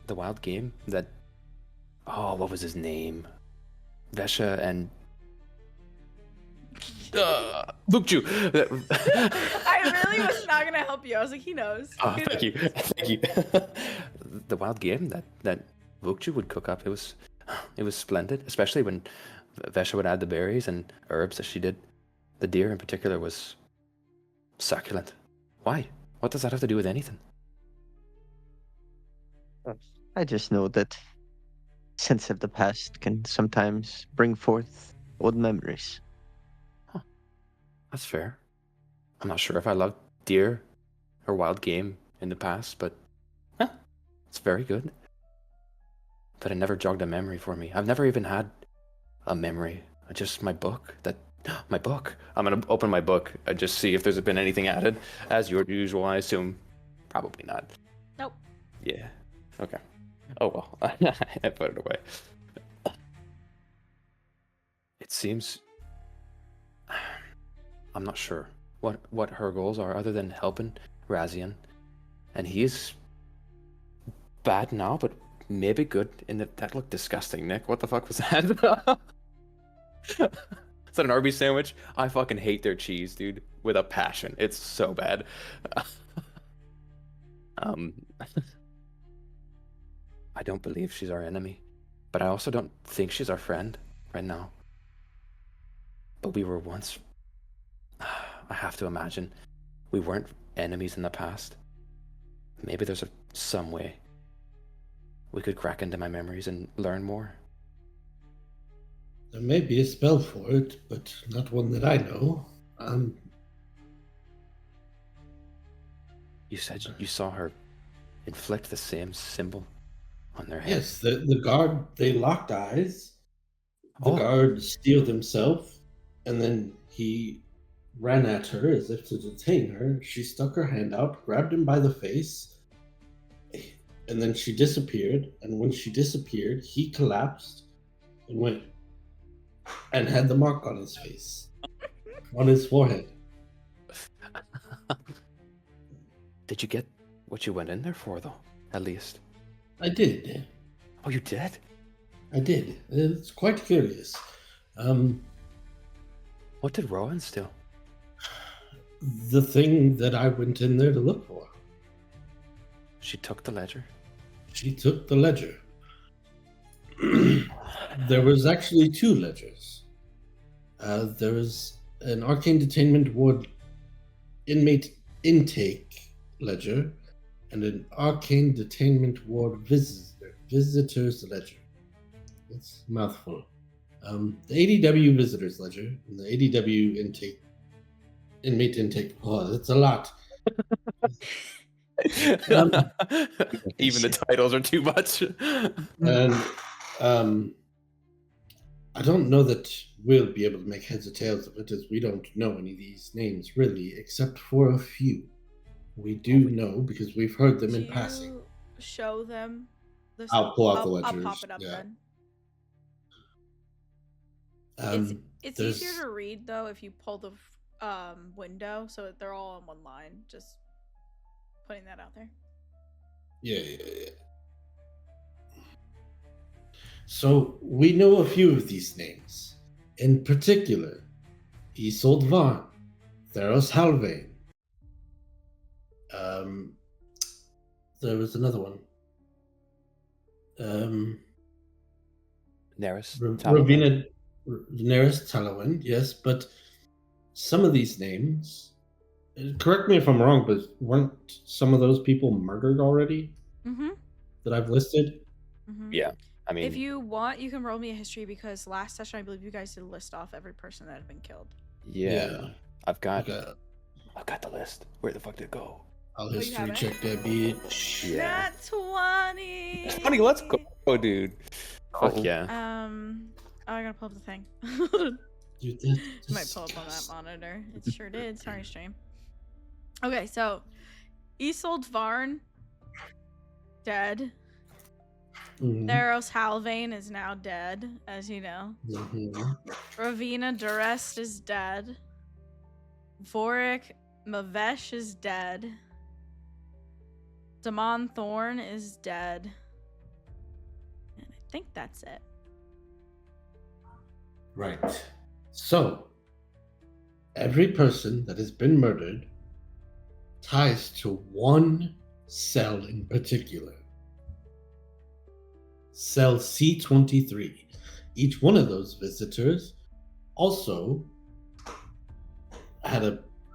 The wild game that. Oh, what was his name? Vesha and. Vukju! I really was not gonna help you. I was like, he knows. Oh, He thank you. knows. Thank you. The wild game that Vukju would cook up, it was splendid, especially when Vesha would add the berries and herbs that she did. The deer in particular was succulent. Why? What does that have to do with anything? I just know that sense of the past can sometimes bring forth old memories. That's fair. I'm not sure if I loved deer or wild game in the past, but it's very good. But it never jogged a memory for me. I've never even had a memory. Just my book. My book. I'm gonna open my book and just see if there's been anything added. As usual, I assume probably not. Nope. Yeah. Okay. Oh well. I put it away. It seems I'm not sure what her goals are other than helping Razian. And he's bad now, but maybe good in that looked disgusting, Nick. What the fuck was that? Is that an Arby's sandwich? I fucking hate their cheese, dude, with a passion. It's so bad. I don't believe she's our enemy, but I also don't think she's our friend right now. But we were once. I have to imagine we weren't enemies in the past. Maybe there's some way we could crack into my memories and learn more. There may be a spell for it, but not one that I know. You said you saw her inflict the same symbol on their head. Yes, the guard, they locked eyes. The Oh. guard steeled himself, and then he ran at her as if to detain her. She stuck her hand out, grabbed him by the face, and then she disappeared. And when she disappeared, he collapsed and went and had the mark on his face, on his forehead. Did you get what you went in there for, though? At least. I did. Oh, you did? I did. It's quite curious. What did Rowan steal? The thing that I went in there to look for. She took the ledger. She took the ledger. There was actually 2 ledgers. There was an Arcane Detainment Ward inmate intake ledger and an Arcane Detainment Ward visitor's ledger. It's a mouthful. The ADW visitors ledger and the ADW inmate intake. Oh, that's a lot. Even the titles are too much. And I don't know that we'll be able to make heads or tails of it, as we don't know any of these names really, except for a few. We do know because we've heard them in passing. Show them. I'll pull out the I'll ledgers. pop it up yeah. then. It's there's- easier to read though if you pull the window, so they're all on one line. Just putting that out there. Yeah. So we know a few of these names. In particular, Isolde Varn, Theros Halvain. There was another one. Neris. Ravina Daenerys Talawin, yes, but some of these names, correct me if I'm wrong, but weren't some of those people murdered already Mm-hmm. that I've listed? Mm-hmm. Yeah, I mean, If you want, you can roll me a history because last session I believe you guys did list off every person that had been killed. yeah. I've got Okay, the list. Where the fuck did it go? I'll you history have it? check that bitch. Yeah. Nat 20. 20, let's go, dude. Fuck yeah. I gotta pull up the thing. Dude, that's It might pull up on that monitor. It sure did. Sorry, stream. Okay, so Isolde Varn, dead. Mhm, Theros Halvain is now dead, as you know. mhm. Ravina Durest is dead. Vorik Mavesh is dead. Damon Thorn is dead. And I think that's it. Right. So, every person that has been murdered ties to one cell in particular. Cell C23. Each one of those visitors also had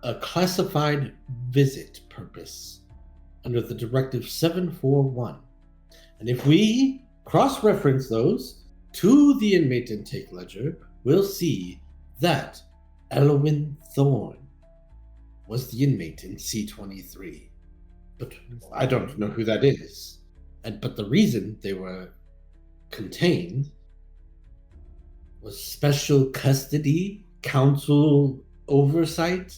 a classified visit purpose under the Directive 741. And if we cross-reference those to the inmate intake ledger, we'll see that Elwyn Thorne was the inmate in C23. But I don't know who that is. But the reason they were contained was special custody, council oversight.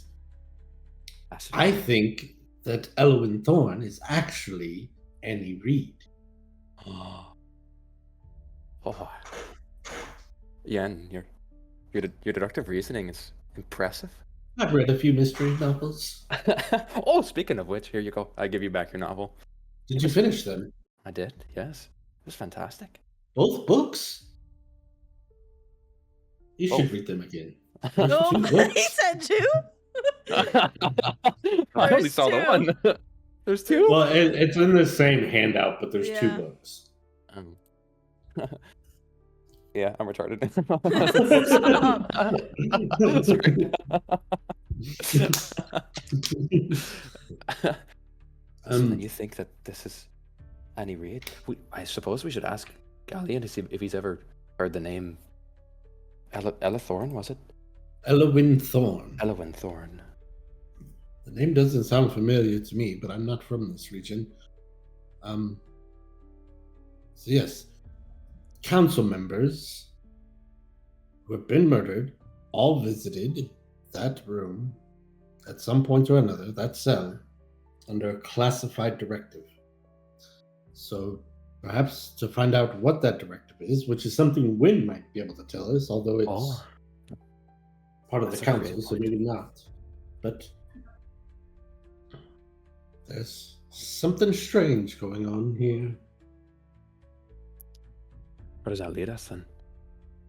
I think that Elwyn Thorne is actually Annie Reed. Oh. Yeah, and your deductive reasoning is impressive. I've read a few mystery novels. Oh, speaking of which, here you go. I give you back your novel. Did you finish them? I did, yes. It was fantastic. Both books? You should Both. read them again. There's Oh, two he books. said two? I only There's saw the two. one. There's two? Well, it's in the same handout, but there's two Yeah. books. Um, yeah, I'm retarded. So then you think that this is any raid? I suppose we should ask Galleon to see if he's ever heard the name Ella Thorn, was it? Elowin Thorn. Elowin Thorn. The name doesn't sound familiar to me, but I'm not from this region. So yes, council members who have been murdered all visited that room at some point or another, that cell, under a classified directive. So perhaps to find out what that directive is, which is something Wynn might be able to tell us, although it's part of the That's a great council, so point. maybe not. But there's something strange going on here. Where does that lead us then?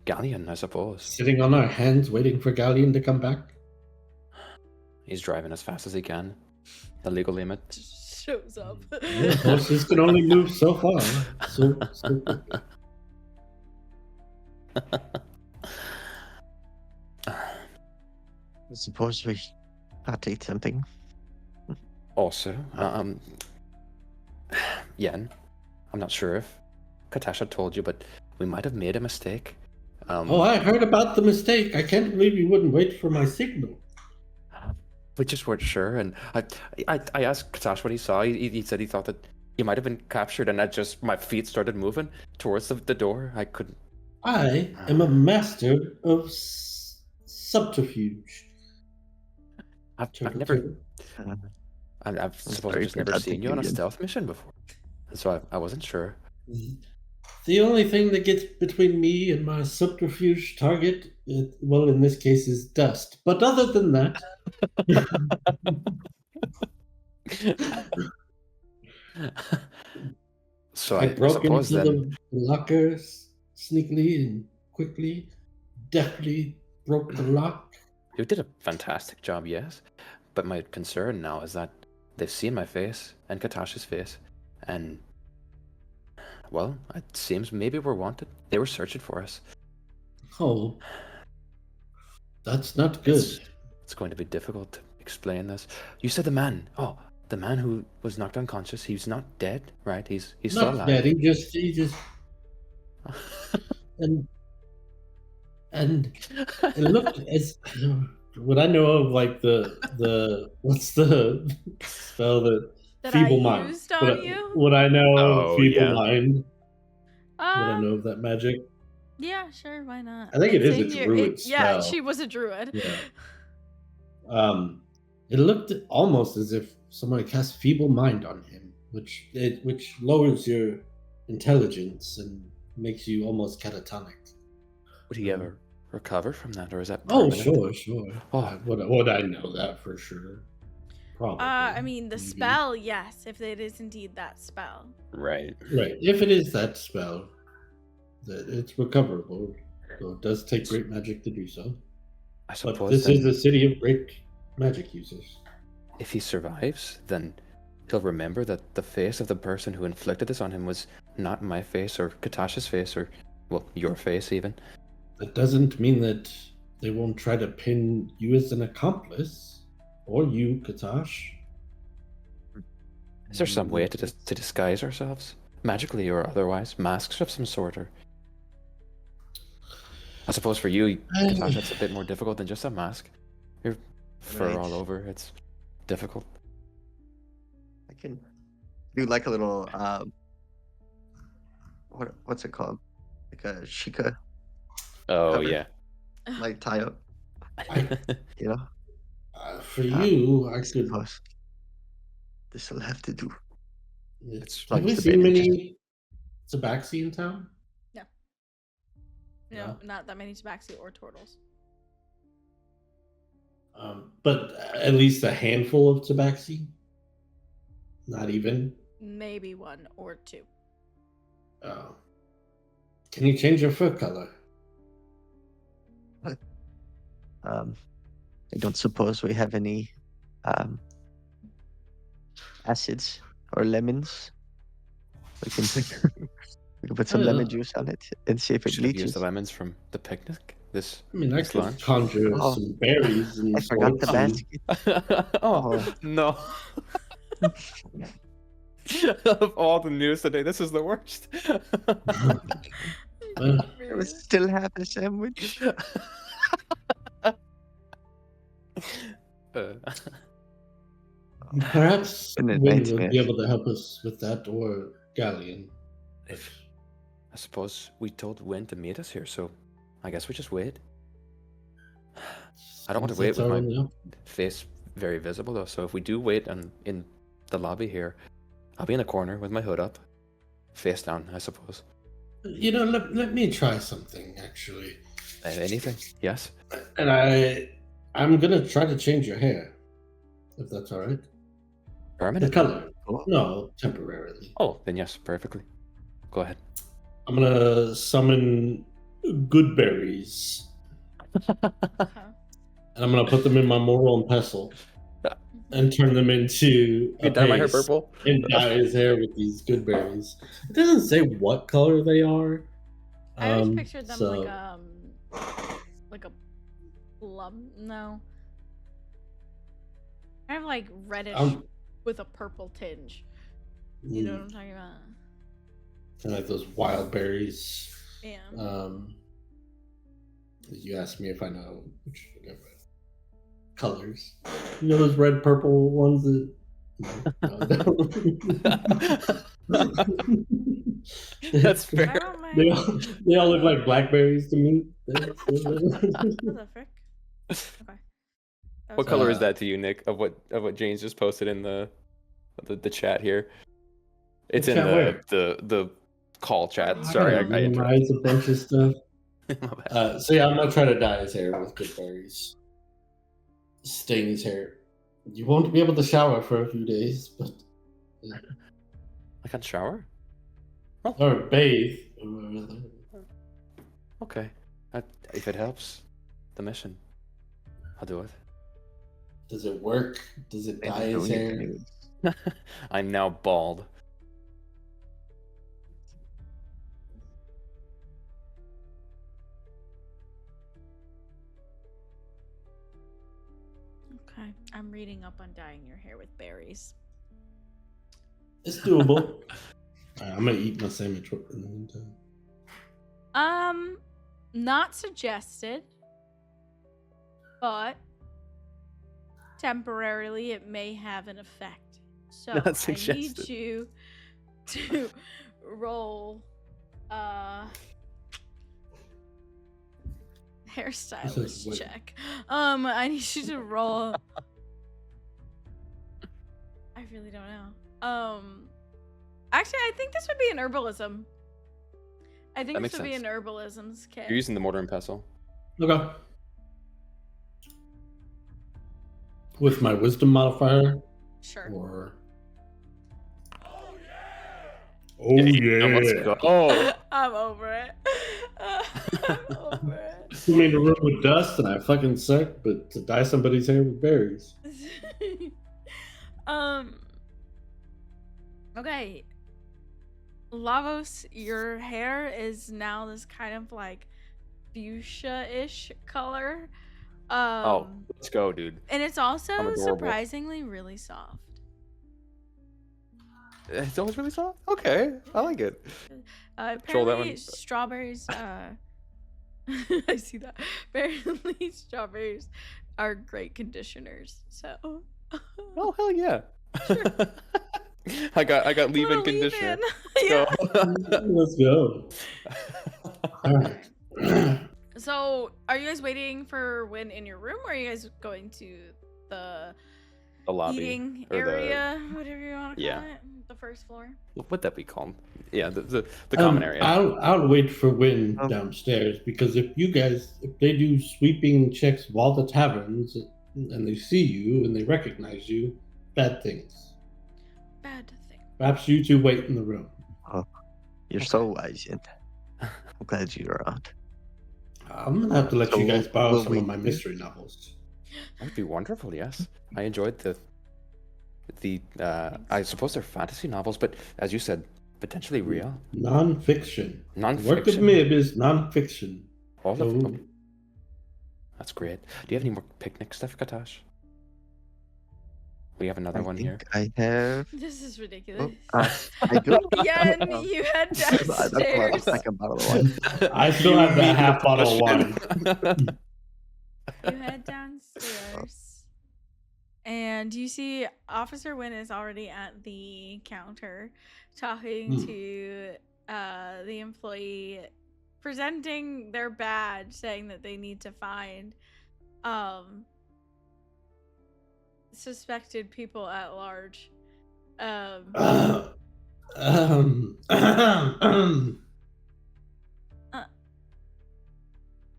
Galleon, I suppose. Sitting on our hands waiting for Galleon to come back? He's driving as fast as he can. The legal limit. Shows up. Well, horses can only move so far. So quickly. I suppose we partake something. Also, Yen, I'm not sure if Kha'tash had told you, but we might have made a mistake. Oh, I heard about the mistake. I can't believe you wouldn't wait for my signal. We just weren't sure, and I asked Kha'tash what he saw. He said he thought that you might have been captured, and my feet started moving towards the door. I couldn't. I am a master of subterfuge. I've never. I've That's suppose very I've just never good seen you on a thinking, Yen. stealth mission before, and so I wasn't sure. The only thing that gets between me and my subterfuge target, well, in this case, is dust. But other than that, So I broke suppose into then. the lockers sneakily and quickly, deftly broke the lock. You did a fantastic job, yes. But my concern now is that they've seen my face and Kha'tash's face, and well, it seems maybe we're wanted. They were searching for us. Oh, that's not good. It's going to be difficult to explain this. You said the man who was knocked unconscious. He's not dead, right? He's still Not alive. dead. He just and it looked as what I know of, like the what's the spell that That feeble I mind. used on you? What I know Oh, of feeble yeah. mind. What I know of that magic. Yeah, sure, why not? I think it is in a here. druid Yeah, spell. she was a druid. Yeah. It looked almost as if someone cast feeble mind on him, which lowers your intelligence and makes you almost catatonic. Would he ever recover from that, or is that? Oh, permanent? sure. Oh. Would I know that for sure? Probably. I mean, the maybe. spell, yes, if it is indeed that spell. Right. Right. If it is that spell, that it's recoverable. So it does take great magic to do so. I But suppose this then, is a city of great magic users. if he survives, then he'll remember that the face of the person who inflicted this on him was not my face or Kha'tash's face or, well, your face even. That doesn't mean that they won't try to pin you as an accomplice, or you, Kha'tash. Is there some way to disguise ourselves, magically or otherwise, masks of some sort, or? I suppose for you, Kha'tash, it's a bit more difficult than just a mask. Your fur Right. all over, it's difficult. I can do like a little what's it called? Like a shika, Oh Cover. yeah. like tie up, you know? For you, I could. Suppose this will have to do. It's Have we like seen debating, many Tabaxi in town? No, Yeah. not that many tabaxi or turtles. But at least a handful of Tabaxi? Not even? Maybe one or two. Oh. Can you change your fur color? I don't suppose we have any acids or lemons. We can put some lemon juice on it and see if We it should have used bleaches. the lemons from the picnic. This I mean, I this could lunch. conjure Oh, some berries and I forgot the sorts and- basket. Oh no! Of all the news today, this is the worst. It was still half a sandwich. Perhaps And a Wynn would nightmare. be able to help us with that, or Galleon. If I suppose we told Wynn to meet us here, so I guess we just wait. I don't want to wait That's with our my only option. face very visible though. So if we do wait in the lobby here, I'll be in a corner with my hood up, face down, I suppose. You know, let me try something actually. Anything? Yes. And I'm gonna try to change your hair, if that's all right. The Permanent? color. Oh. No, temporarily. Oh, then yes, perfectly. Go ahead. I'm gonna summon good berries, and I'm gonna put them in my moral and pestle, and turn them into a You dye my hair paste, purple? and dye his hair with these good berries. It doesn't say what color they are. I always pictured them so- like a plum. No, kind of like reddish with a purple tinge. You know what I'm talking about? kind of like those wild berries. Yeah. You asked me if I know which colors. You know those red purple ones that. That's Am I fair. on my- They all look like blackberries to me. What the frick? Okay. That What was color Uh, is that to you, Nick? Of what James just posted in the chat here? It's What in chat where? the call chat. I Sorry, gotta I interrupted. memorize a bunch of stuff. My bad. So yeah, I'm gonna try to dye his hair with good berries. Stain his hair. You won't be able to shower for a few days, but I can't shower? or bathe. Okay. If it helps the mission, I'll do it. Does it work? Does it Maybe dye his doing it hair? anyways. I'm now bald. Okay. I'm reading up on dyeing your hair with berries. It's doable. I'm gonna eat my sandwich in the meantime. Not suggested, but temporarily it may have an effect. So Not I need suggested. you to roll hairstylist Wait. check. I need you to roll. I really don't know. Actually, I think this would be an herbalism. I think That this makes would be sense. an herbalism's kit. You're using the mortar and pestle. Okay. With my wisdom modifier, Sure. or Let's go. Oh, I'm over it. I'm over it. put me in a room with dust and I fucking suck, but to dye somebody's hair with berries. Okay. Lavos, your hair is now this kind of like fuchsia-ish color. oh, let's go, dude. And it's I'm also adorable. surprisingly really soft. It's always really soft. Okay, I like it. Control that Apparently one. strawberries I see that. Apparently strawberries are great conditioners. So Oh hell yeah! I got leave-in Little conditioner. leave-in. Yeah. Let's go. All right. So, are you guys waiting for Win in your room, or are you guys going to the The lobby. eating or the- area, whatever you want to call Yeah. it, the first floor? What'd that be called? Yeah, the common area. I'll wait for Win Oh. downstairs, because if they do sweeping checks of all the taverns and they see you and they recognize you, bad things. Bad thing. Perhaps you two wait in the room. You're so wise, Yin. I'm glad you're around. I'm gonna have to let you So guys borrow we'll some of wait my here. mystery novels. That would be wonderful. Yes, I enjoyed the. I suppose they're fantasy novels, but as you said, potentially real. Non-fiction. The work of Non-fiction. Mib is non-fiction. All So, of that's great. Do you have any more picnic stuff, Kha'tash? We have another I one think here. I have. This is ridiculous. I do. Yen, Um, you head That's a downstairs. second bottle of wine. I still have that mean half bottle of Russian. wine. You head downstairs, and you see Officer Wynn is already at the counter talking Hmm. to the employee, presenting their badge, saying that they need to find suspected people at large.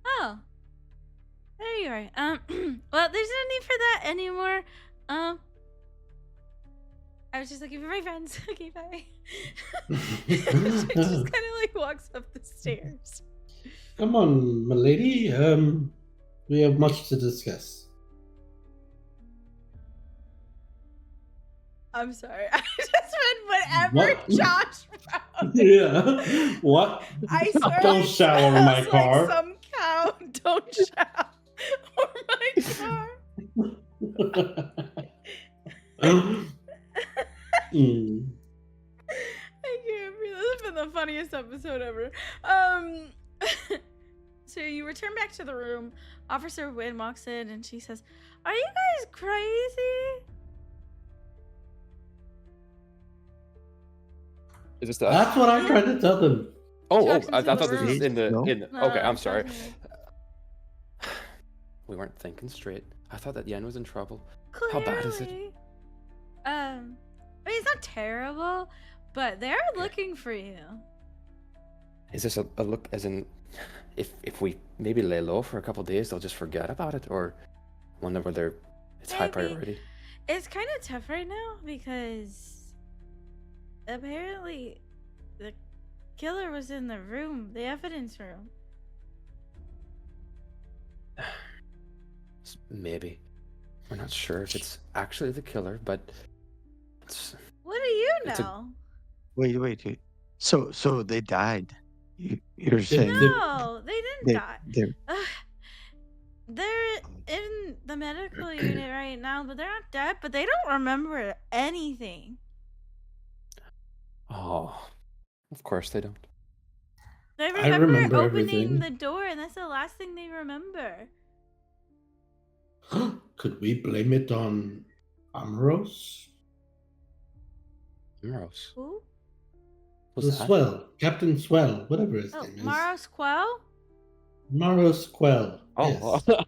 Oh, there you are. Well, there's no need for that anymore. I was just looking for my friends. Okay, bye. She just kind of like walks up the stairs. Come on, milady. We have much to discuss. I'm sorry. I just read whatever What? Josh wrote. Yeah. What? I swear Don't it shout over my smells car. Like some cow. Don't shout over my car. Mm. I can't breathe. This has been the funniest episode ever. So you return back to the room. Officer Wynn walks in and she says, "Are you guys crazy?" Is this the? That's what I tried to tell them. Oh, Jackson's I in the thought this was room. in the. No. In the No, okay, I'm sorry. talking We weren't thinking straight. I thought that Yen was in trouble. to- How bad is it? Clearly. I mean, it's not terrible, but they're looking for you. Is this a look as in, if we maybe lay low for a couple days, they'll just forget about it, or one where they're it's high Maybe. priority. It's kind of tough right now because apparently the killer was in the room, the evidence room. Maybe. We're not sure if it's actually the killer, but it's What do you It's a- know? Wait. So they died. You're They- saying No, they didn't they, die. they're Ugh. They're in the medical unit right now, but they're not dead. But they don't remember anything. oh, of course they don't. They I remember, remember opening everything. the door, and that's the last thing they remember. Could we blame it on Amoros? Maros. Who? Was The that? Swell. Captain Swell, whatever his Oh, name is. Maros Quell? Maros Quell. Oh, Yes.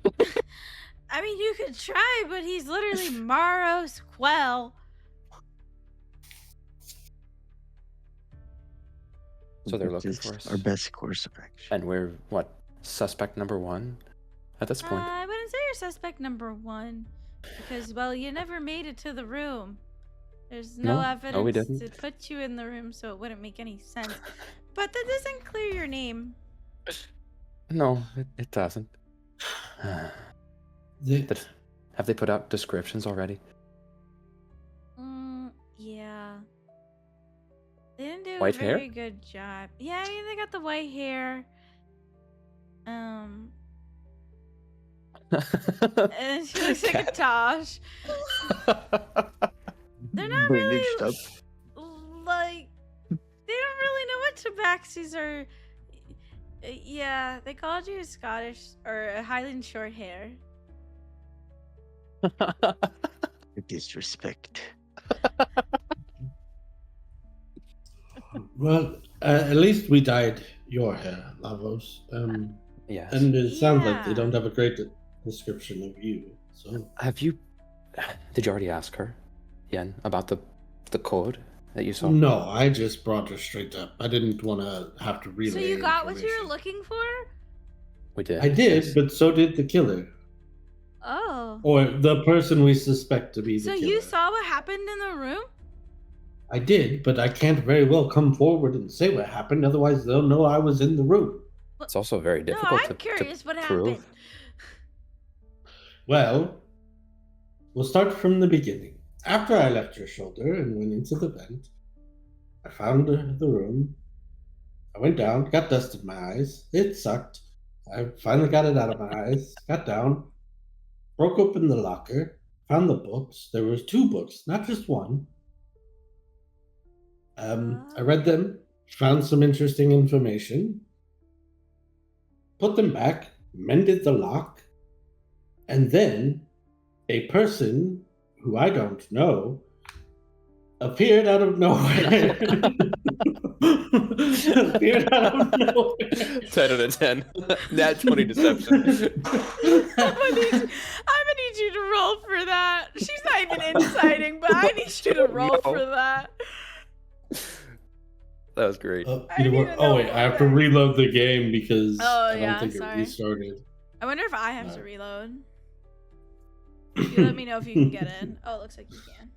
I mean, you could try, but he's literally Maros Quell. So they're which looking is for us. our best course of action. And we're what? Suspect number one at this point. I wouldn't say you're suspect number one. Because, well, you never made it to the room. There's no No, evidence we to didn't. put you in the room, so it wouldn't make any sense. But that doesn't clear your name. No, it doesn't. They- Have they put out descriptions already? Yeah. They didn't do White a hair? very good job. Yeah, I mean, they got the white hair. And she looks like a Tosh. They're not really Bandaged up. like they don't really know what tabaxis are. Yeah, they called you a Scottish or a Highland short hair. Disrespect. Well, at least we dyed your hair, Lavos. Yes. And it sounds like they Yeah. don't have a great description of you. So Have you? Did you already ask her, Yen, about the code that you saw? no, I just brought her straight up. I didn't want to have to relay. So you got what you were information. looking for? We did. I did, yes. but so did the killer, Oh. or the person we suspect to be the So killer. you saw what happened in the room? I did, but I can't very well come forward and say what happened. Otherwise, they'll know I was in the room. It's also very No, difficult I'm to curious what prove. happened. Well, we'll start from the beginning. After I left your shoulder and went into the vent, I found the room. I went down, got dust in my eyes. It sucked. I finally got it out of my eyes, got down, broke open the locker, found the books. There was 2 books, not just one. I read them, found some interesting information, put them back, mended the lock, and then a person who I don't know appeared out of nowhere. Appeared out of nowhere. 10 out of 10. Nat 20 deception. I'm gonna need you to roll for that. She's not even inciting, but I need you to roll No. for that. That was great. You I know need what? to Oh know wait, I have to why. reload the game because Oh, I don't yeah, think sorry. it restarted. I wonder if I have to No. reload. You let me know if you can get in. Oh, it looks like you can.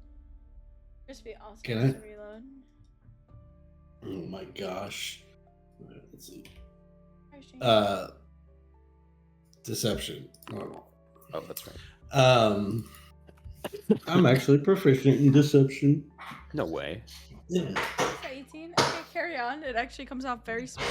Crispy also Can has I? to reload. Oh my gosh. Alright, let's see. Very strange. Deception. Oh. Oh, that's right. I'm actually proficient in deception. No way. Yeah. 18. Okay, carry on. It actually comes off very smooth.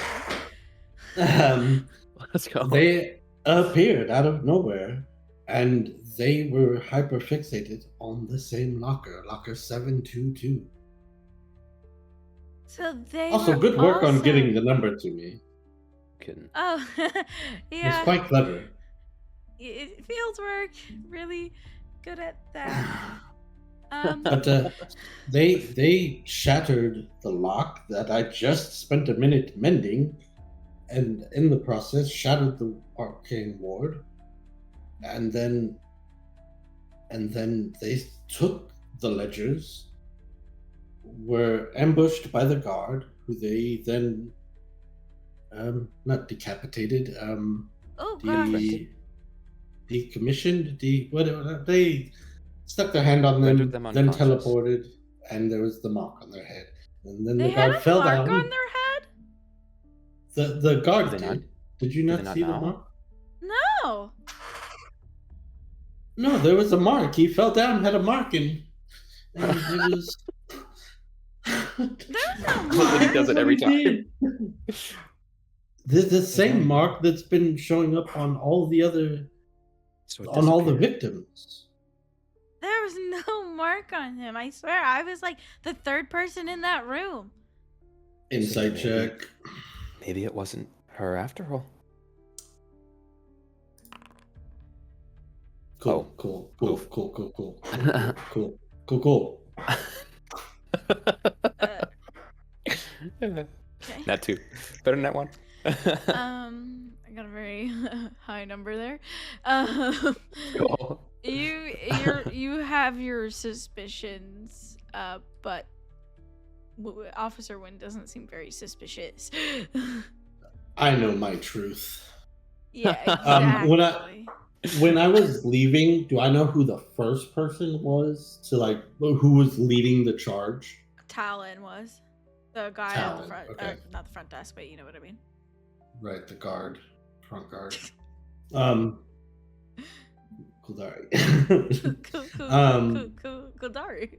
Let's go. They appeared out of nowhere, and they were hyper fixated on the same locker, locker 722. So they Also, were good work on also- getting the number to me. Kidding. Oh, It was yeah. quite clever. Field work. Really good at that. But they shattered the lock that I just spent a minute mending, and in the process shattered the arcane ward. And then they took the ledgers, were ambushed by the guard, who they then not decapitated, Oh gosh. decommissioned, whatever. They stuck their hand on them, Rendered them then unconscious. teleported, and there was the mark on their head. And then They the had guard a fell mark down. on their head? The guard Did they not? did. Did you Did not they not see the now? mark? No. No, there was a mark. He fell down, had a mark, and it was. There's no But he does it every That's what he time. did. The same mark that's been showing up on all the other, So it on all the disappeared. victims. There was no mark on him. I swear, I was like the 3rd person in that room. Insight maybe- check. Maybe it wasn't her after all. Cool, Oh. Cool. Not 2. Better than that 1. I got a very high number there. Cool. You have your suspicions, but Officer Wynn doesn't seem very suspicious. I know my truth. Yeah, When exactly. When I was leaving, do I know who the first person was to who was leading the charge? Talon was the guy at Talon, the front, okay. not the front desk, but you know what I mean. Right, the guard, front guard. Kuldari. Kuldari.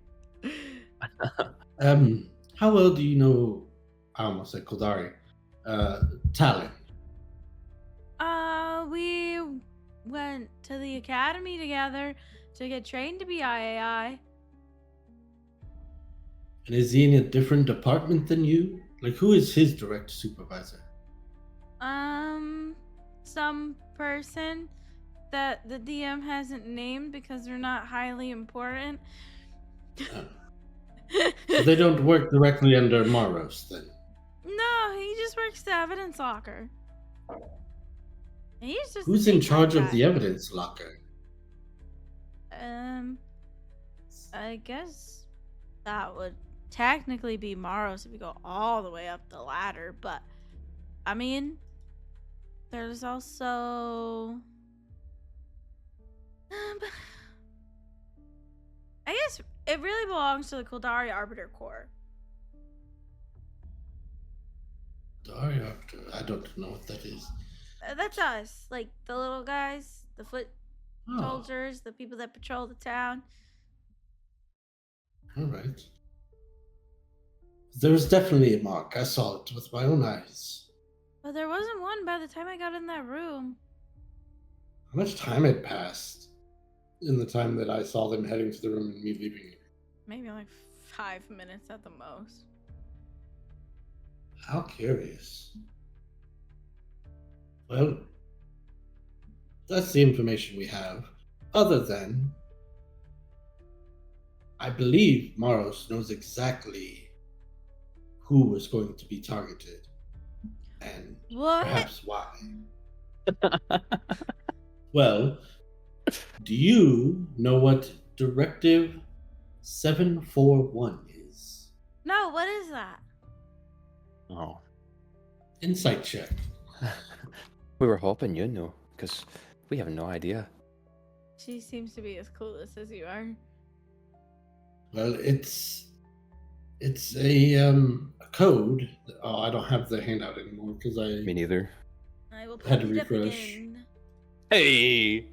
How well do you know? I almost said Kuldari. Talon. We went to the academy together to get trained to be IAI. And is he in a different department than you? Like, who is his direct supervisor? Some person that the DM hasn't named because they're not highly important. So they don't work directly under Maros, then? No, he just works the evidence locker. He's just Who's a in big charge guy. of the evidence locker? I guess that would technically be Maros if we go all the way up the ladder, but I mean, there's also I guess it really belongs to the Kuldari Arbiter Corps. Director. I don't know what that is. That's us, like the little guys, the foot Oh, soldiers, the people that patrol the town. all right. There was definitely a mark. I saw it with my own eyes. But there wasn't one by the time I got in that room. How much time had passed in the time that I saw them heading to the room and me leaving it? Maybe like 5 minutes at the most. How curious. Well, that's the information we have. Other than, I believe Maros knows exactly who was going to be targeted and What? perhaps why. Well, do you know what Directive 741 is? No, what is that? Oh. Insight check. We were hoping you knew, because we have no idea. She seems to be as clueless as you are. Well, it's a code. Oh, I don't have the handout anymore because I Me neither. I will Had to pull it up refresh. again. Hey!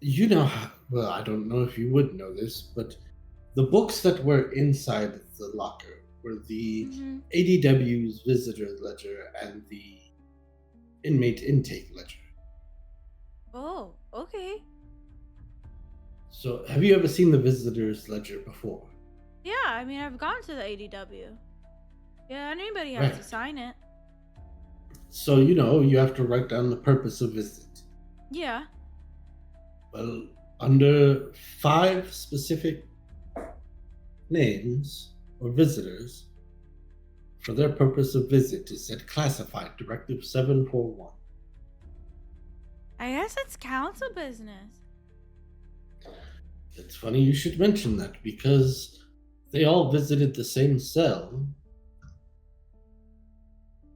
you know how, well, I don't know if you would know this, but the books that were inside the locker were the Mhm. ADW's visitor ledger and the inmate intake ledger. Oh, okay. So, have you ever seen the visitor's ledger before? Yeah, I mean, I've gone to the ADW. Yeah, anybody has to Right. sign it. So, you have to write down the purpose of visit. Yeah. Well, under 5 specific names or visitors, for their purpose of visit is said classified Directive 741. I guess it's council business. It's funny you should mention that because they all visited the same cell,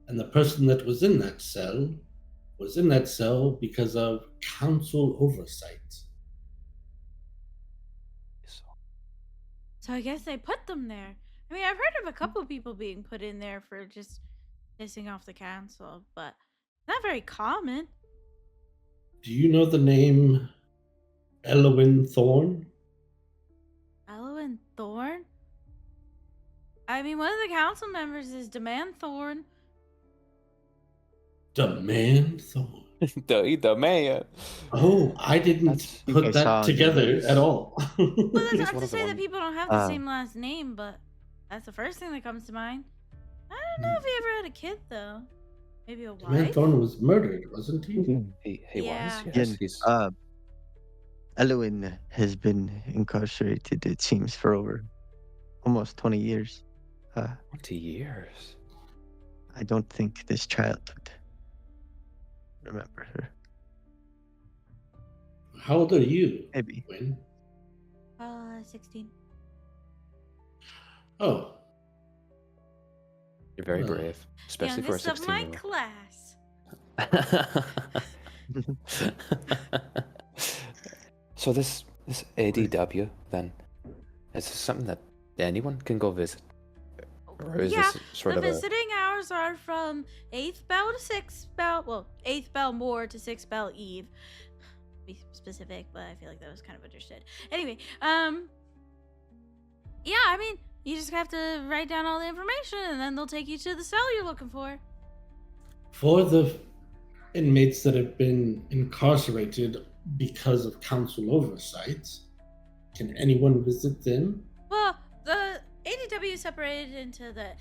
and the person that was in that cell because of council oversight. So I guess they put them there. I mean, I've heard of a couple people being put in there for just pissing off the council, but not very common. Do you know the name Elwyn Thorne? Elwyn Thorne? I mean, one of the council members is Demand Thorne. Demand Thorne. the man. Oh, I didn't That's- put I that saw the together news. at all. Well, He's that's not one to of the say that ones- people don't have the Uh, same last name, but that's the first thing that comes to mind. I don't know if he ever had a kid, though. Maybe a Demand wife? Thorne was murdered, wasn't he? He Yeah. was, yes. Again, He's, Elwyn has been incarcerated, it seems, for over almost 20 years. 20 years. I don't think this child would remember her. How old are you, Maybe. Gwen? 16. Oh, You're very Well, brave, especially for a Youngest of my 16-year-old. class. So this ADW then, is this something that anyone can go visit, or is Yeah, this sort the of a? visiting hours are from 8th bell to 6th bell. Well, 8th bell more to 6th bell eve. Be specific, but I feel like that was kind of understood. Anyway, yeah, I mean, you just have to write down all the information and then they'll take you to the cell you're looking for. for the inmates that have been incarcerated because of council oversight, can anyone visit them? Well, the ADW is separated into the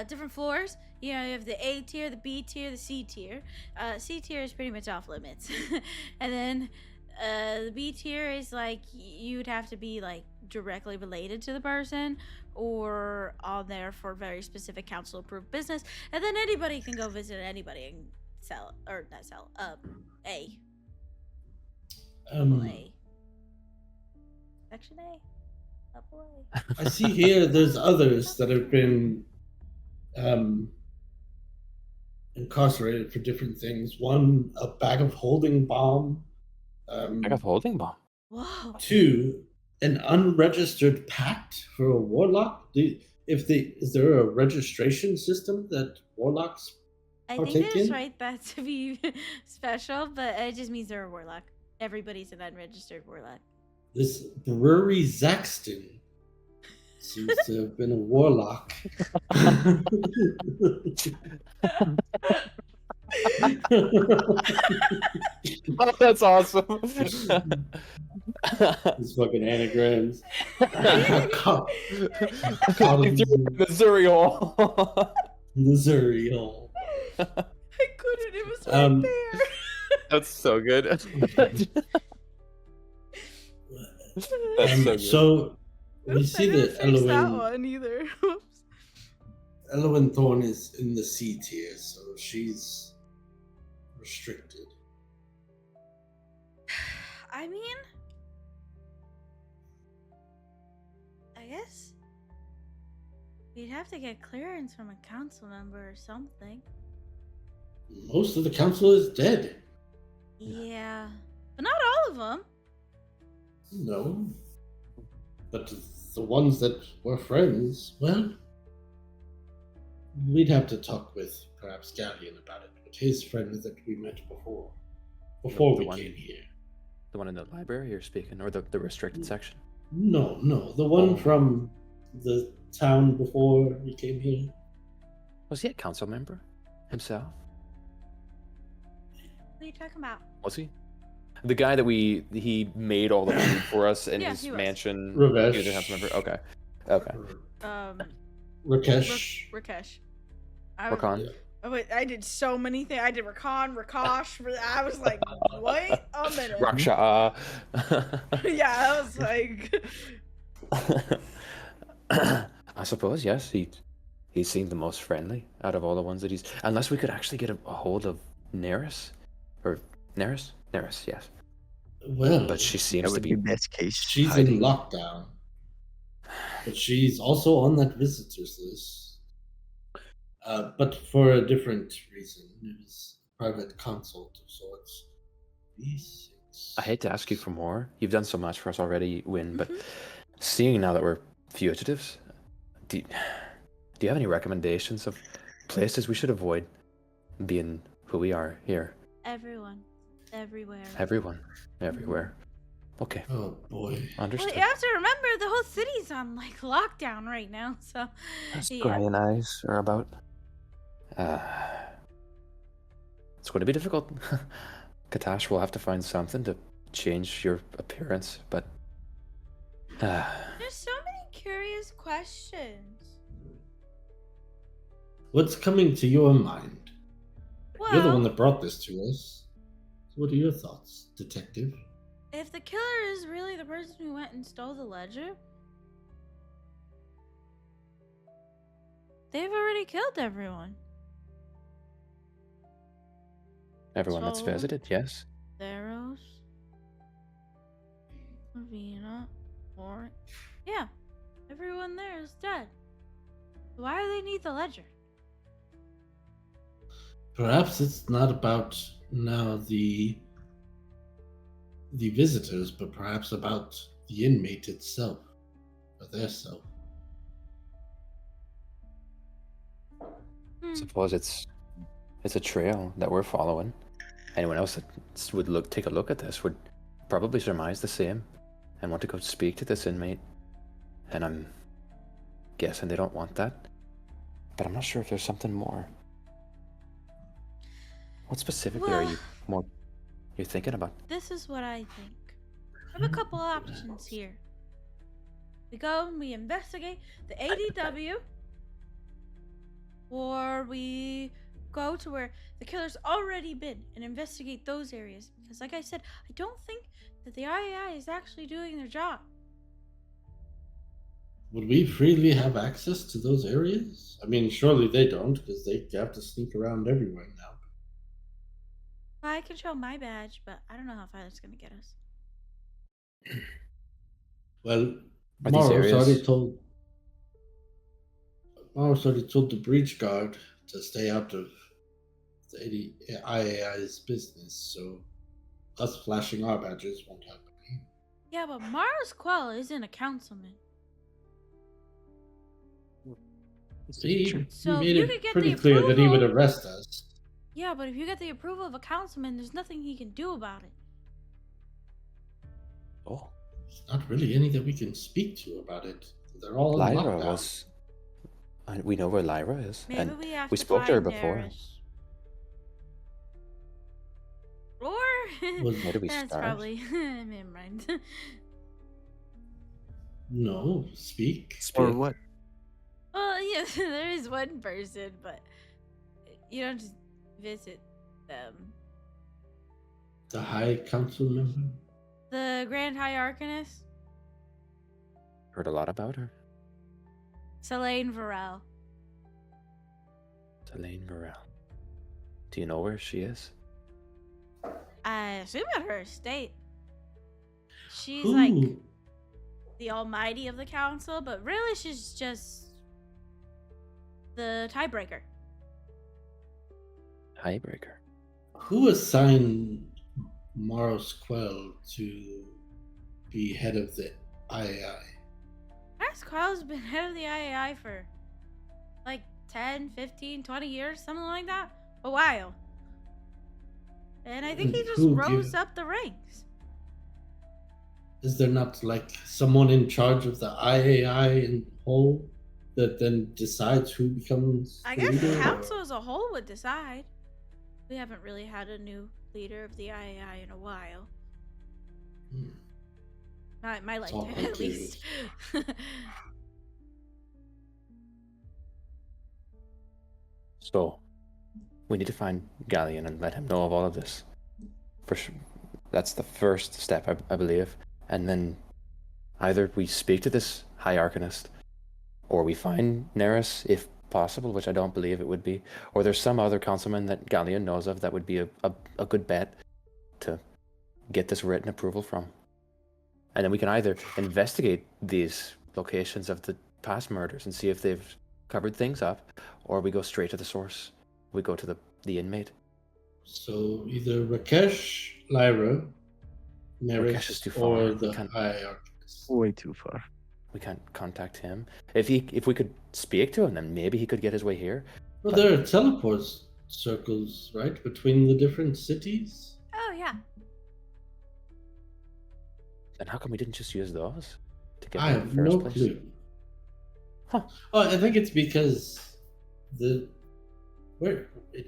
different floors. You know, you have the A tier, the B tier, the C tier. C tier is pretty much off limits. And then the B tier is like you'd have to be like directly related to the person or on there for very specific council approved business. And then anybody can go visit anybody in cell, or not cell, A. Double A. Section A. Double A. I see here there's others that have been incarcerated for different things. One, a bag of holding bomb. Bag of holding bomb. Whoa. 2, an unregistered pact for a warlock. It Is there a registration system that warlocks I think partake they just in? write that to be special, but it just means they're a warlock. Everybody's an unregistered warlock. This Brewery Zaxton seems to have been a warlock. Oh, that's awesome. These fucking anagrams. Missouri Hall. Missouri Hall. I couldn't. It was right there. That's so good. That's so good. So we Oops, see I didn't that fix that Elwyn one either. Thorne is in the C tier, so she's restricted. I mean, I guess we'd have to get clearance from a council member or something. Most of the council is dead. Yeah, but not all of them. No. But the ones that were friends, well, we'd have to talk with perhaps Galleon about it. But his friend that we met before The we one- came here. The one in the library you're speaking, or the restricted section? No, the one Oh. from the town before we came here. Was he a council member himself? What are you talking about? Was he? The guy that he made all the food for us in Yeah, his he was. mansion. Ravesh. He was a council member. Okay. Okay. Rakesh. Rakesh. Rakan. Oh wait, I did so many things. I did Rakash. I was like, wait a minute. Raksha. Yeah, I was like, I suppose yes. He seemed the most friendly out of all the ones that he's. Unless we could actually get a hold of Neris, or Neris, yes. Well, But she That seems to would be. be best case. she's hiding. in lockdown. But she's also on that visitors list. But for a different reason. It was private consult of sorts. B6. I hate to ask you for more. You've done so much for us already, Win. But seeing now that we're fugitives, do you have any recommendations of places we should avoid, being who we are here? everyone, everywhere. Everyone, everywhere. Okay, Oh boy. Well, understood. you have to remember the whole city's on like lockdown right now, so yeah. and eyes are about. It's going to be difficult. Kha'tash will have to find something to change your appearance, but There's so many curious questions. What's coming to your mind? Well, You're the one that brought this to us. So what are your thoughts, detective? if the killer is really the person who went and stole the ledger, they've already killed everyone. everyone that's So- visited, yes. Theros, Lavina, or yeah, everyone there is dead. Why do they need the ledger? Perhaps it's not about now the visitors, but perhaps about the inmate itself, or their self. Suppose it's a trail that we're following. Anyone else that would take a look at this would probably surmise the same and want to go speak to this inmate. And I'm guessing they don't want that. But I'm not sure if there's something more. What specifically are you're thinking about? This is what I think. I have a couple options here. We go and we investigate the ADW, or we go to where the killer's already been and investigate those areas. Because, like I said, I don't think that the IAI is actually doing their job. Would we freely have access to those areas? I mean, surely they don't, because they have to sneak around everywhere now. I can show my badge, but I don't know how far that's going to get us. Well, Are these areas- Maro's already told the breach guard to stay out of the IAI's business, so us flashing our badges won't happen. Yeah, but Mars Quell isn't a councilman. He So made you it could get pretty the clear that he would approval. arrest us. Yeah, but if you get the approval of a councilman, there's nothing he can do about it. Oh, There's not really any that we can speak to about it. They're all in Lyra lockdown. was. We know where Lyra is, Maybe and we have we to spoke to her find before. Neris. Or Where do we that's start? probably never mind. No, speak. Or Speak. what? Well, yeah, there is one person, but you don't just visit them. The High Council member. The Grand High Arcanist, Heard a lot about her. Selene Varel. Selene Varel. Do you know where she is? I assume at her estate. She's Who? like the almighty of the council, but really she's just the tiebreaker. Highbreaker. Who assigned Maros Quell to be head of the IAI? Max Quell's been head of the IAI for like 10, 15, 20 years, something like that. A while. And I think he And just who rose give- up the ranks. Is there not like someone in charge of the IAI in whole that then decides who becomes I the guess the leader, or- council as a whole would decide. We haven't really had a new leader of the IAI in a while. Hmm. My It's all lifetime, at least. So, we need to find Galleon and let him know of all of this. For sure. That's the first step, I believe. And then either we speak to this High Arcanist, or we find Neris, if possible, which I don't believe it would be, or there's some other councilman that Galleon knows of that would be a good bet to get this written approval from. And then we can either investigate these locations of the past murders and see if they've covered things up, or we go straight to the source. We go to the inmate. So either Rakesh, Lyra, Rakesh is Neris, too far. or We the can't- High Arcanist. Way too far. We can't contact him. If we could speak to him, then maybe he could get his way here. Well, there are teleport circles, right, between the different cities. Oh, yeah. Then how come we didn't just use those to get I there in have the first no place? clue. Huh. Oh, I think it's because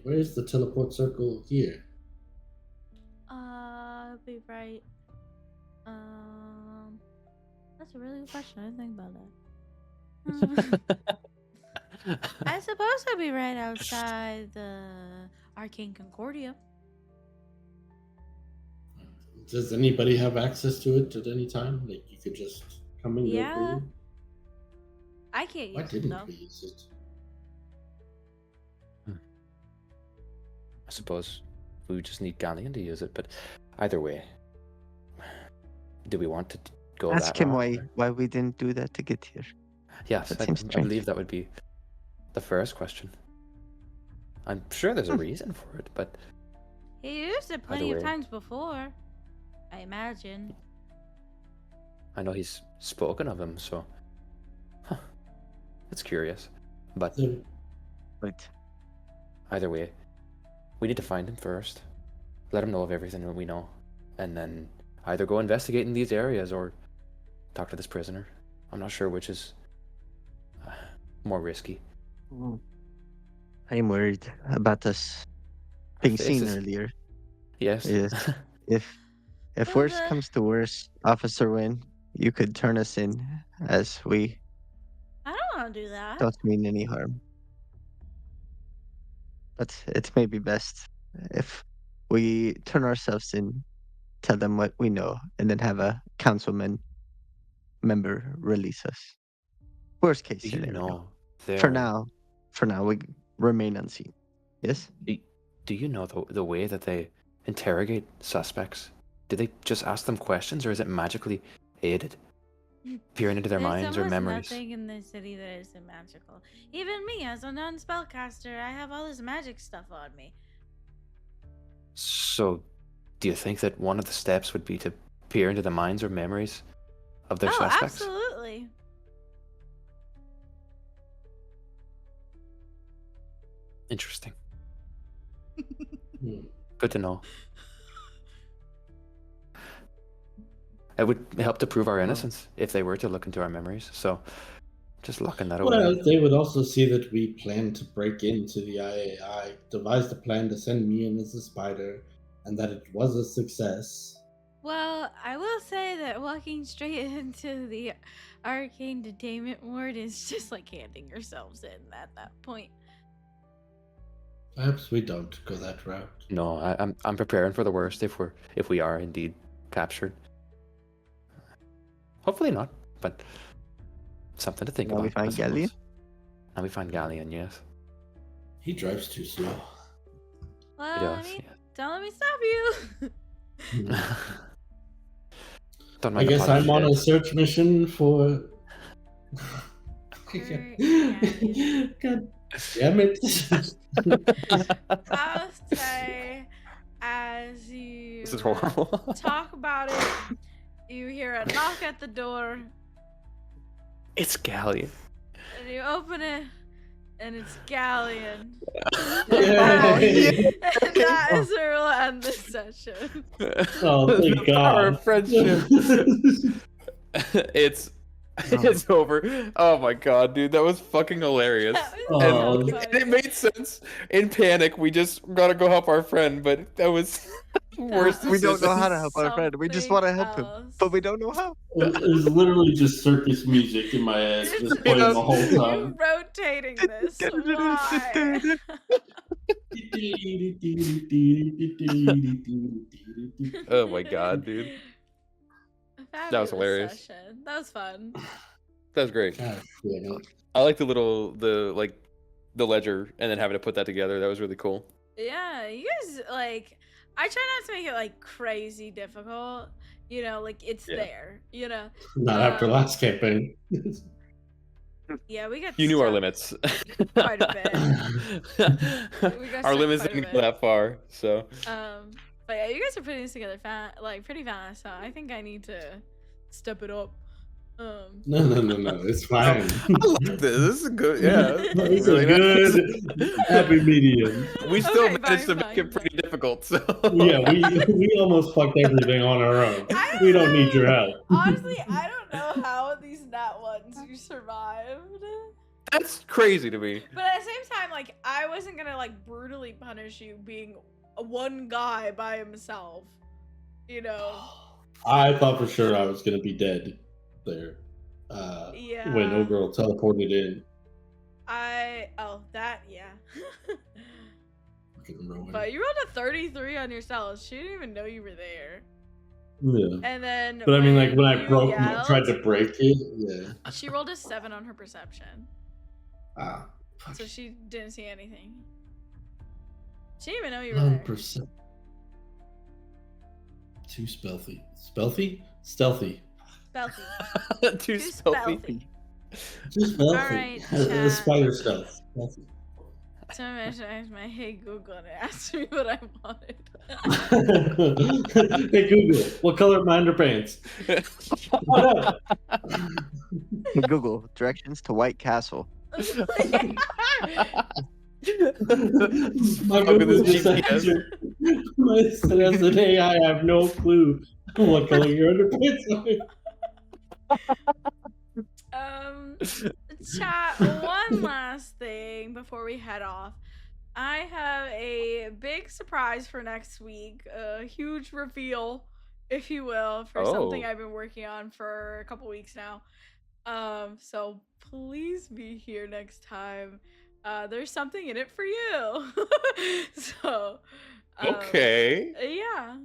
where's the teleport circle here? Be right. That's a really good question. I didn't think about that. I suppose I'd be right outside the Arcane Concordium. Does anybody have access to it at any time? Like you could just come and Yeah. go through? I can't Why use it didn't though. we use it? I suppose we would just need Galleon to use it, but either way, do we want to go Ask that him route? why we didn't do that to get here. Yes, That I seems strange. believe that would be the first question. I'm sure there's a reason for it, but He used it plenty of way. times before. I imagine. I know he's spoken of him, so it's curious. But The- But either way, we need to find him first, let him know of everything that we know, and then either go investigate in these areas or talk to this prisoner. I'm not sure which is more risky. I'm worried about us being This seen is- earlier. Yes. Yes. If Well, worse the- comes to worse, Officer Wynn, you could turn us in as we I don't want to do that. don't mean any harm. But it may be best if we turn ourselves in, tell them what we know, and then have a councilman member release us. Worst case Do you scenario. know For now, we remain unseen. Yes? Do you know the way that they interrogate suspects? Do they just ask them questions, or is it magically aided, peering into their There's minds or almost memories? nothing in this city that isn't magical. Even me, as a non-spellcaster, I have all this magic stuff on me. So, do you think that one of the steps would be to peer into the minds or memories of their Oh, suspects? absolutely. Interesting. Hmm. Good to know. It would help to prove our innocence if they were to look into our memories. So, just locking that away. Well, they would also see that we planned to break into the IAI, devised a plan to send me in as a spider, and that it was a success. Well, I will say that walking straight into the arcane detainment ward is just like handing yourselves in at that point. Perhaps we don't go that route. No, I'm preparing for the worst if we are indeed captured. Hopefully not, but something to think Now about. we find I suppose. Galleon? Now we find Galleon, yes. He drives too slow. Well, does, I mean, yeah. don't let me stop you. Don't I mind the guess I'm on a podcast. search mission for. Yeah. God damn it! I'll say, as you This is horrible. talk about it, you hear a knock at the door, It's Galleon. and you open it, and it's Galleon. Yay. And that is where we'll end this session. Oh, thank The power God. of friendship. It's over. Oh my god, dude, that was fucking hilarious. That was Oh. so And funny. it made sense. In panic, we just gotta go help our friend, but that was worst. We don't know decision. how to help our friend. We just want to help him, Something but we don't know how. It was literally just circus music in my head, just playing the whole You time. rotating this. Why? Oh my god, dude. That was hilarious. Session. That was fun. That was great. God damn it. I like the ledger and then having to put that together. That was really cool. Yeah, you guys like. I try not to make it like crazy difficult. You know, like it's Yeah. there. You know. Not after last campaign. Yeah, we got. You knew our stuck limits. Quite a bit. We got Our stuck limits quite a didn't bit. go that far, so. But yeah, you guys are putting this together pretty fast. So I think I need to step it up. No, it's fine. I like this. This is good. Yeah. It's Really a nice. good, happy medium. We still Okay, managed to fine, make it fine. pretty difficult, so. Yeah, we almost fucked everything on our own. We don't need your help. Honestly, I don't know how these nat ones you survived. That's crazy to me. But at the same time, like I wasn't gonna like brutally punish you being one guy by himself. You know. I thought for sure I was gonna be dead there. Yeah. When No Girl teleported in. Yeah. Fucking ruined. But you rolled a 33 on yourself. She didn't even know you were there. Yeah. And then But I mean, like when I you yelled, tried to break it, yeah. she rolled a 7 on her perception. Ah, fuck. So she didn't see anything. She didn't even know you were there. 1%. Too stealthy. Stealthy? Stealthy. Stealthy. Too Too stealthy. stealthy. Too stealthy. Alright, The chat. spider stealth. Stealthy. So I asked my hey Google and it asked me what I wanted. Hey Google, what color are my underpants? Oh no! Hey, Google, directions to White Castle. My Fuck with Google this just GPS. answered. It says that hey, I have no clue what color your underpants are. Chat, one last thing before we head off. I have a big surprise for next week. A huge reveal, if you will, for something Oh. I've been working on for a couple weeks now. So please be here next time. There's something in it for you. So Okay. yeah.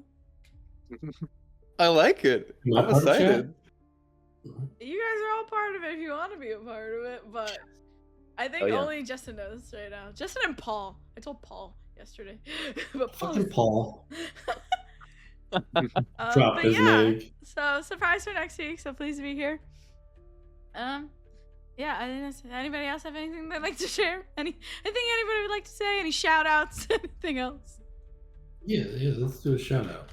I like it. You want I'm part of chat? excited. You guys are all part of it if you want to be a part of it, but I think Oh, yeah. only Justin knows right now. Justin and Paul. I told Paul yesterday, but Fucking Paul. Dropped but his yeah. leg. So surprise for next week. So please be here. Yeah. I think that's, anybody else have anything they'd like to share? Anything anybody would like to say? Any shout outs? Anything else? Yeah, let's do a shout out.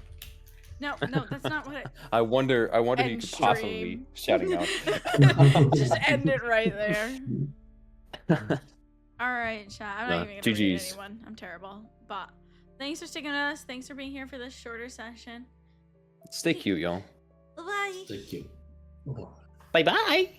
No, that's not what. I wonder if you End could possibly stream. shouting out. Just end it right there. All right, chat. I'm No, not even gonna read GGs. anyone. I'm terrible. But thanks for sticking with us. Thanks for being here for this shorter session. Stay cute, y'all. Bye. Thank you. Bye bye.